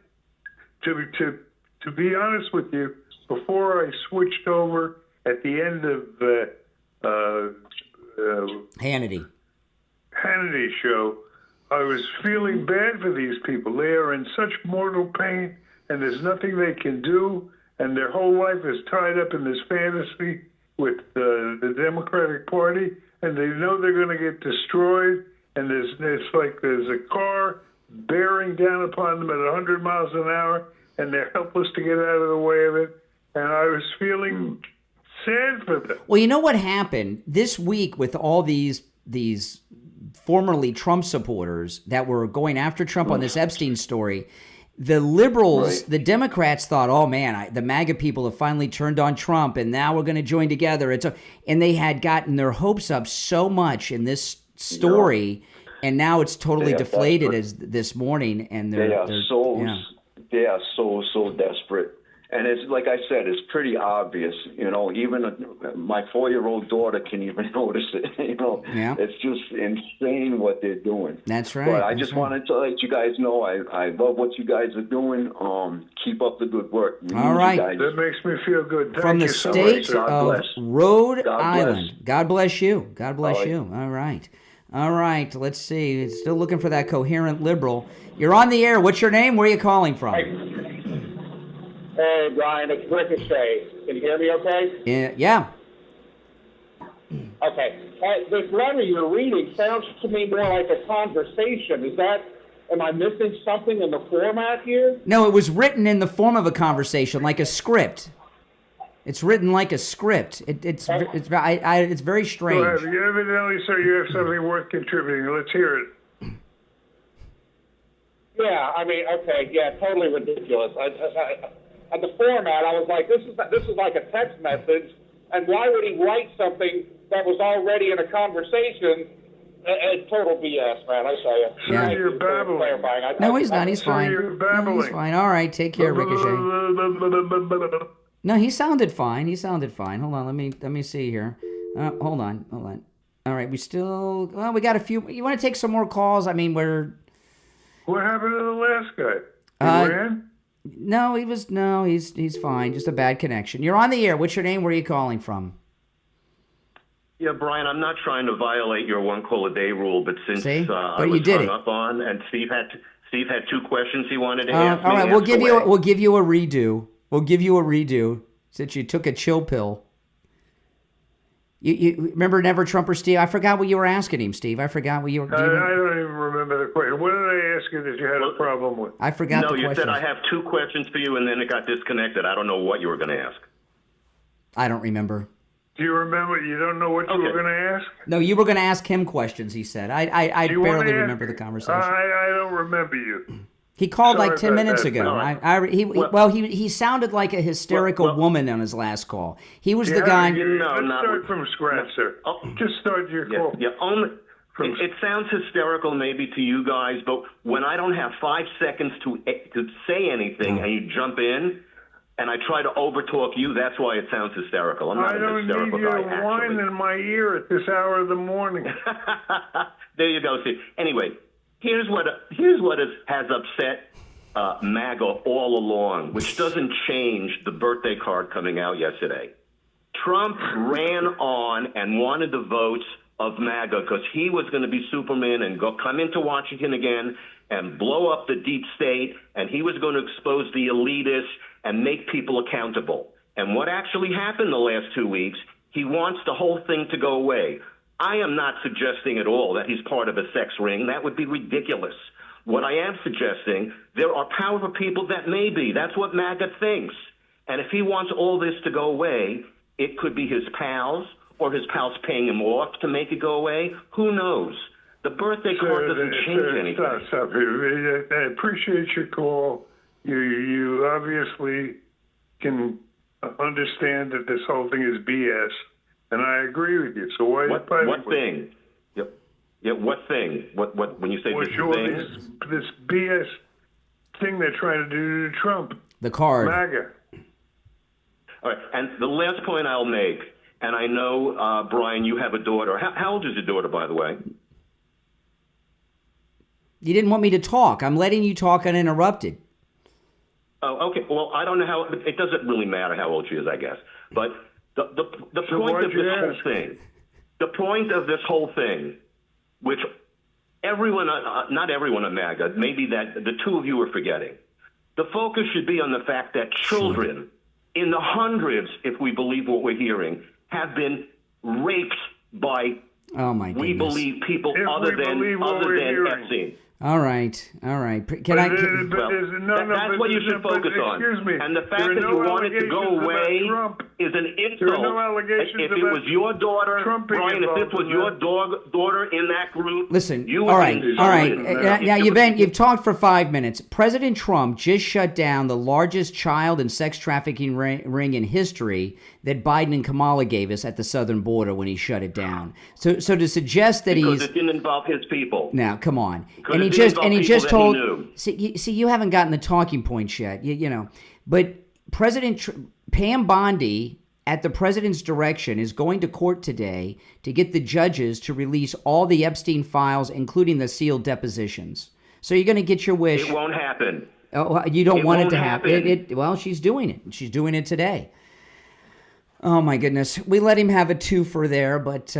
to be honest with you, before I switched over at the end of Hannity's show, I was feeling bad for these people. They are in such mortal pain, and there's nothing they can do, and their whole life is tied up in this fantasy with the Democratic Party, and they know they're going to get destroyed, and it's like there's a car bearing down upon them at 100 miles an hour, and they're helpless to get out of the way of it. And I was feeling sad for them. Well, you know what happened this week with all these formerly Trump supporters that were going after Trump on this Epstein story? The liberals, the Democrats thought, oh man, the MAGA people have finally turned on Trump, and now we're going to join together. And they had gotten their hopes up so much in this story, and now it's totally deflated as this morning. And they are so desperate. And it's like I said, it's pretty obvious. Even my 4-year-old daughter can even notice it. It's just insane what they're doing. That's right. But I just wanted to let you guys know I love what you guys are doing. Keep up the good work. All right. That makes me feel good. Thank From the you so state much. of Rhode Island. God bless you. God bless you. All right. Let's see. Still looking for that coherent liberal. You're on the air. What's your name? Where are you calling from? Hey, Brian, it's Ricochet. Can you hear me okay? Yeah. Okay. This letter you're reading sounds to me more like a conversation. Am I missing something in the format here? No, it was written in the form of a conversation, like a script. It's written like a script. It's very strange. So evidently, sir, you have something worth contributing. Let's hear it. Yeah, I mean, okay, yeah, totally ridiculous. On the format, I was like, this is like a text message, and why would he write something that was already in a conversation? It's total BS, man, I tell you. Sir, you're babbling. No, he's not. He's fine. You're babbling. No, he's fine. All right, take care, Ricochet. No, he sounded fine. Hold on, let me see here. Hold on. All right, we got a few. You want to take some more calls? I mean, What happened to the last guy? He ran? No, he's fine. Just a bad connection. You're on the air. What's your name? Where are you calling from? Yeah, Brian, I'm not trying to violate your one call a day rule, but since I was hung up on, and Steve had two questions he wanted to ask me. All right, we'll give you a redo. We'll give you a redo since you took a chill pill. You remember Never Trump or Steve? I forgot what you were asking him, Steve. I forgot what you were. I don't even remember the question. What did I ask you that you had a problem with? I forgot the question. No, you said I have two questions for you, and then it got disconnected. I don't know what you were going to ask. I don't remember. Do you remember? You don't know what you were going to ask? No, you were going to ask him questions, he said. I barely remember the conversation. I don't remember you. He called like 10 minutes ago. He sounded like a hysterical woman on his last call. He was the guy. Let's start from scratch, sir. Just start your call. It sounds hysterical maybe to you guys, but when I don't have 5 seconds to say anything and you jump in, and I try to overtalk you, that's why it sounds hysterical. I'm not a hysterical guy, I don't need you to whine in my ear at this hour of the morning. There you go, Steve. Anyway, here's what has upset MAGA all along, which doesn't change the birthday card coming out yesterday. Trump ran on and wanted the votes of MAGA because he was going to be Superman and come into Washington again and blow up the deep state, and he was going to expose the elitists and make people accountable. And what actually happened the last 2 weeks, he wants the whole thing to go away. I am not suggesting at all that he's part of a sex ring. That would be ridiculous. What I am suggesting, there are powerful people that may be. That's what MAGA thinks. And if he wants all this to go away, it could be his pals, or his pals paying him off to make it go away. Who knows? The birthday card doesn't change anything. Stop. I appreciate your call. You obviously can understand that this whole thing is BS, and I agree with you. So why are you fighting? What thing? Yeah, what thing? What? When you say this BS thing they're trying to do to Trump? The card. MAGA. All right, and the last point I'll make, and I know, Brian, you have a daughter. How old is your daughter, by the way? You didn't want me to talk. I'm letting you talk uninterrupted. Oh, okay. Well, I don't know how. It doesn't really matter how old she is, I guess. But the point of this whole thing, the point of this whole thing, which everyone, not everyone in MAGA, maybe that the two of you are forgetting. The focus should be on the fact that children, in the hundreds, if we believe what we're hearing, have been raped by. Oh my goodness. We believe people other than Epstein. All right. That's what you should focus on. Excuse me. And the fact that you want it to go away is an insult. There are no allegations if it was your daughter, Brian, if this was your daughter in that group, listen. You all right. Now you've talked for 5 minutes. President Trump just shut down the largest child and sex trafficking ring in history that Biden and Kamala gave us at the southern border when he shut it down. So to suggest that because it didn't involve his people. Now, come on. And he just told. See, you haven't gotten the talking points yet. You know, but Pam Bondi, at the president's direction, is going to court today to get the judges to release all the Epstein files, including the sealed depositions. So you're going to get your wish. It won't happen. Oh, you don't want it to happen. Well, she's doing it. She's doing it today. Oh my goodness! We let him have a twofer there, but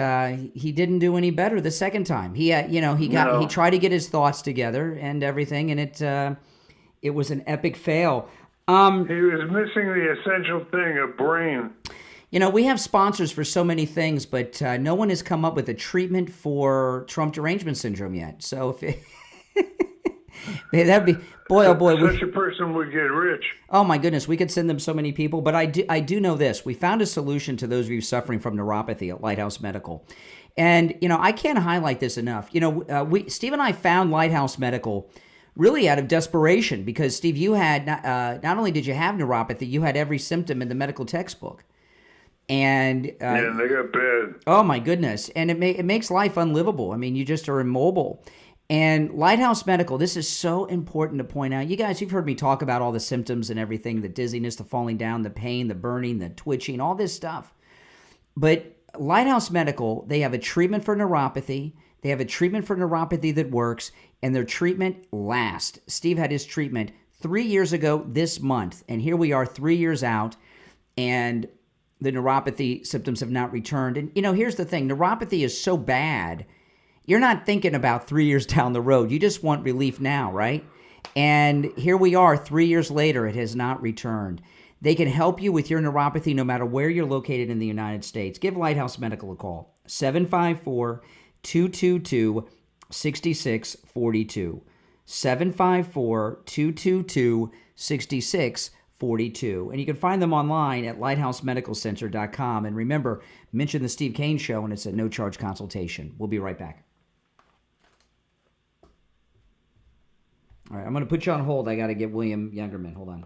he didn't do any better the second time. He tried to get his thoughts together and everything, and it was an epic fail. He was missing the essential thing, a brain. You know, we have sponsors for so many things, but no one has come up with a treatment for Trump derangement syndrome yet. So That'd be, boy, oh boy. Such a person would get rich. Oh my goodness, we could send them so many people. But I do know this. We found a solution to those of you suffering from neuropathy at Lighthouse Medical. And, I can't highlight this enough. Steve and I found Lighthouse Medical really out of desperation because, Steve, you had, not only did you have neuropathy, you had every symptom in the medical textbook. And yeah, they got bad. Oh my goodness. And it makes life unlivable. I mean, you just are immobile. And Lighthouse Medical, this is so important to point out. You guys, you've heard me talk about all the symptoms and everything, the dizziness, the falling down, the pain, the burning, the twitching, all this stuff. But Lighthouse Medical, they have a treatment for neuropathy. They have a treatment for neuropathy that works, and their treatment lasts. Steve had his treatment 3 years ago this month, and here we are 3 years out, and the neuropathy symptoms have not returned. And, here's the thing. Neuropathy is so bad, you're not thinking about 3 years down the road. You just want relief now, right? And here we are 3 years later. It has not returned. They can help you with your neuropathy no matter where you're located in the United States. Give Lighthouse Medical a call. 754-222-6642. 754-222-6642. And you can find them online at lighthousemedicalcenter.com. And remember, mention the Steve Kane Show, and it's a no-charge consultation. We'll be right back. All right, I'm going to put you on hold. I got to get William Youngerman. Hold on.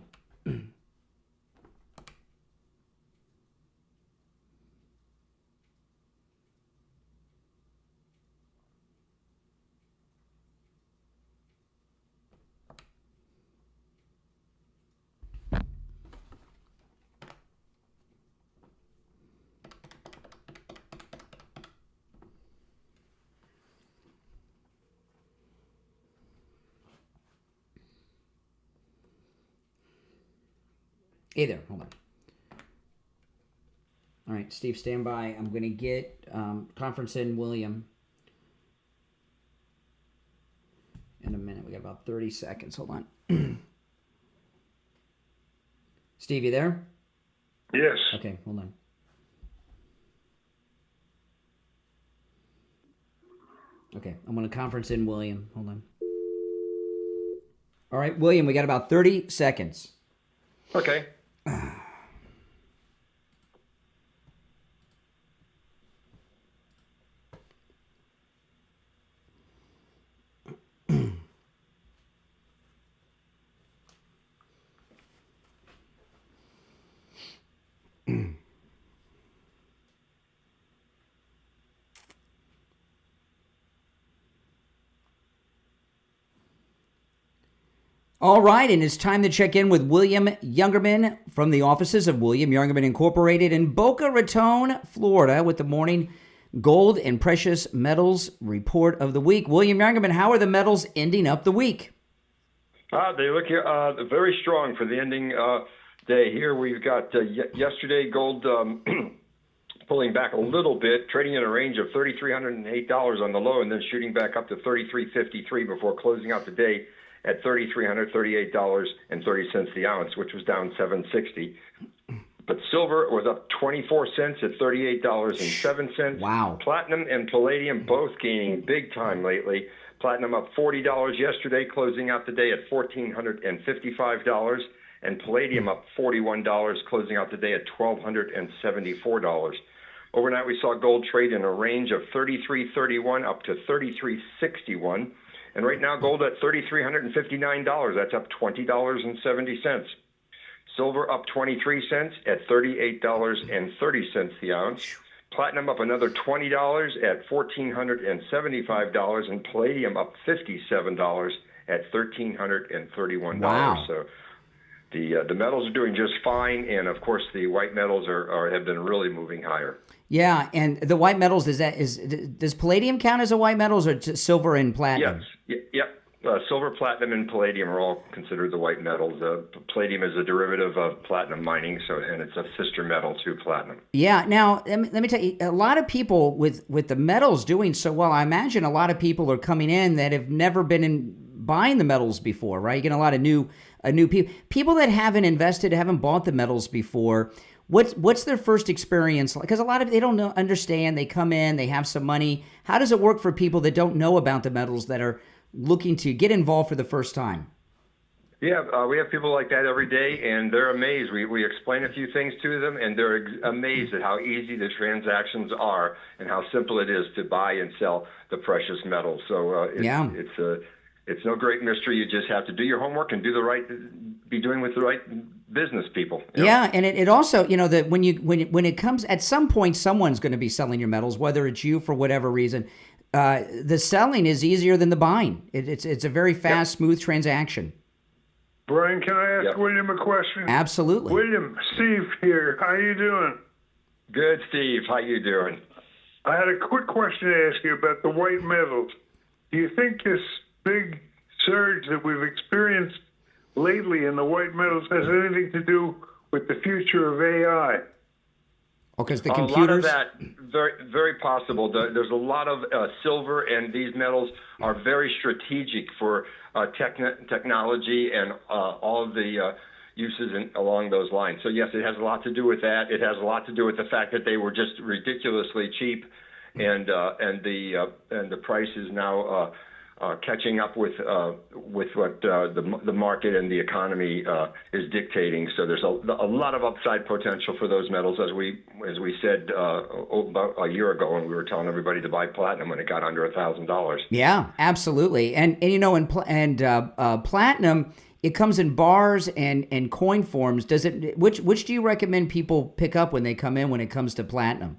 Hey there, hold on. All right, Steve, stand by. I'm going to get conference in William in a minute. We got about 30 seconds. Hold on. Steve, you there? Yes. Okay, hold on. Okay, I'm going to conference in William. Hold on. All right, William, we got about 30 seconds. Okay. All right, and it's time to check in with William Youngerman from the offices of William Youngerman Incorporated in Boca Raton, Florida, with the morning gold and precious metals report of the week. William Youngerman, how are the metals ending up the week? They look very strong for the ending day here. We've got yesterday gold pulling back a little bit, trading in a range of $3,308 on the low and then shooting back up to $3,353 before closing out the day at $3,338.30 the ounce, which was down $7.60. But silver was up 24 cents at $38.07. Wow. Platinum and palladium both gaining big time lately. Platinum up $40 yesterday, closing out the day at $1,455, and palladium up $41, closing out the day at $1,274. Overnight, we saw gold trade in a range of $33.31 up to $33.61. And right now, gold at $3,359. That's up $20.70. Silver up 23 cents at $38.30 the ounce. Platinum up another $20 at $1,475, and palladium up $57 at $1,331. Wow. So the metals are doing just fine, and of course the white metals have been really moving higher. Yeah, and the white metals, does palladium count as a white metals or just silver and platinum? Yes. Yep. Silver, platinum, and palladium are all considered the white metals. Palladium is a derivative of platinum mining, and it's a sister metal to platinum. Yeah. Now, let me tell you, a lot of people with the metals doing so well, I imagine a lot of people are coming in that have never been buying the metals before, right? You get a lot of new people that haven't invested, haven't bought the metals before. What's their first experience like? Because a lot of they don't understand. They come in, they have some money. How does it work for people that don't know about the metals that are looking to get involved for the first time? Yeah, we have people like that every day, and they're amazed. We explain a few things to them, and they're amazed at how easy the transactions are and how simple it is to buy and sell the precious metals. So it's no great mystery. You just have to do your homework and be doing with the right business people. Yeah, and it also, that when it comes, at some point, someone's going to be selling your metals, whether it's you for whatever reason. The selling is easier than the buying. It's a very fast, smooth transaction. Brian, can I ask William a question? Absolutely. William, Steve here. How you doing? Good, Steve. How you doing? I had a quick question to ask you about the white metals. Do you think this big surge that we've experienced lately in the white metals has anything to do with the future of AI? Because the computers. A lot of that, very, very possible. There's a lot of silver, and these metals are very strategic for technology and all of the uses along those lines. So yes, it has a lot to do with that. It has a lot to do with the fact that they were just ridiculously cheap, and the price is now catching up with what the market and the economy is dictating. So there's a lot of upside potential for those metals, as we said about a year ago when we were telling everybody to buy platinum when it got under $1,000. Yeah, absolutely. And platinum, it comes in bars and coin forms. Which do you recommend people pick up when they come in when it comes to platinum?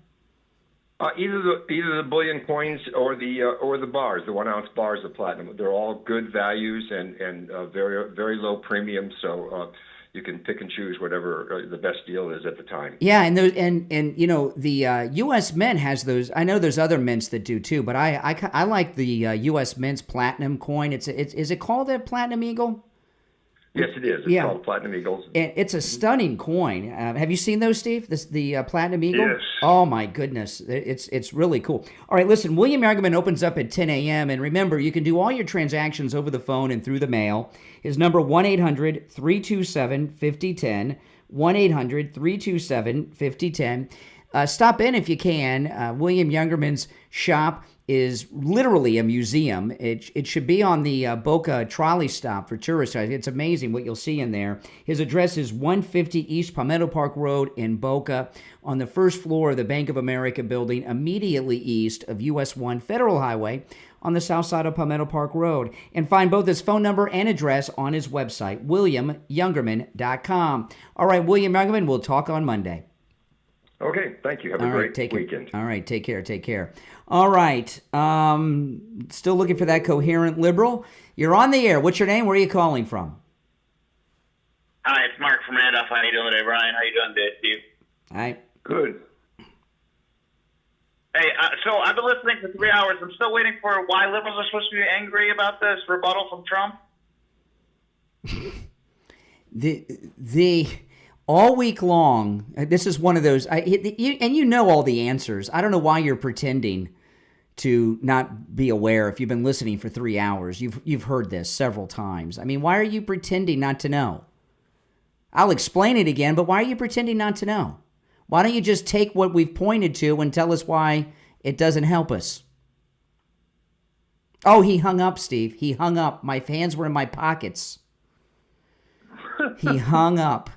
Either the bullion coins or the bars, the 1 ounce bars of platinum. They're all good values and very, very low premium. So you can pick and choose whatever the best deal is at the time. Yeah, and the U.S. Mint has those. I know there's other mints that do too, but I like the U.S. Mint's platinum coin. Is it called a Platinum Eagle? Yes, it is. It's called Platinum Eagles. And it's a stunning coin. Have you seen those, Steve? The Platinum Eagle? Yes. Oh, my goodness. It's really cool. All right, listen, William Youngerman opens up at 10 a.m. And remember, you can do all your transactions over the phone and through the mail. His number, 1-800-327-5010, 1-800-327-5010. Stop in if you can. William Youngerman's shop is literally a museum. It should be on the Boca trolley stop for tourists. It's amazing what you'll see in there. His address is 150 East Palmetto Park Road in Boca, on the first floor of the Bank of America building, immediately east of US 1 Federal Highway on the south side of Palmetto Park Road. And find both his phone number and address on his website, williamyoungerman.com. All right, William Youngerman, we'll talk on Monday. Okay, thank you. Have a great weekend. All right, take care. All right, still looking for that coherent liberal. You're on the air. What's your name? Where are you calling from? Hi, it's Mark from Randolph. How you doing today, Brian? How you doing today, Steve? Hi. Good. Hey, so I've been listening for 3 hours. I'm still waiting for why liberals are supposed to be angry about this rebuttal from Trump. All week long, this is one of those, and you know all the answers. I don't know why you're pretending to not be aware. If you've been listening for 3 hours, you've heard this several times. I mean, why are you pretending not to know? I'll explain it again, but why are you pretending not to know? Why don't you just take what we've pointed to and tell us why it doesn't help us? Oh, he hung up, Steve. He hung up. My hands were in my pockets. He hung up.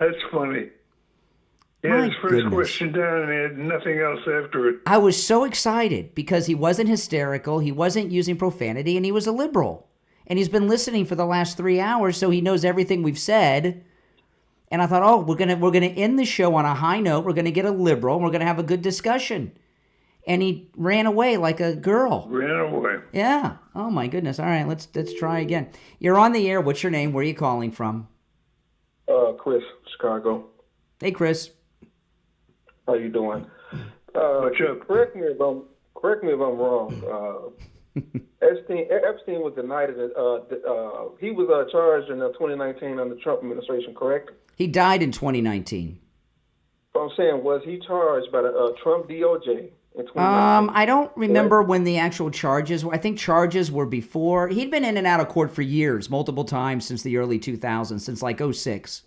That's funny. He had his first question down and he had nothing else after it. I was so excited because he wasn't hysterical, he wasn't using profanity, and he was a liberal. And he's been listening for the last 3 hours, so he knows everything we've said. And I thought, oh, we're gonna end the show on a high note. We're gonna get a liberal. And we're gonna have a good discussion. And he ran away like a girl. Ran away. Yeah. Oh my goodness. All right, let's try again. You're on the air. What's your name? Where are you calling from? Chris, Chicago. Hey, Chris. How you doing? What's up? Correct me if I'm wrong. Epstein was denied it. He was charged in 2019 under the Trump administration, correct? He died in 2019. I'm saying, was he charged by the Trump DOJ? I don't remember when the actual charges were. I think charges were before. He'd been in and out of court for years, multiple times since the early 2000s, since like 2006.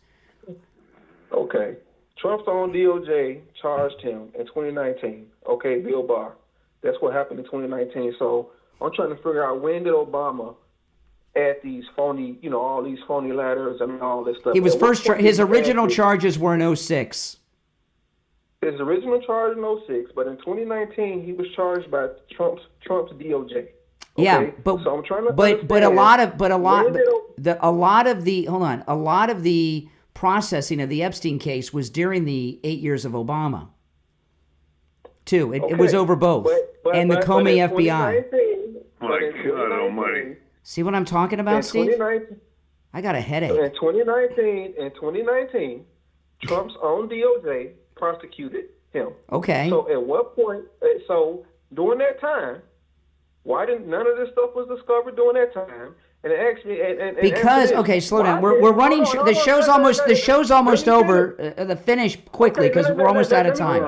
Okay. Trump's own DOJ charged him in 2019. Okay, Bill Barr. That's what happened in 2019. So I'm trying to figure out, when did Obama add these phony, all these phony letters and all this stuff? He was his original charges were in 06. His original charge in 06, but in 2019 he was charged by Trump's DOJ. Okay? Yeah, but so I'm trying to a lot of the processing of the Epstein case was during the 8 years of Obama. Too, it was over both, and the Comey FBI. My God Almighty! See what I'm talking about, Steve? I got a headache. In 2019, Trump's own DOJ prosecuted him. Okay. So at what point? So during that time, why didn't none of this stuff was discovered during that time? And actually, because slow down. We're running. The show's almost over. The finish quickly because we're almost out of time.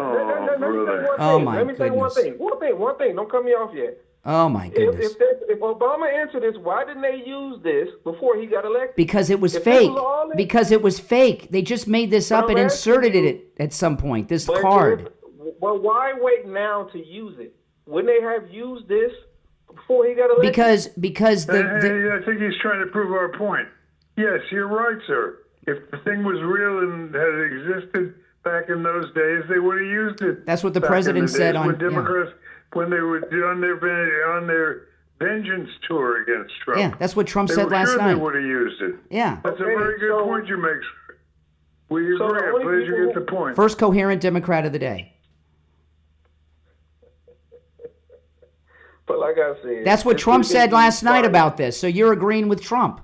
Oh my Let me say goodness. One thing. Don't cut me off yet. Oh my goodness. If Obama answered this, why didn't they use this before he got elected? Because it was fake. Because it was fake. They just made this up and inserted it at some point. This card. Well, why wait now to use it? Wouldn't they have used this before he got elected? Because I think he's trying to prove our point. Yes, you're right, sir. If the thing was real and had existed back in those days, they would have used it. That's what the president said on Democrats when they were on their vengeance tour against Trump. Yeah, that's what Trump said last night. They would have used it. Yeah, that's a very good point you make. We agree. I'm glad you get the point. First coherent Democrat of the day. But like I said, that's what Trump said last night about this. So you're agreeing with Trump?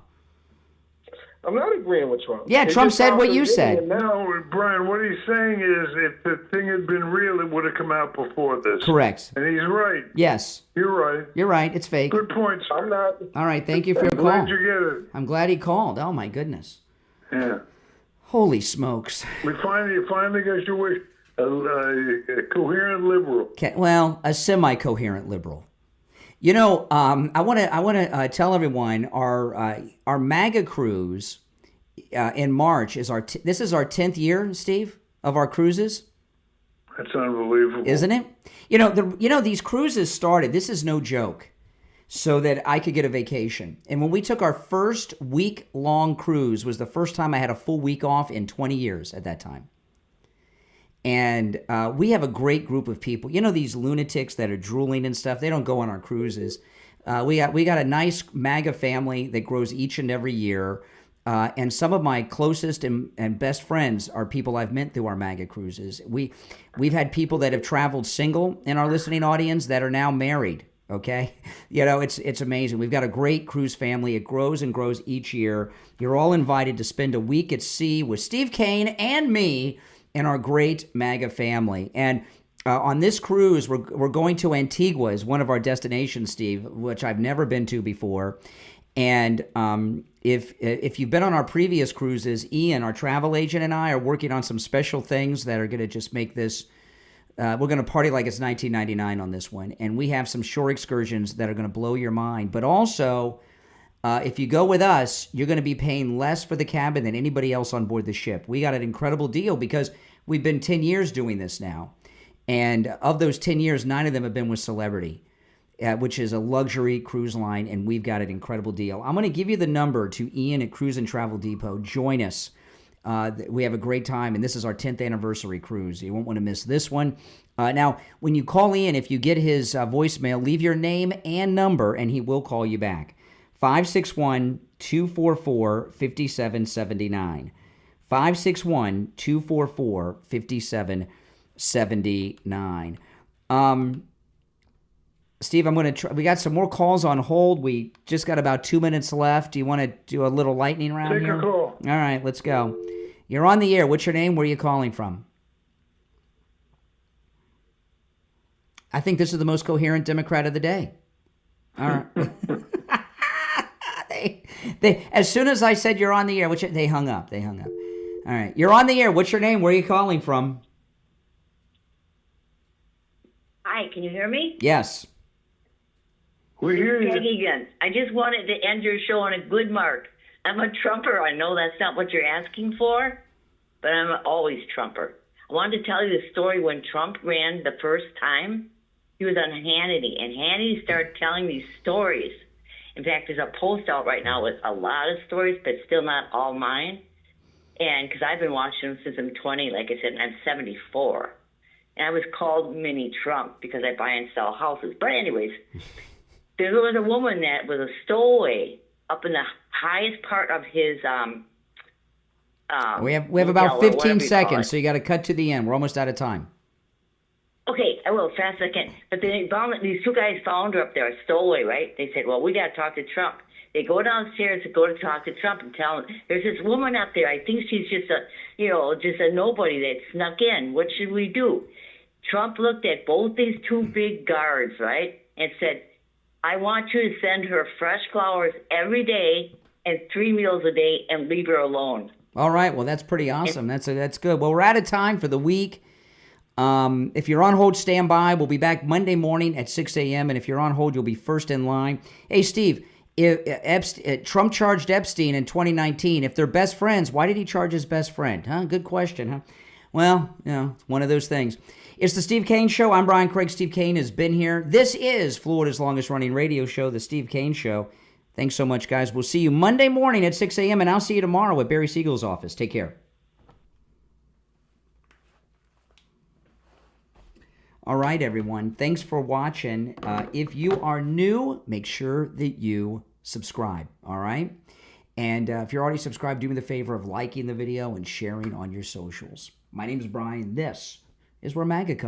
I'm not agreeing with Trump. Yeah, Trump said what you said. No, Brian, what he's saying is if the thing had been real, it would have come out before this. Correct. And he's right. Yes. You're right. You're right. It's fake. Good point. I'm not. All right. Thank you for your call. I'm glad you get it. I'm glad he called. Oh, my goodness. Yeah. Holy smokes. We finally got your wish. A coherent liberal. Well, a semi-coherent liberal. I want to tell everyone our MAGA cruise in March is this is our 10th year, Steve, of our cruises. That's unbelievable, isn't it? These cruises started. This is no joke, so that I could get a vacation. And when we took our first week-long cruise, was the first time I had a full week off in 20 years at that time. And we have a great group of people. These lunatics that are drooling and stuff, they don't go on our cruises. We got a nice MAGA family that grows each and every year. And some of my closest and best friends are people I've met through our MAGA cruises. We've had people that have traveled single in our listening audience that are now married. Okay, it's amazing. We've got a great cruise family. It grows and grows each year. You're all invited to spend a week at sea with Steve Kane and me and our great MAGA family. And on this cruise, we're going to Antigua as one of our destinations, Steve, which I've never been to before. And if you've been on our previous cruises, Ian, our travel agent, and I are working on some special things that are going to just make this. We're going to party like it's 1999 on this one. And we have some shore excursions that are going to blow your mind. But also, if you go with us, you're going to be paying less for the cabin than anybody else on board the ship. We got an incredible deal because we've been 10 years doing this now. And of those 10 years, 9 of them have been with Celebrity, which is a luxury cruise line, and we've got an incredible deal. I'm going to give you the number to Ian at Cruise and Travel Depot. Join us. We have a great time, and this is our 10th anniversary cruise. You won't want to miss this one. Now, when you call Ian, if you get his voicemail, leave your name and number, and he will call you back. 561-244-5779. 561-244-5779. Steve, I'm going to we got some more calls on hold. We just got about 2 minutes left. Do you want to do a little lightning round here? Take a call. All right, let's go. You're on the air. What's your name? Where are you calling from? I think this is the most coherent Democrat of the day. All right. They as soon as I said you're on the air, they hung up. All right. You're on the air. What's your name? Where are you calling from? Hi, can you hear me? Yes. We hear you. Again. I just wanted to end your show on a good mark. I'm a Trumper. I know that's not what you're asking for, but I'm always Trumper. I wanted to tell you the story when Trump ran the first time. he was on Hannity, and Hannity started telling these stories. In fact, there's a post out right now with a lot of stories, but still not all mine. And because I've been watching them since I'm 20, like I said, and I'm 74. And I was called Mini Trump because I buy and sell houses. But anyways, there was a woman that was a stowaway up in the highest part of his we have about 15 seconds, so you got to cut to the end. We're almost out of time. Okay, I will, fast as I can. But these two guys found her up there, a stowaway, right? They said, well, we got to talk to Trump. They go downstairs to go to talk to Trump and tell him, there's this woman up there. I think she's just a nobody that snuck in. What should we do? Trump looked at both these two big guards, right, and said, I want you to send her fresh flowers every day and 3 meals a day and leave her alone. All right, well, that's pretty awesome. That's good. Well, we're out of time for the week. If you're on hold, stand by. We'll be back Monday morning at 6 a.m., and if you're on hold, you'll be first in line. Hey, Steve, if Trump charged Epstein in 2019. If they're best friends, why did he charge his best friend? Huh? Good question, huh? Well, it's one of those things. It's the Steve Kane Show. I'm Brian Craig. Steve Kane has been here. This is Florida's longest-running radio show, the Steve Kane Show. Thanks so much, guys. We'll see you Monday morning at 6 a.m., and I'll see you tomorrow at Barry Siegel's office. Take care. All right, everyone. Thanks for watching. If you are new, make sure that you subscribe, all right? And if you're already subscribed, do me the favor of liking the video and sharing on your socials. My name is Brian. This is where MAGA comes